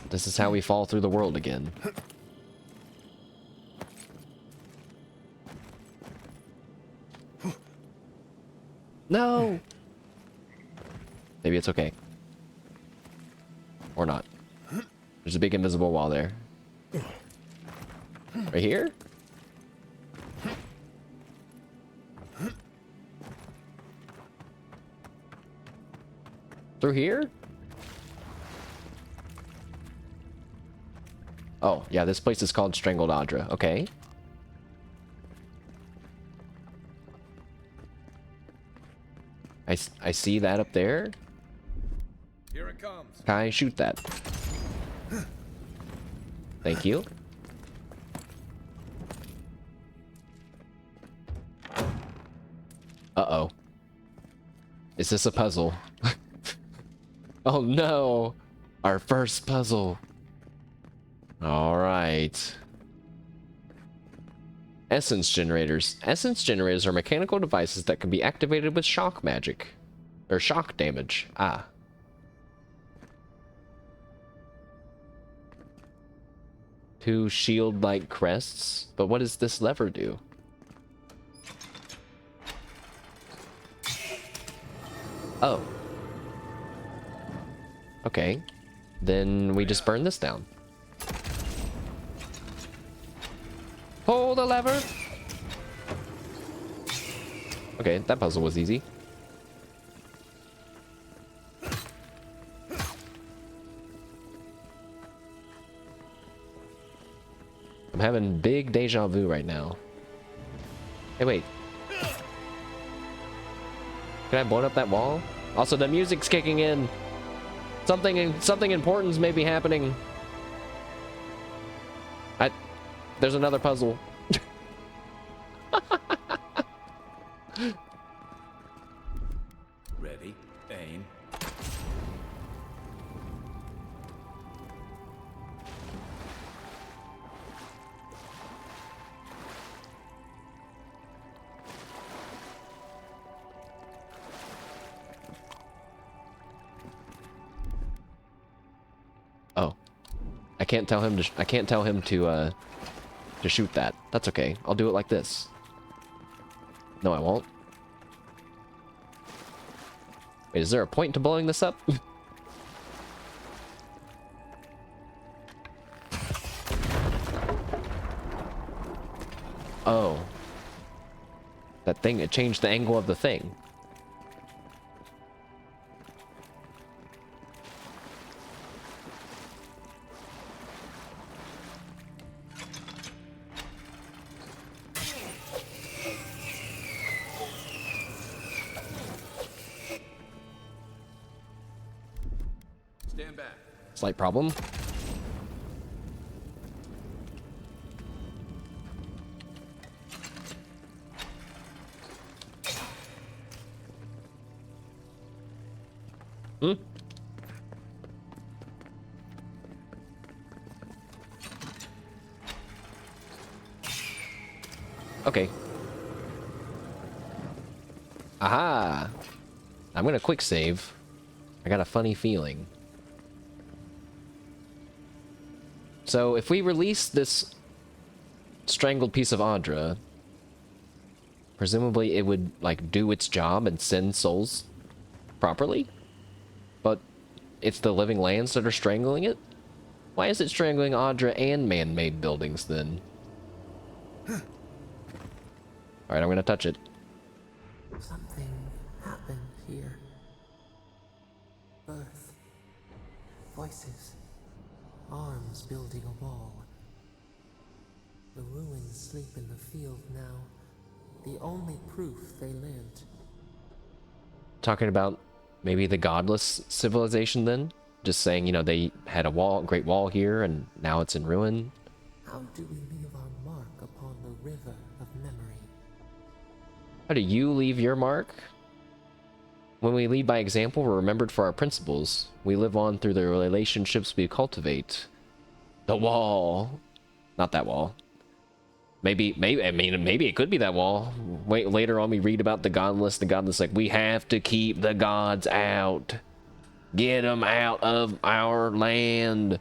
This is how we fall through the world again. No! Maybe it's okay. Or not. There's a big invisible wall there. Right here? Through here? Oh, yeah, this place is called Strangled Audra. Okay. I see that up there. Here it comes. Kai, shoot that. Thank you. Uh-oh. Is this a puzzle? Oh no! Our first puzzle. Alright. Essence generators. Essence generators are mechanical devices that can be activated with shock magic. Or shock damage. Ah. Two shield-like crests. But what does this lever do? Oh. Okay. Then we just burn this down. Pull the lever! Okay, that puzzle was easy. I'm having big deja vu right now. Hey, wait. Can I blow up that wall? Also, the music's kicking in. Something important may be happening. There's another puzzle. Ready, aim. I can't tell him to shoot that. That's okay. I'll do it like this. No, I won't. Wait, is there a point to blowing this up? Oh. That thing, it changed the angle of the thing. Stand back. Slight problem. Hmm? Okay. Aha! I'm gonna quick save. I got a funny feeling. So, if we release this strangled piece of Audra, presumably it would, like, do its job and send souls properly? But it's the living lands that are strangling it? Why is it strangling Audra and man-made buildings, then? Alright, I'm gonna touch it. Something happened here. Birth. Voices. Arms building a wall. The ruins sleep in the field now. The only proof they lived. Talking about maybe the godless civilization, then? Just saying, you know, they had a wall, great wall here, and now it's in ruin. How do we leave our mark upon the river of memory? How do you leave your mark? When we lead by example, we're remembered for our principles. We live on through the relationships we cultivate. The wall. Not that wall. Maybe it could be that wall. Wait, later on we read about the godless. The godless like, we have to keep the gods out. Get them out of our land.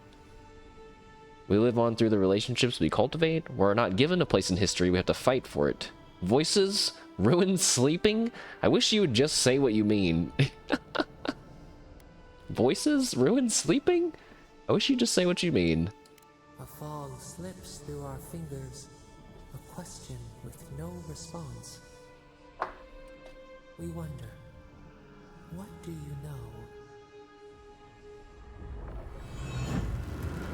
We live on through the relationships we cultivate. We're not given a place in history. We have to fight for it. Voices? Ruined sleeping? I wish you would just say what you mean. Voices? Ruined sleeping? I wish you'd just say what you mean. A fog slips through our fingers. A question with no response. We wonder, what do you know?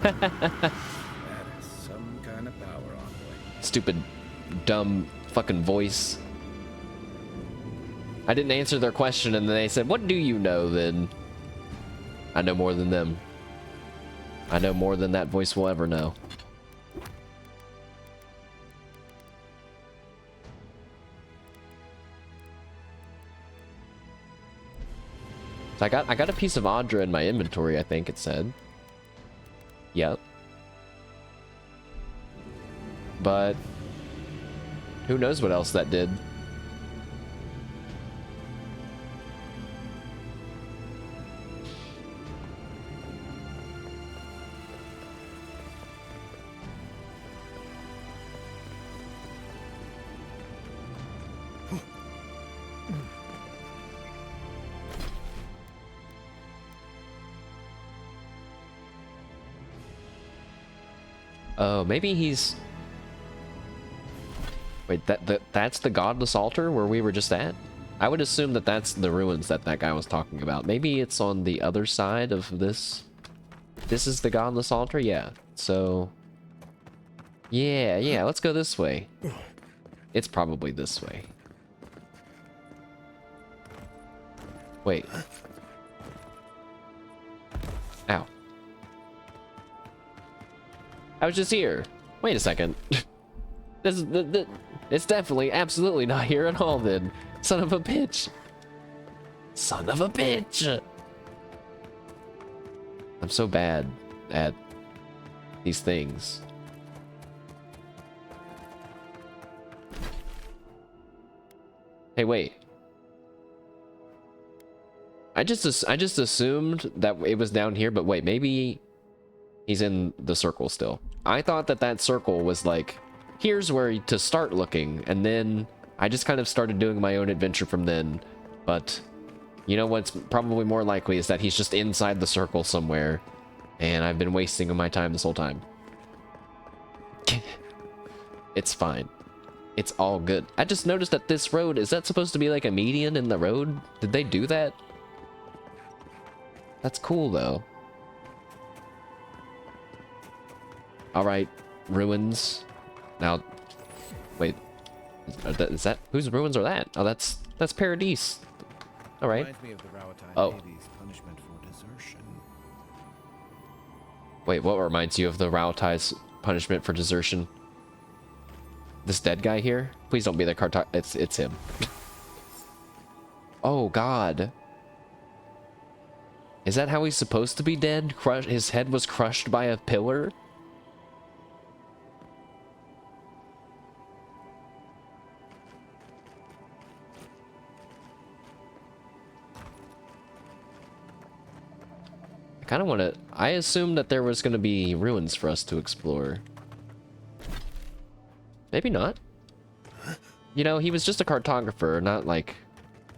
That is some kind of power envoy. Stupid, dumb, fucking voice. I didn't answer their question and then they said, what do you know then? I know more than them. I know more than that voice will ever know. So I got a piece of Audra in my inventory, I think it said. Yep. But who knows what else that did? Oh, maybe he's... Wait, that's the godless altar where we were just at? I would assume that that's the ruins that guy was talking about. Maybe it's on the other side of this. This is the godless altar? Yeah. So... Yeah, let's go this way. It's probably this way. Wait. Ow. I was just here. Wait a second. It's definitely, absolutely not here at all then. Son of a bitch. Son of a bitch. I'm so bad at these things. Hey, wait. I just assumed that it was down here, but wait, maybe He's in the circle still. I thought that that circle was like, here's where to start looking, and then I just kind of started doing my own adventure from then. But you know what's probably more likely is that he's just inside the circle somewhere, and I've been wasting my time this whole time. It's fine. It's all good. I just noticed that this road, is that supposed to be like a median in the road? Did they do that? That's cool though. Alright, ruins. Now, wait. Is that whose ruins are that? Oh, that's Paradise. Alright. Oh. Punishment for desertion. Wait, what reminds you of the Raotai's punishment for desertion? This dead guy here? Please don't be the cartographer. It's him. Oh God. Is that how he's supposed to be dead? His head was crushed by a pillar? I kind of want to... I assumed that there was going to be ruins for us to explore. Maybe not. You know, he was just a cartographer, not like...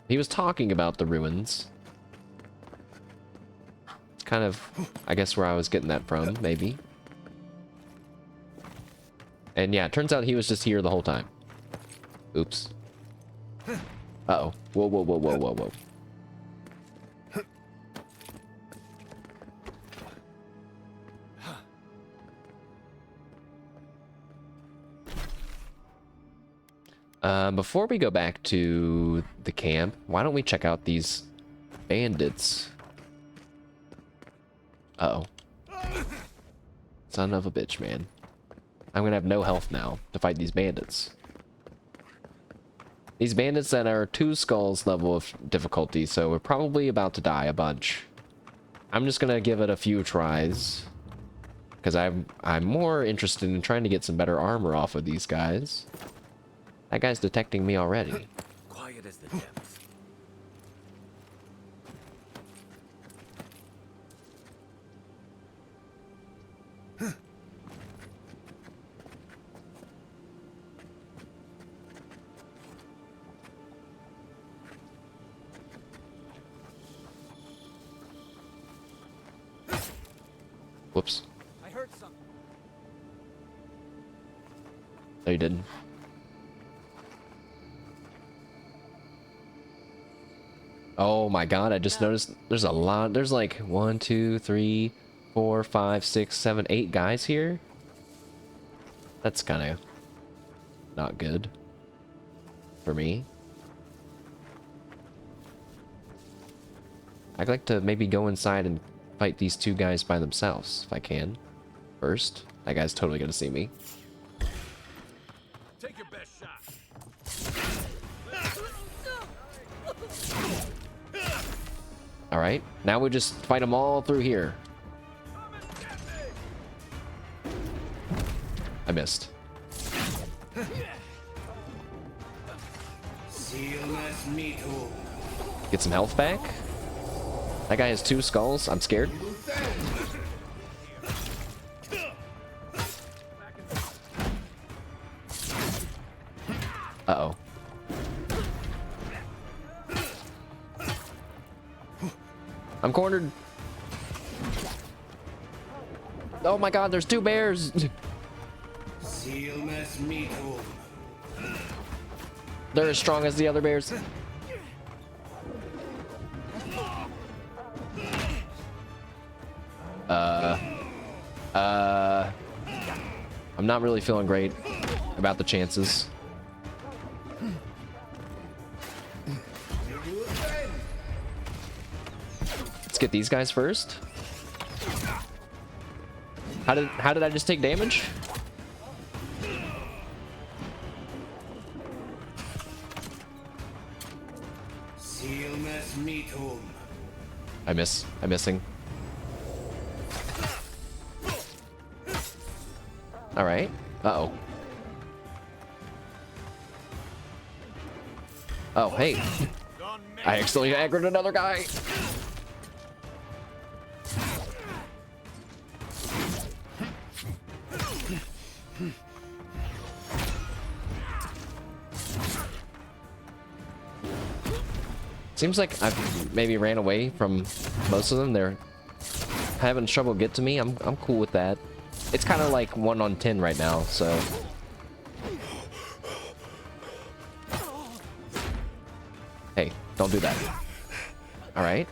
He was talking about the ruins. It's kind of, I guess, where I was getting that from, maybe. And yeah, it turns out he was just here the whole time. Oops. Uh-oh. Whoa, whoa, whoa, whoa, whoa, whoa. Before we go back to the camp, why don't we check out these bandits? Uh-oh. Son of a bitch, man. I'm gonna have no health now to fight these bandits. These bandits that are 2 skulls level of difficulty, so we're probably about to die a bunch. I'm just gonna give it a few tries, because I'm more interested in trying to get some better armor off of these guys. That guy's detecting me already. Quiet as the depths. Whoops. I heard something. No, you didn't. Oh my God, I just noticed there's a lot. There's like 1, 2, 3, 4, 5, 6, 7, 8 guys here. That's kind of not good for me. I'd like to maybe go inside and fight these 2 guys by themselves if I can. First, that guy's totally gonna see me. Take your best shot. All right, now we just fight them all through here. I missed. Get some health back. That guy has 2 skulls. I'm scared. Uh-oh. I'm cornered. Oh my God, there's 2 bears. They're as strong as the other bears. I'm not really feeling great about the chances. Let's get these guys first. How did I just take damage? I'm missing. All right. Uh-oh. Oh, hey. I accidentally aggroed another guy. Seems like I've maybe ran away from most of them. They're having trouble get to me. I'm cool with that. It's kind of like 1 on 10 right now, so. Hey, don't do that. All right.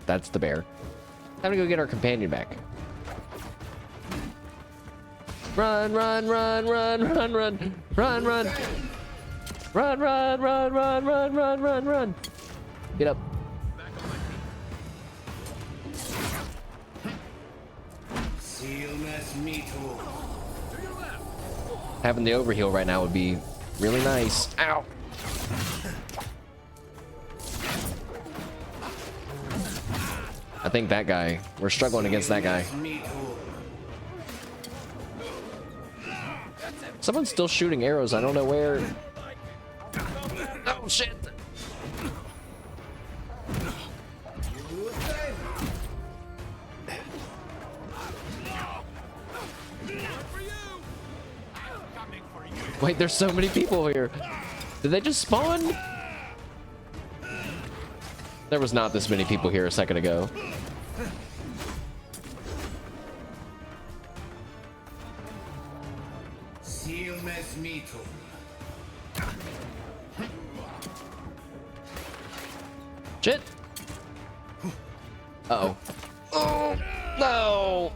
That's the bear. Time to go get our companion back. Run, run, run, run, run, run, run, run. Run, run, run, run, run, run, run, run. Get up. Having the overheal right now would be really nice. Ow. I think that guy, we're struggling against that guy. Someone's still shooting arrows. I don't know where. Oh shit. Wait, there's so many people here. Did they just spawn? There was not this many people here a second ago. Shit. Uh-oh. Oh, no.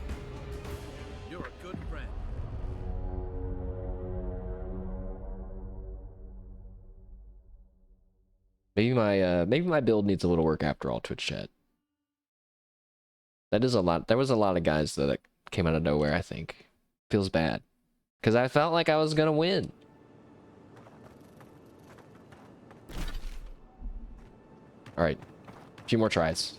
You're a good friend. Maybe my build needs a little work after all, Twitch chat. That is a lot. There was a lot of guys that came out of nowhere, I think. Feels bad. Because I felt like I was going to win. Alright. A few more tries.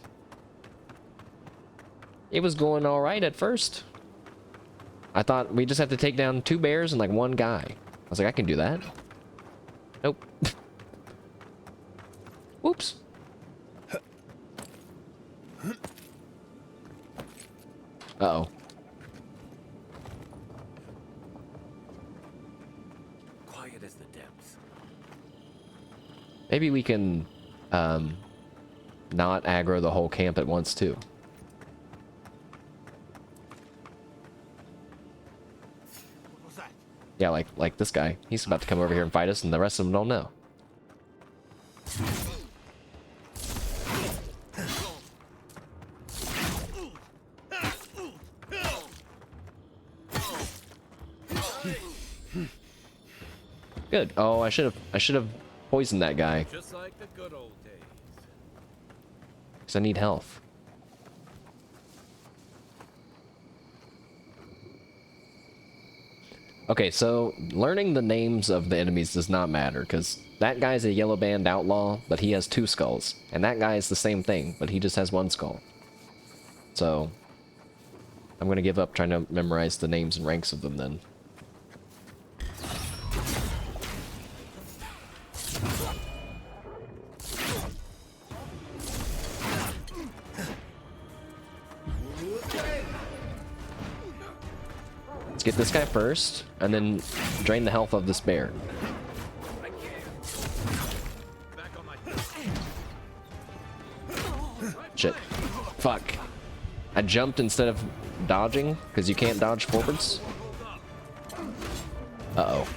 It was going alright at first. I thought we just have to take down 2 bears and like 1 guy. I was like, I can do that. Nope. Whoops. Uh-oh. Quiet as the depths. Maybe we can not aggro the whole camp at once too. What was that? Yeah, like this guy. He's about to come over here and fight us, and the rest of them don't know. Good. Oh, I should have poisoned that guy. Just like the good old days. Because I need health. Okay, so learning the names of the enemies does not matter, because that guy's a yellow band outlaw, but he has 2 skulls. And that guy is the same thing, but he just has 1 skull. So, I'm going to give up trying to memorize the names and ranks of them then. Let's get this guy first, and then drain the health of this bear. Shit. Fuck. I jumped instead of dodging, because you can't dodge forwards. Uh-oh.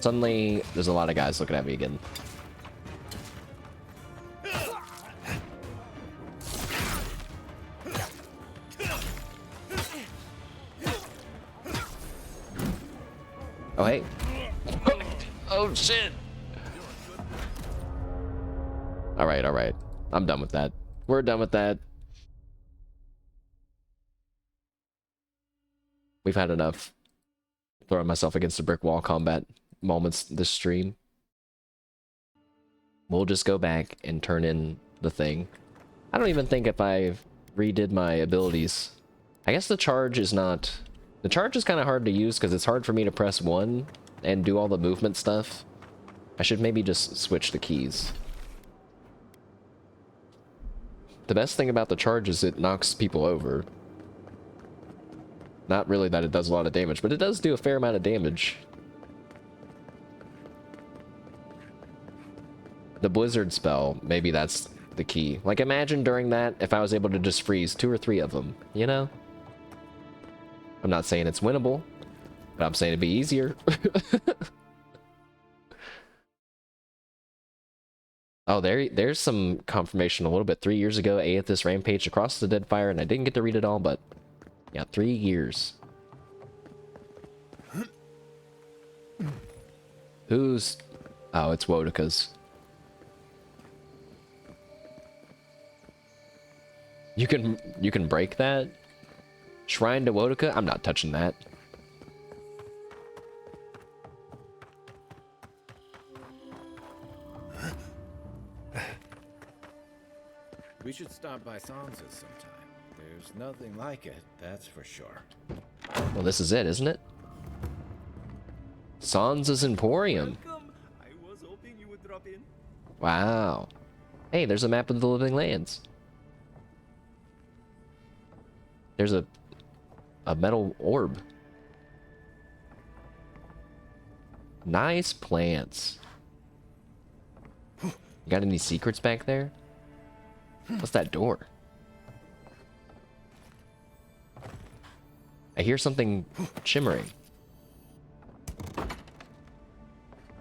Suddenly, there's a lot of guys looking at me again. Oh, hey. Oh, shit. Alright, alright. I'm done with that. We're done with that. We've had enough throwing myself against a brick wall combat moments this stream. We'll just go back and turn in the thing. I don't even think if I redid my abilities. I guess the charge is not... The charge is kind of hard to use because it's hard for me to press 1 and do all the movement stuff. I should maybe just switch the keys. The best thing about the charge is it knocks people over. Not really that it does a lot of damage, but it does do a fair amount of damage. The blizzard spell, maybe that's the key. Like, imagine during that, if I was able to just freeze 2 or 3 of them, you know? I'm not saying it's winnable, but I'm saying it'd be easier. Oh, there's some confirmation a little bit. 3 years ago, Eothas rampaged across the Deadfire, and I didn't get to read it all, but yeah, 3 years. Who's... Oh, it's Wodika's. You can break that? Shrine to Wodika? I'm not touching that. We should stop by Sansa's sometime. There's nothing like it, that's for sure. Well, this is it, isn't it? Sansa's Emporium. I was hoping you would drop in. Wow. Hey, there's a map of the Living Lands. There's a metal orb. Nice plants. Got any secrets back there? What's that door? I hear something shimmering.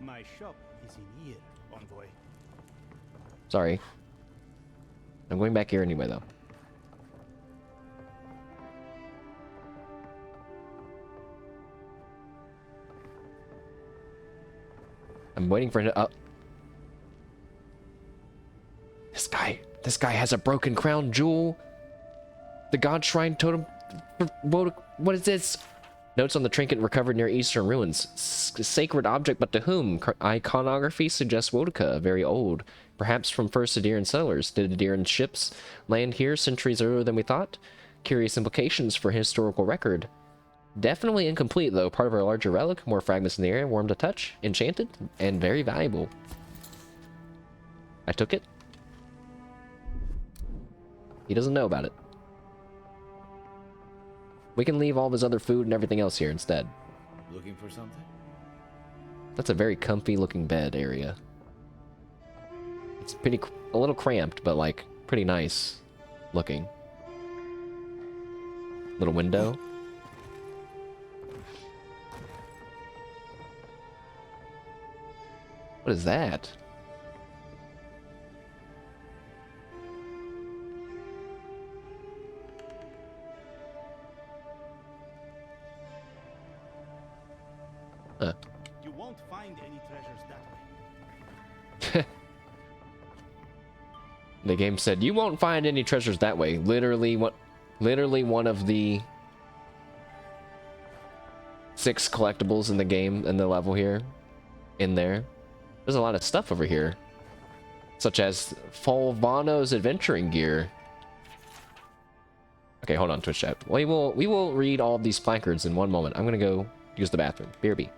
My shop is in here, envoy. Sorry. I'm going back here anyway, though. I'm waiting for it. This guy has a broken crown jewel. The god shrine totem. What is this? Notes on the trinket recovered near eastern ruins. Sacred object, but to whom? Iconography suggests Wodika, very old. Perhaps from first Adyran settlers. Did Adyran ships land here centuries earlier than we thought? Curious implications for historical record. Definitely incomplete, though. Part of our larger relic. More fragments in the area. Warm to touch. Enchanted. And very valuable. I took it. He doesn't know about it. We can leave all of his other food and everything else here instead. Looking for something? That's a very comfy looking bed area. It's a little cramped, but like pretty nice looking. Little window. What is that? Huh. You won't find any treasures that way. The game said you won't find any treasures that way. Literally one of the 6 collectibles in the game in the level here. In there. There's a lot of stuff over here. Such as Folvano's adventuring gear. Okay, hold on, Twitch chat. We will read all of these placards in one moment. I'm gonna go use the bathroom. BRB.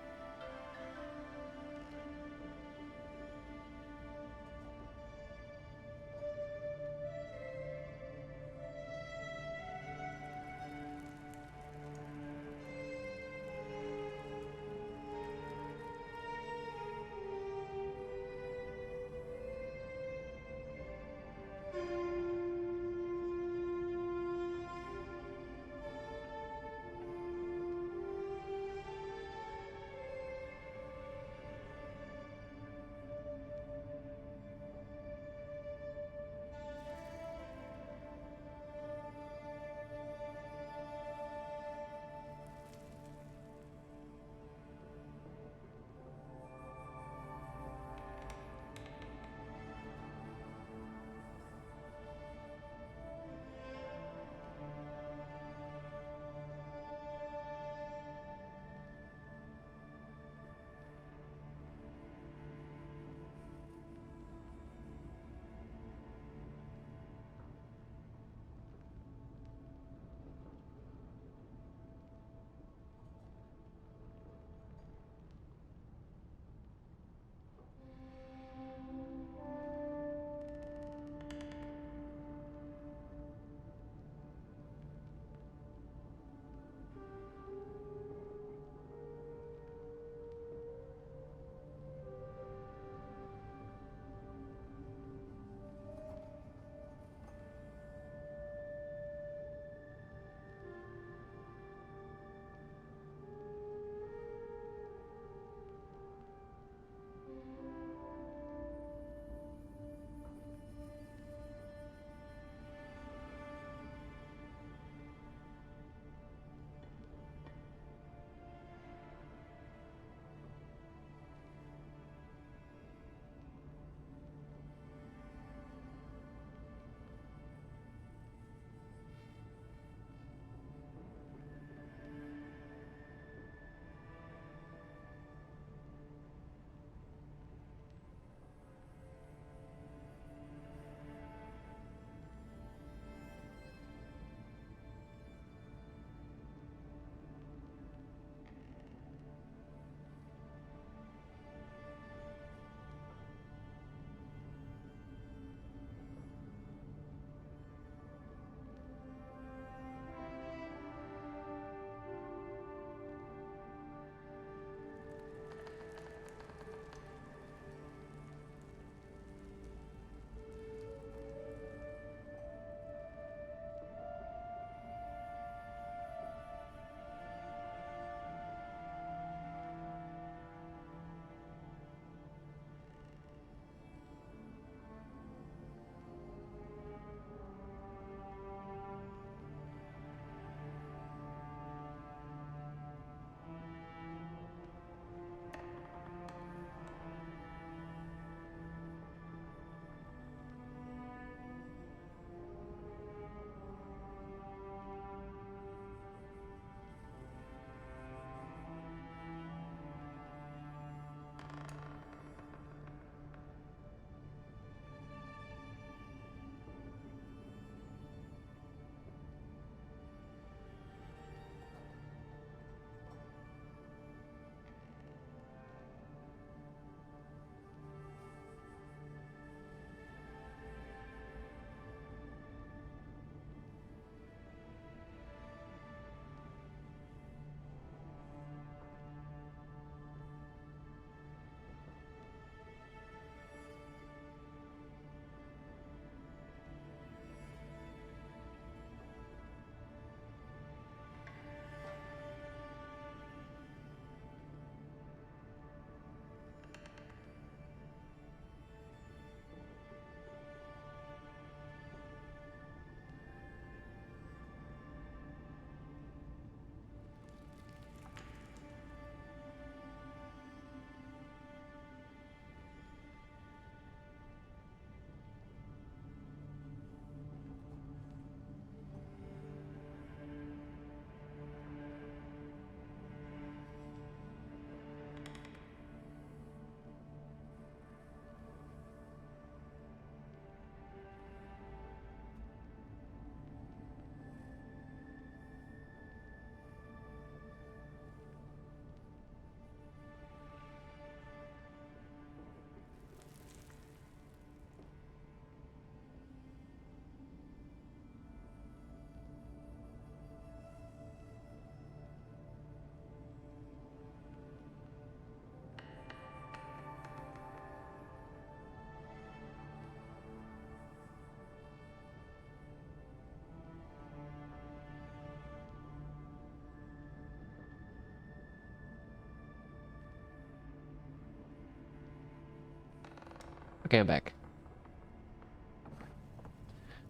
Okay, I'm back.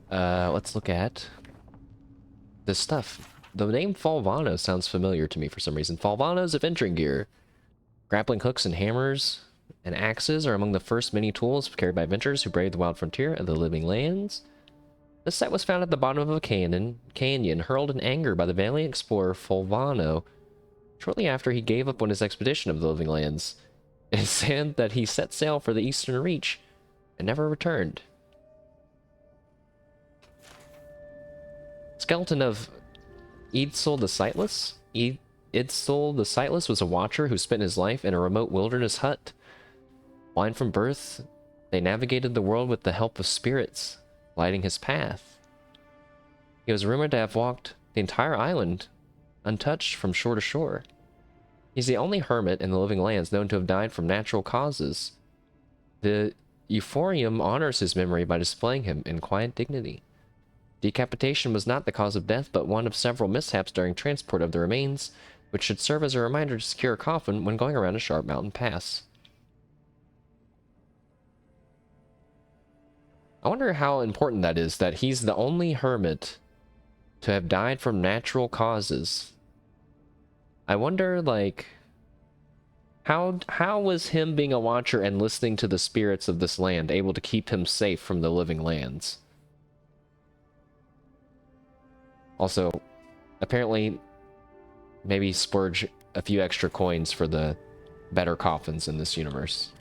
Let's look at this stuff. The name Falvano sounds familiar to me for some reason. Falvano's adventuring gear. Grappling hooks and hammers and axes are among the first many tools carried by adventurers who braved the wild frontier of the living lands. This set was found at the bottom of a canyon, hurled in anger by the valiant explorer Falvano shortly after he gave up on his expedition of the living lands. It is said that he set sail for the eastern reach and never returned. Skeleton of Edsel the Sightless. Edsel the Sightless was a watcher who spent his life in a remote wilderness hut. Blind from birth, they navigated the world with the help of spirits, lighting his path. He was rumored to have walked the entire island, untouched from shore to shore. He's the only hermit in the living lands known to have died from natural causes. The Euphorium honors his memory by displaying him in quiet dignity. Decapitation was not the cause of death, but one of several mishaps during transport of the remains, which should serve as a reminder to secure a coffin when going around a sharp mountain pass. I wonder how important that is, that he's the only hermit to have died from natural causes. I wonder, like, how was him being a watcher and listening to the spirits of this land able to keep him safe from the living lands? Also, apparently, maybe splurge a few extra coins for the better coffins in this universe.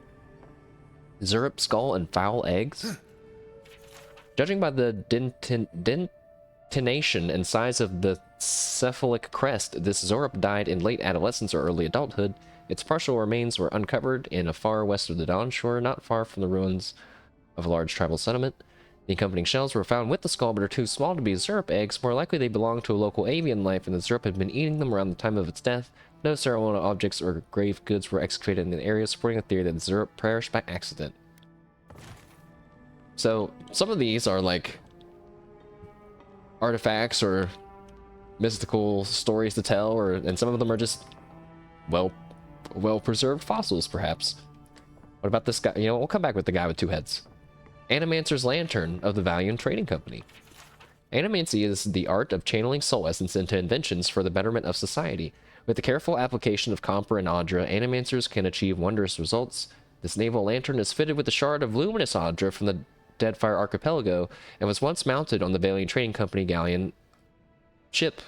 Zurup skull and foul eggs? Judging by the dentination and size of the cephalic crest, this Zorup died in late adolescence or early adulthood. Its partial remains were uncovered in a far west of the Dawn Shore, not far from the ruins of a large tribal settlement. The accompanying shells were found with the skull, but are too small to be Zurup eggs. More likely they belonged to a local avian life, and the Zurup had been eating them around the time of its death. No ceremonial objects or grave goods were excavated in the area, supporting the theory that the Zurup perished by accident. So, some of these are like artifacts or mystical stories to tell, and some of them are just well-preserved fossils, perhaps. What about this guy? You know, we'll come back with the guy with two heads. Animancer's Lantern of the Valiant Trading Company. Animancy is the art of channeling soul essence into inventions for the betterment of society. With the careful application of Comper and Audra, Animancers can achieve wondrous results. This naval lantern is fitted with a shard of luminous Audra from the Deadfire Archipelago and was once mounted on the Valiant Trading Company galleon ship.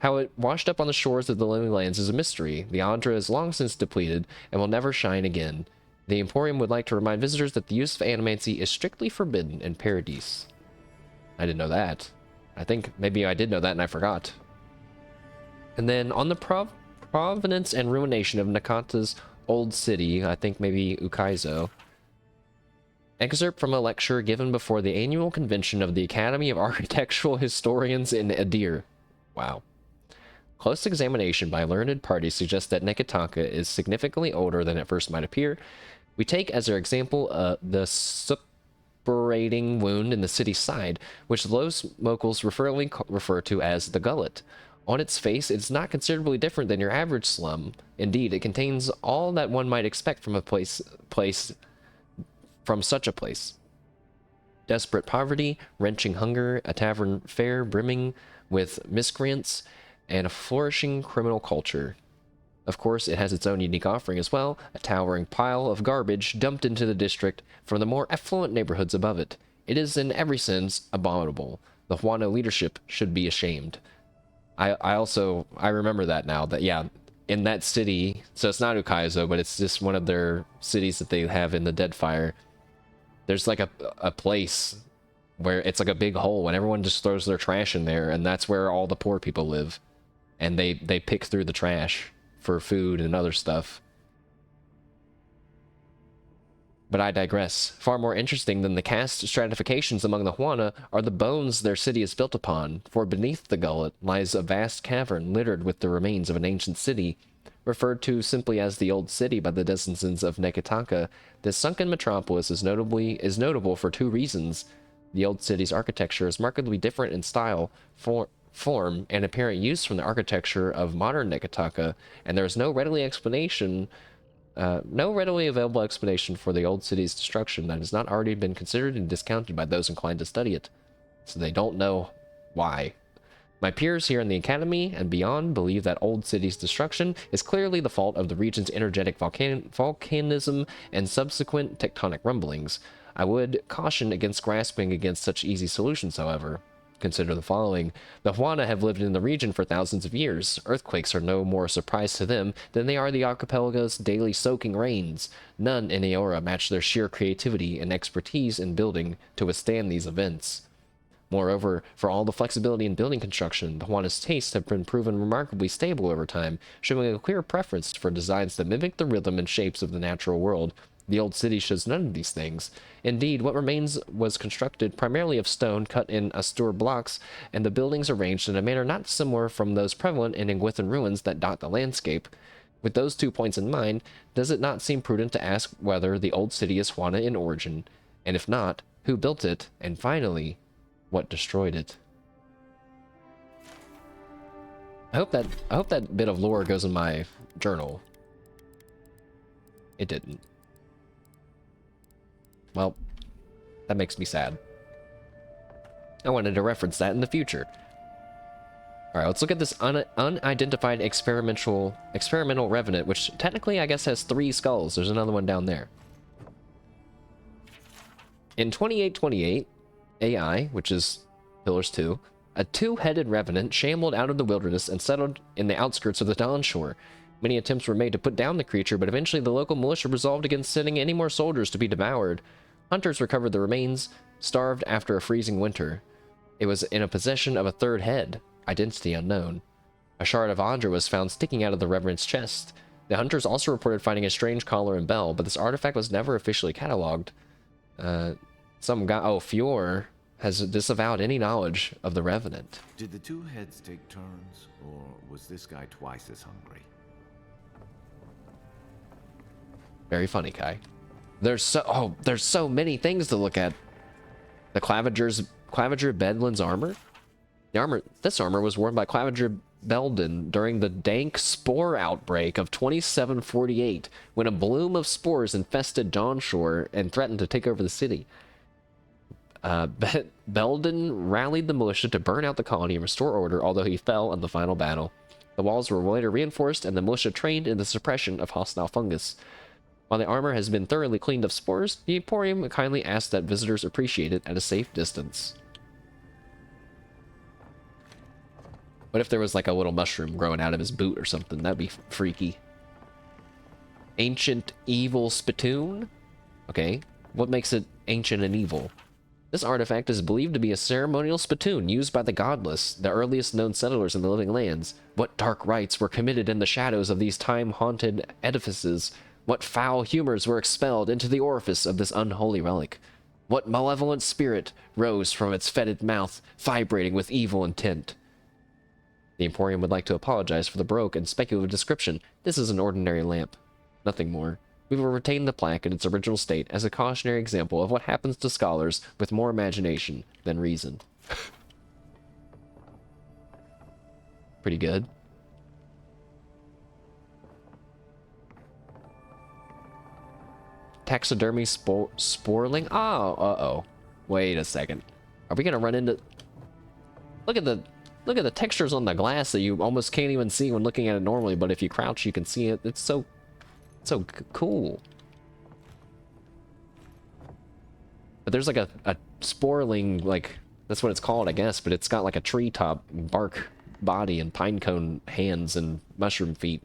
How it washed up on the shores of the living lands is a mystery. The Audra is long since depleted and will never shine again. The Emporium would like to remind visitors that the use of animancy is strictly forbidden in Paradise. I didn't know that. I think maybe I did know that and I forgot. And then on the provenance and ruination of Nakata's old city, I think maybe Ukaizo. Excerpt from a lecture given before the annual convention of the Academy of Architectural Historians in Adir. Wow. Close examination by learned parties suggests that Nekataka is significantly older than it first might appear. We take as our example the suppurating wound in the city's side, which those locals refer to as the gullet. On its face, it's not considerably different than your average slum. Indeed, it contains all that one might expect from from such a place. Desperate poverty, wrenching hunger, a tavern fare brimming with miscreants, and a flourishing criminal culture. Of course, it has its own unique offering as well, a towering pile of garbage dumped into the district from the more affluent neighborhoods above it. It is in every sense abominable. The Huano leadership should be ashamed. I remember that now, that yeah, in that city, so it's not Ukaizo, but it's just one of their cities that they have in the Deadfire. There's like a place where it's like a big hole and everyone just throws their trash in there, and that's where all the poor people live. And they pick through the trash for food and other stuff. But I digress. Far more interesting than the caste stratifications among the Huana are the bones their city is built upon, for beneath the gullet lies a vast cavern littered with the remains of an ancient city. Referred to simply as the Old City by the denizens of Nekataka, this sunken metropolis is notable for two reasons. The Old City's architecture is markedly different in style, form, and apparent use from the architecture of modern Nekataka, and there is no readily explanation no readily available explanation for the old city's destruction that has not already been considered and discounted by those inclined to study it. So they don't know why. My peers here in the Academy and beyond believe that Old City's destruction is clearly the fault of the region's energetic volcanism and subsequent tectonic rumblings. I would caution against grasping against such easy solutions, however. Consider the following. The Huana have lived in the region for thousands of years. Earthquakes are no more a surprise to them than they are the archipelago's daily soaking rains. None in Eora match their sheer creativity and expertise in building to withstand these events. Moreover, for all the flexibility in building construction, the Huana's tastes have been proven remarkably stable over time, showing a clear preference for designs that mimic the rhythm and shapes of the natural world. The old city shows none of these things. Indeed, what remains was constructed primarily of stone cut in Astur blocks, and the buildings arranged in a manner not dissimilar from those prevalent in Eothas ruins that dot the landscape. With those 2 points in mind, does it not seem prudent to ask whether the old city is Huana in origin? And if not, who built it? And finally, what destroyed it? I hope that bit of lore goes in my journal. It didn't. Well, that makes me sad. I wanted to reference that in the future. Alright, let's look at this unidentified experimental revenant, which technically I guess has 3 skulls. There's another one down there. In 2828, AI, which is Pillars 2, a 2-headed revenant shambled out of the wilderness and settled in the outskirts of the Dawn Shore. Many attempts were made to put down the creature, but eventually the local militia resolved against sending any more soldiers to be devoured. Hunters recovered the remains, starved after a freezing winter. It was in a possession of a 3rd head, identity unknown. A shard of Andra was found sticking out of the revenant's chest. The hunters also reported finding a strange collar and bell, but this artifact was never officially cataloged. Some guy, Fior, has disavowed any knowledge of the revenant. Did the 2 heads take turns, or was this guy twice as hungry? Very funny, Kai. There's so many things to look at. The Claviger Bedlin's armor. This armor was worn by Claviger Belden during the dank spore outbreak of 2748, when a bloom of spores infested Dawnshore and threatened to take over the city. Belden rallied the militia to burn out the colony and restore order, although he fell in the final battle. The walls were later reinforced, and the militia trained in the suppression of hostile fungus. While the armor has been thoroughly cleaned of spores, the Emporium kindly asks that visitors appreciate it at a safe distance. What if there was like a little mushroom growing out of his boot or something? That'd be freaky. Ancient evil spittoon? Okay, what makes it ancient and evil? This artifact is believed to be a ceremonial spittoon used by the godless, the earliest known settlers in the living lands. What dark rites were committed in the shadows of these time-haunted edifices? What foul humors were expelled into the orifice of this unholy relic? What malevolent spirit rose from its fetid mouth, vibrating with evil intent? The Emporium would like to apologize for the baroque and speculative description. This is an ordinary lamp. Nothing more. We will retain the plaque in its original state as a cautionary example of what happens to scholars with more imagination than reason. Pretty good. Taxidermy sporling? Oh, uh-oh. Wait a second. Are we gonna run into... Look at the textures on the glass that you almost can't even see when looking at it normally, but if you crouch you can see it. It's so cool. But there's like a sporling, like, that's what it's called, I guess, but it's got like a treetop bark body and pine cone hands and mushroom feet.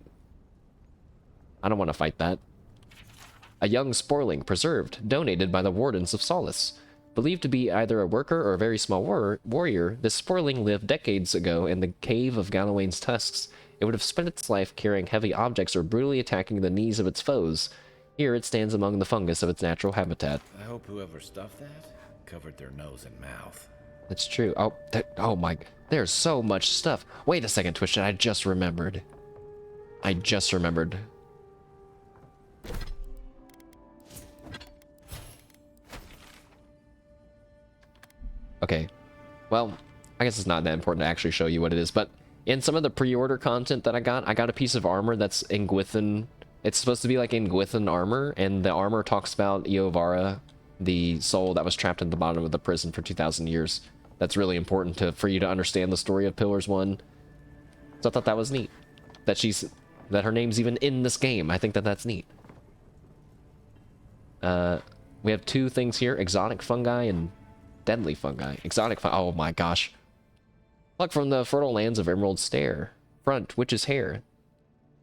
I don't want to fight that. A young sporling, preserved, donated by the Wardens of Solace. Believed to be either a worker or a very small warrior, this sporling lived decades ago in the cave of Galawain's tusks. It would have spent its life carrying heavy objects or brutally attacking the knees of its foes. Here it stands among the fungus of its natural habitat. I hope whoever stuffed that covered their nose and mouth. That's true. Oh my, there's so much stuff. Wait a second, Twitch, I just remembered. Okay, well, I guess it's not that important to actually show you what it is, but in some of the pre-order content that I got a piece of armor that's Eothas It's supposed to be like in Gwithan armor, and the armor talks about Eovara, the soul that was trapped in the bottom of the prison for 2,000 years. That's really important for you to understand the story of Pillars 1. So I thought that was neat. That her name's even in this game. I think that's neat. We have two things here, exotic fungi and deadly fungi. Exotic fungi, oh my gosh. Plucked from the fertile lands of Emerald Stair. Front, witch's hair.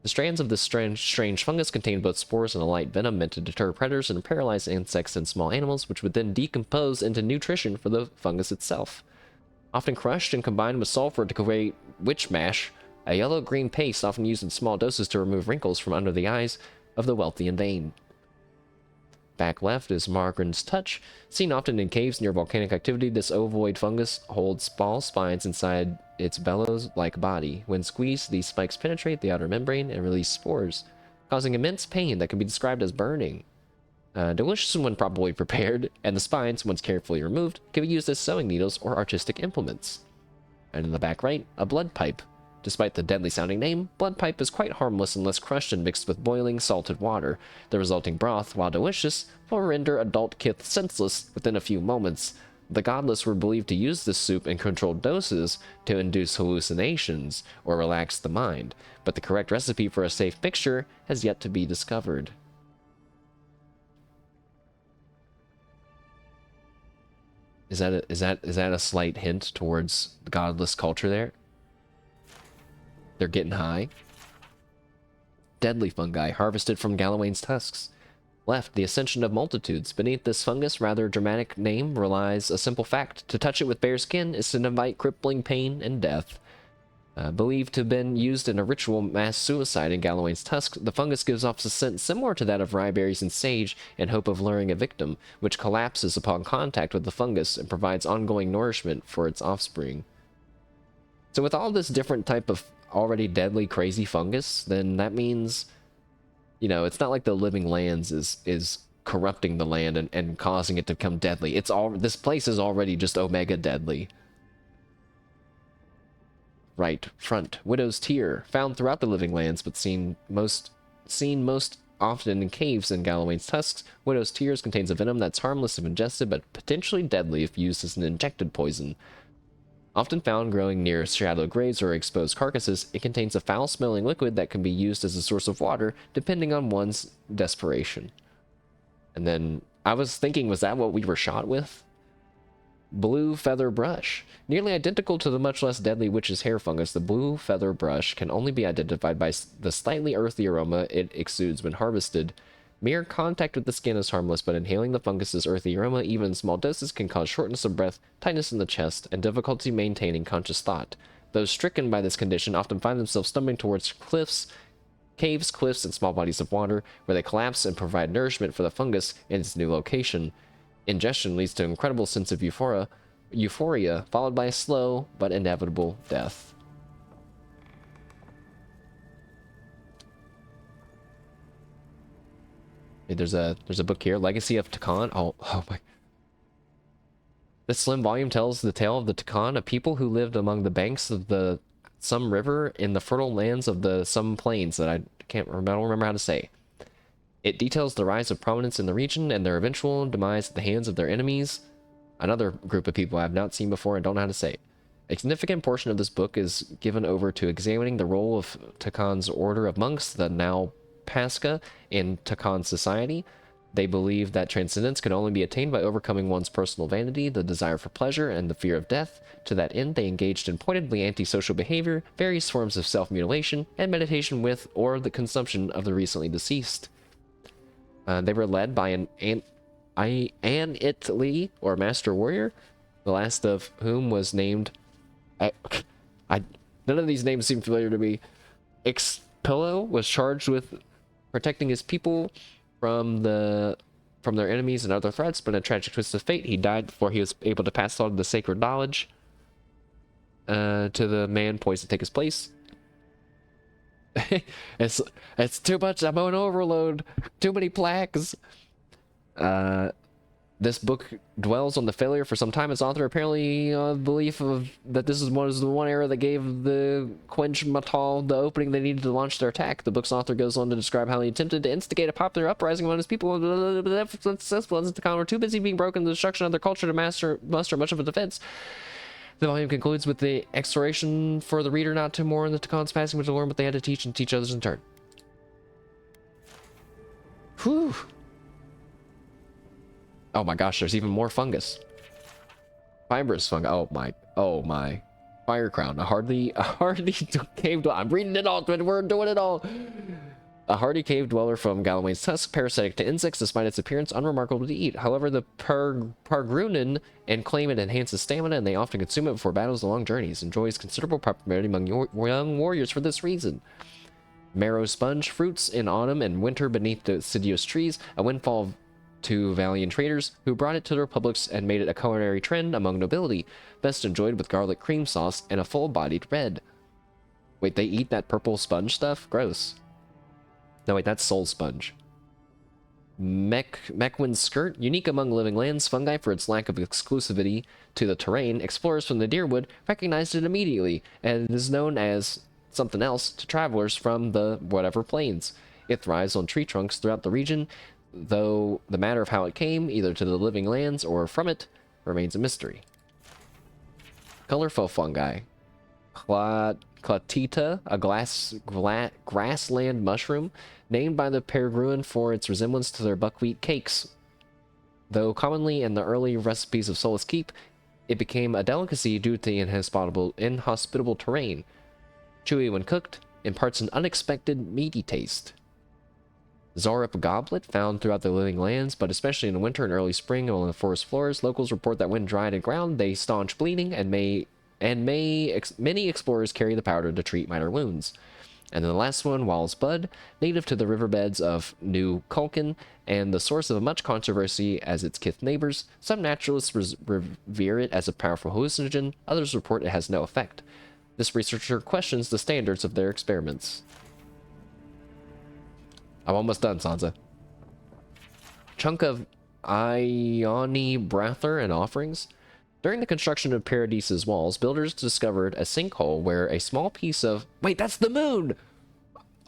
The strands of this strange fungus contain both spores and a light venom meant to deter predators and paralyze insects and small animals, which would then decompose into nutrition for the fungus itself. Often crushed and combined with sulfur to create witch mash, a yellow-green paste often used in small doses to remove wrinkles from under the eyes of the wealthy and vain. Back left is Margren's Touch. Seen often in caves near volcanic activity, this ovoid fungus holds small spines inside its bellows-like body. When squeezed, these spikes penetrate the outer membrane and release spores, causing immense pain that can be described as burning. Delicious when properly prepared, and the spines, once carefully removed, can be used as sewing needles or artistic implements. And in the back right, a blood pipe. Despite the deadly-sounding name, blood pipe is quite harmless unless crushed and mixed with boiling, salted water. The resulting broth, while delicious, will render adult Kith senseless within a few moments. The godless were believed to use this soup in controlled doses to induce hallucinations or relax the mind, but the correct recipe for a safe mixture has yet to be discovered. Is that a slight hint towards the godless culture there? They're getting high. Deadly fungi harvested from Galawain's tusks. Left, the ascension of multitudes. Beneath this fungus' rather dramatic name relies a simple fact. To touch it with bare skin is to invite crippling pain and death. Believed to have been used in a ritual mass suicide in Galawain's tusk, the fungus gives off a scent similar to that of rye berries and sage in hope of luring a victim, which collapses upon contact with the fungus and provides ongoing nourishment for its offspring. So with all this different type of already deadly crazy fungus, then that means, you know, it's not like the living lands is corrupting the land and causing it to become deadly. This place is already just omega deadly. Right front, Widow's Tear, found throughout the living lands, but seen most often in caves in Galawain's tusks. Widow's Tears contains a venom that's harmless if ingested, but potentially deadly if used as an injected poison. Often found growing near shallow graves or exposed carcasses, it contains a foul-smelling liquid that can be used as a source of water, depending on one's desperation. And then, I was thinking, was that what we were shot with? Blue Feather Brush. Nearly identical to the much less deadly witch's hair fungus, the blue feather brush can only be identified by the slightly earthy aroma it exudes when harvested. Mere contact with the skin is harmless, but inhaling the fungus's earthy aroma, even in small doses, can cause shortness of breath, tightness in the chest, and difficulty maintaining conscious thought. Those stricken by this condition often find themselves stumbling towards caves, cliffs, and small bodies of water, where they collapse and provide nourishment for the fungus in its new location. Ingestion leads to an incredible sense of euphoria, followed by a slow but inevitable death. There's a book here, Legacy of Takan. Oh my. This slim volume tells the tale of the Takan, a people who lived among the banks of the Some River in the fertile lands of the Some Plains that I don't remember how to say. It details the rise of prominence in the region and their eventual demise at the hands of their enemies, another group of people I have not seen before and don't know how to say. A significant portion of this book is given over to examining the role of Takan's order of monks, the now Pasca, in Takan society. They believe that transcendence can only be attained by overcoming one's personal vanity, the desire for pleasure, and the fear of death. To that end, they engaged in pointedly antisocial behavior, various forms of self-mutilation, and meditation with or the consumption of the recently deceased. They were led by an Anitli, or Master Warrior, the last of whom was named... none of these names seem familiar to me. Expillo was charged with protecting his people from their enemies and other threats, but in a tragic twist of fate, he died before he was able to pass on the sacred knowledge to the man poised to take his place. It's too much. I'm on overload. Too many plaques. This book dwells on the failure for some time. Its author apparently belief of that this was the one era that gave the Quench Matal the opening they needed to launch their attack. The book's author goes on to describe how he attempted to instigate a popular uprising among his people, but successful as the con were too busy being broken the destruction of their culture to muster much of a defense. The volume concludes with the exhortation for the reader not to mourn the Takan's passing, but to learn what they had to teach and teach others in turn. Whew. Oh my gosh, there's even more fungus. Fibrous fungus. Oh my. Fire crown. A hardy cave dweller. I'm reading it all, we're doing it all. A hardy cave dweller from Galloway's tusk, parasitic to insects despite its appearance, unremarkable to eat. However, the Pargrunen and claim it enhances stamina, and they often consume it before battles and long journeys. Enjoys considerable popularity among young warriors for this reason. Marrow sponge, fruits in autumn and winter beneath the deciduous trees, a windfall to valiant traders who brought it to the republics and made it a culinary trend among nobility, best enjoyed with garlic cream sauce and a full-bodied red. Wait, they eat that purple sponge stuff? Gross. No, wait, that's soul sponge. Meckwin's skirt, unique among living lands, fungi for its lack of exclusivity to the terrain, explorers from the Deerwood recognized it immediately, and it is known as something else to travelers from the whatever plains. It thrives on tree trunks throughout the region, though the matter of how it came, either to the living lands or from it, remains a mystery. Colorful fungi. Clatita, a grassland mushroom, named by the Peregrine for its resemblance to their buckwheat cakes. Though commonly in the early recipes of Solace Keep, it became a delicacy due to the inhospitable terrain. Chewy when cooked, imparts an unexpected meaty taste. Zorup goblet, found throughout the living lands, but especially in the winter and early spring on the forest floors. Locals report that when dried and ground, they staunch bleeding, and many explorers carry the powder to treat minor wounds. And then the last one, Wall's bud, native to the riverbeds of New Culkin, and the source of much controversy as its kith neighbors. Some naturalists revere it as a powerful hallucinogen, others report it has no effect. This researcher questions the standards of their experiments. I'm almost done, Sansa. Chunk of Ioni Brather and offerings. During the construction of Paradise's walls, builders discovered a sinkhole where a small piece of... Wait, that's the moon!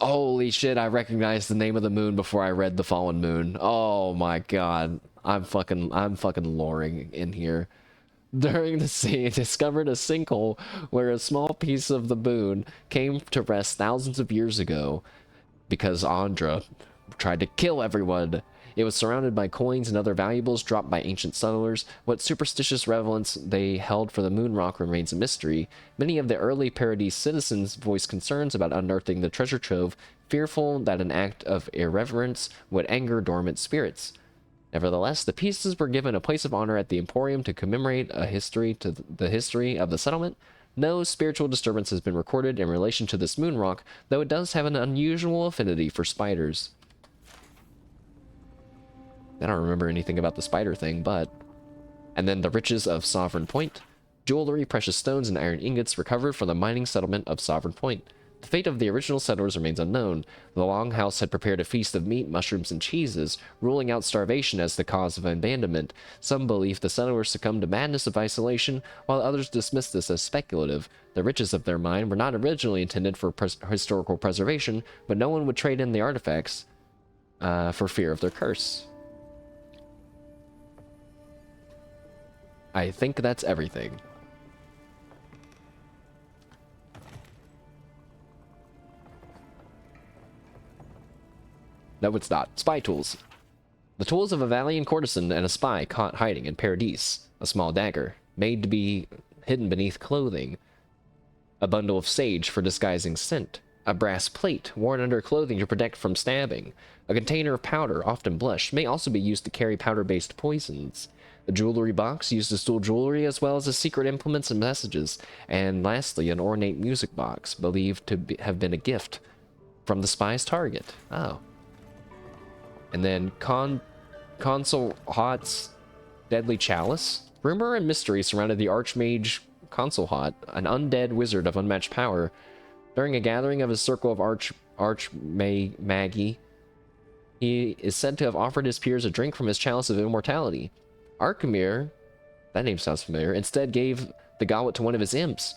Holy shit, I recognized the name of the moon before I read the Fallen Moon. Oh my god. I'm fucking loring in here. During the scene, discovered a sinkhole where a small piece of the moon came to rest thousands of years ago. Because Andra tried to kill everyone. It was surrounded by coins and other valuables dropped by ancient settlers. What superstitious reverence they held for the moon rock remains a mystery. Many of the early Paradise citizens voiced concerns about unearthing the treasure trove, fearful that an act of irreverence would anger dormant spirits. Nevertheless, the pieces were given a place of honor at the Emporium to commemorate the history of the settlement. No spiritual disturbance has been recorded in relation to this moon rock, though it does have an unusual affinity for spiders. I don't remember anything about the spider thing, but... And then the riches of Sovereign Point. Jewelry, precious stones, and iron ingots recovered from the mining settlement of Sovereign Point. The fate of the original settlers remains unknown. The Longhouse had prepared a feast of meat, mushrooms, and cheeses, ruling out starvation as the cause of abandonment. Some believe the settlers succumbed to madness of isolation, while others dismissed this as speculative. The riches of their mine were not originally intended for historical preservation, but no one would trade in the artifacts for fear of their curse. I think that's everything. No, it's not. Spy tools. The tools of a valiant courtesan and a spy caught hiding in Paradise. A small dagger, made to be hidden beneath clothing. A bundle of sage for disguising scent. A brass plate, worn under clothing to protect from stabbing. A container of powder, often blush, may also be used to carry powder-based poisons. A jewelry box used to store jewelry as well as secret implements and messages. And lastly, an ornate music box, believed to have been a gift from the spy's target. Oh. And then Consul Hot's Deadly Chalice. Rumor and mystery surrounded the Archmage Consul Hot, an undead wizard of unmatched power. During a gathering of his circle of Archmagi, he is said to have offered his peers a drink from his chalice of immortality. Arkemir, that name sounds familiar, instead gave the goblet to one of his imps,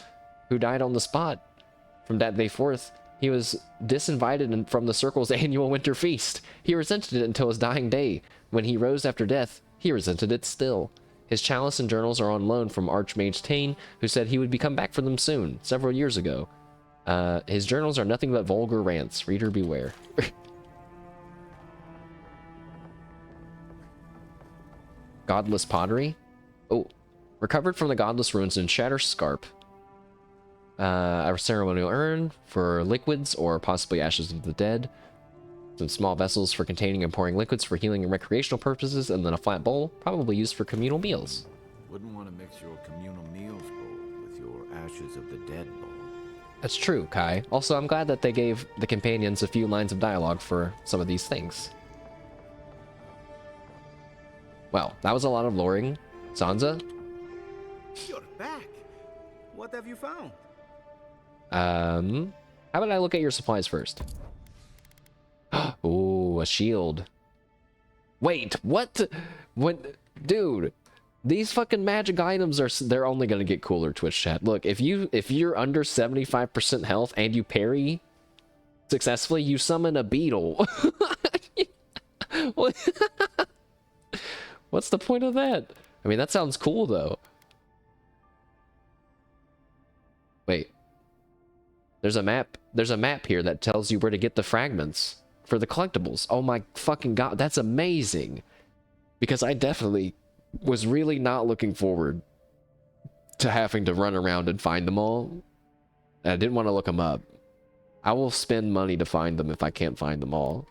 who died on the spot. From that day forth, he was disinvited from the Circle's annual winter feast. He resented it until his dying day. When he rose after death, he resented it still. His chalice and journals are on loan from Archmage Tane, who said he would be come back for them soon, several years ago. His journals are nothing but vulgar rants. Reader beware. Godless pottery? Oh, recovered from the godless ruins in Shatterscarp. A ceremonial urn for liquids or possibly ashes of the dead. Some small vessels for containing and pouring liquids for healing and recreational purposes, and then a flat bowl, probably used for communal meals. Wouldn't want to mix your communal meals bowl with your ashes of the dead bowl. That's true, Kai. Also, I'm glad that they gave the companions a few lines of dialogue for some of these things. Well, that was a lot of luring. Sansa? You're back. What have you found? How about I look at your supplies first? Ooh, a shield. Wait, what? What? Dude, these fucking magic items they're only gonna get cooler, Twitch chat. Look, if you're under 75% health and you parry successfully, you summon a beetle. What's the point of that? I mean, that sounds cool though. Wait. There's a map here that tells you where to get the fragments for the collectibles. Oh my fucking god, that's amazing. Because I definitely was really not looking forward to having to run around and find them all. I didn't want to look them up. I will spend money to find them if I can't find them all.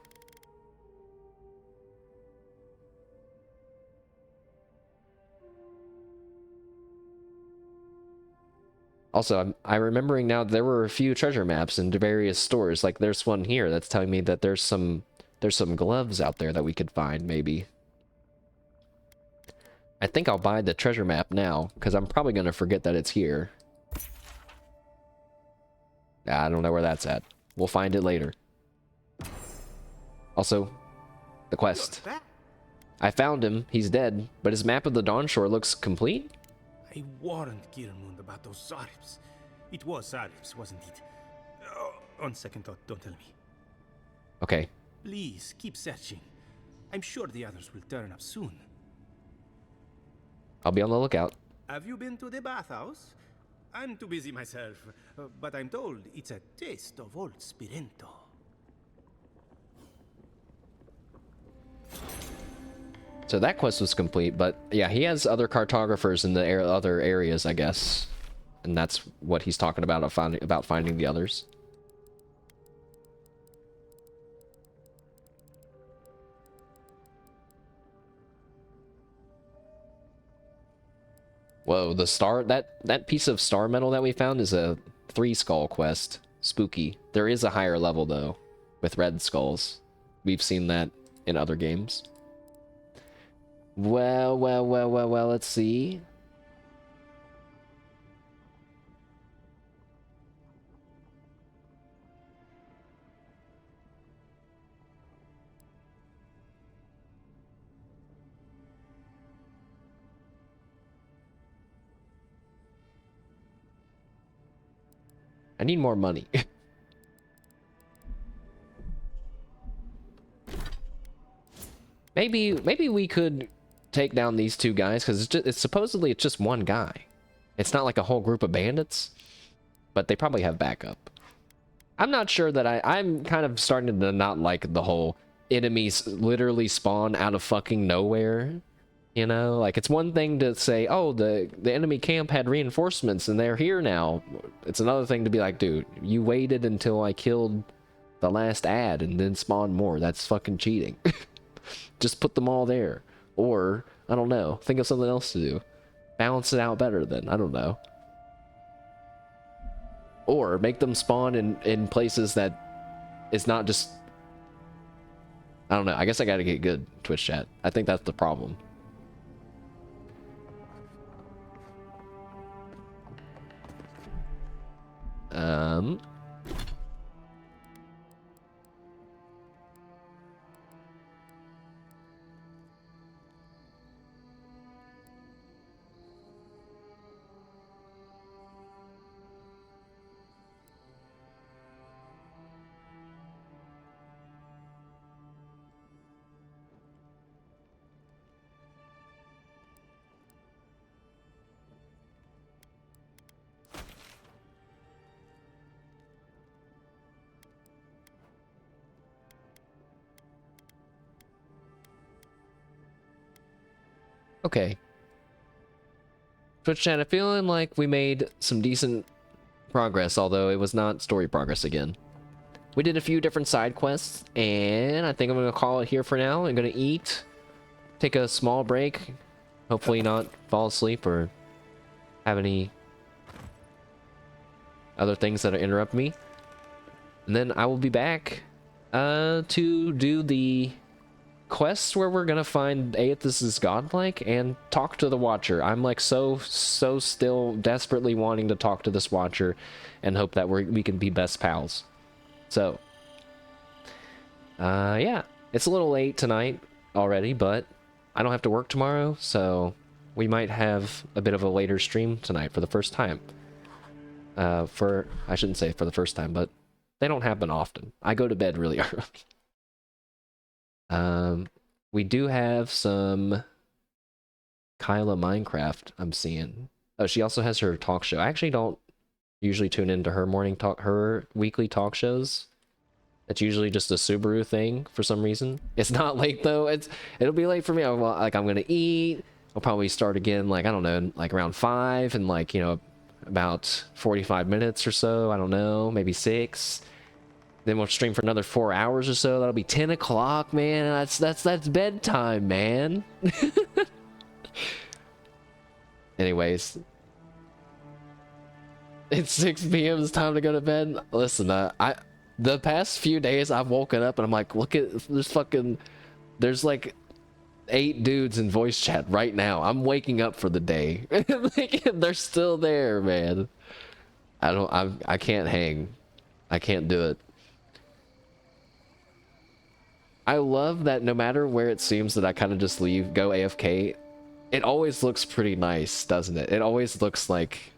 Also, I'm remembering now there were a few treasure maps in various stores. Like there's one here that's telling me that there's some gloves out there that we could find, maybe. I think I'll buy the treasure map now, because I'm probably going to forget that it's here. I don't know where that's at. We'll find it later. Also, the quest. I found him. He's dead, but his map of the Dawn Shore looks complete? I warned Kirmund about those Zaribs. It was Zaribs, wasn't it? Oh, on second thought, don't tell me. Okay. Please, keep searching. I'm sure the others will turn up soon. I'll be on the lookout. Have you been to the bathhouse? I'm too busy myself, but I'm told it's a taste of old Spirento. So that quest was complete, but yeah, he has other cartographers in the other areas, I guess. And that's what he's talking about finding the others. Whoa, the star, that piece of star metal that we found is a 3 skull quest. Spooky. There is a higher level though, with red skulls. We've seen that in other games. Well, let's see. I need more money. Maybe we could take down these two guys, because it's supposedly it's just one guy. It's not like a whole group of bandits, but they probably have backup. I'm not sure that I'm kind of starting to not like the whole enemies literally spawn out of fucking nowhere. You know, like it's one thing to say, oh, the enemy camp had reinforcements and they're here now. It's another thing to be like, dude, you waited until I killed the last ad and then spawned more. That's fucking cheating. Just put them all there. Or, I don't know, think of something else to do. Balance it out better then, I don't know. Or make them spawn in places that it's not just... I don't know, I guess I gotta get good, Twitch chat. I think that's the problem. Okay. Twitch chat, I'm feeling like we made some decent progress, although it was not story progress again. We did a few different side quests, and I think I'm going to call it here for now. I'm going to eat, take a small break, hopefully not fall asleep or have any other things that interrupt me. And then I will be back to do the quests where we're gonna find Eothas' godlike and talk to the Watcher. I'm like so still desperately wanting to talk to this Watcher and hope that we can be best pals. So, yeah, it's a little late tonight already, but I don't have to work tomorrow, so we might have a bit of a later stream tonight for the first time. I shouldn't say for the first time, but they don't happen often. I go to bed really early. We do have some Kyla Minecraft I'm seeing. Oh, she also has her talk show. I actually don't usually tune into her weekly talk shows. It's usually just a Subaru thing for some reason. It's not late though. It'll be late for me. I'm gonna eat. I'll probably start again, like, I don't know, like around 5 and like, you know, about 45 minutes or so. I don't know, maybe 6. Then we'll stream for another 4 hours or so. That'll be 10 o'clock, man. That's bedtime, man. Anyways, it's 6 p.m. It's time to go to bed. Listen, the past few days I've woken up and I'm like, look at there's like 8 dudes in voice chat right now. I'm waking up for the day. Like, they're still there, man. I can't hang. I can't do it. I love that no matter where it seems that I kind of just go AFK, it always looks pretty nice, doesn't it? It always looks like,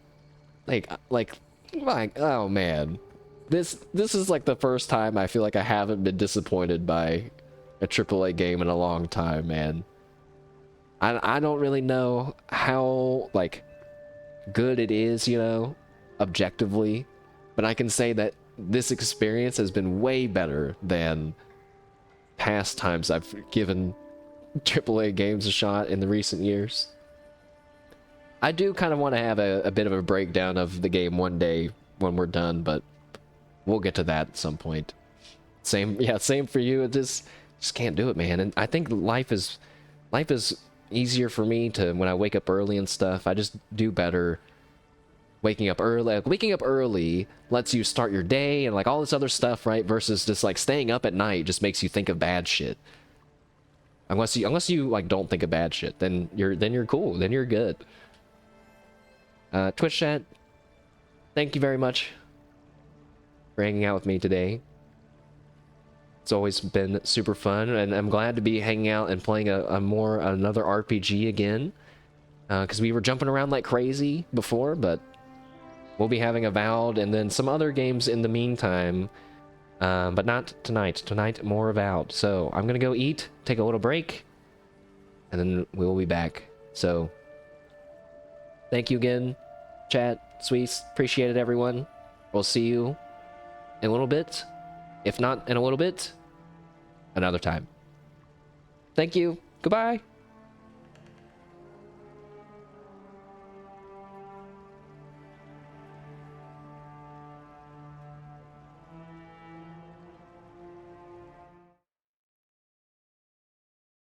oh man. This is like the first time I feel like I haven't been disappointed by a AAA game in a long time, man. I don't really know how, like, good it is, you know, objectively, but I can say that this experience has been way better than past times I've given AAA games a shot in the recent years. I do kind of want to have a bit of a breakdown of the game one day when we're done, but we'll get to that at some point. Same for you. It just can't do it, man. And I think life is easier for me to when I wake up early and stuff. I just do better waking up early. Like, waking up early lets you start your day and like all this other stuff, right? Versus just like staying up at night just makes you think of bad shit. Unless you like don't think of bad shit, then you're cool. Then you're good. Twitch chat, thank you very much for hanging out with me today. It's always been super fun, and I'm glad to be hanging out and playing another RPG again. Because we were jumping around like crazy before, but we'll be having Avowed and then some other games in the meantime. But not tonight. Tonight, more Avowed. So I'm gonna go eat, take a little break, and then we'll be back. So thank you again, chat, Sweets. Appreciate it, everyone. We'll see you in a little bit. If not in a little bit, another time. Thank you. Goodbye.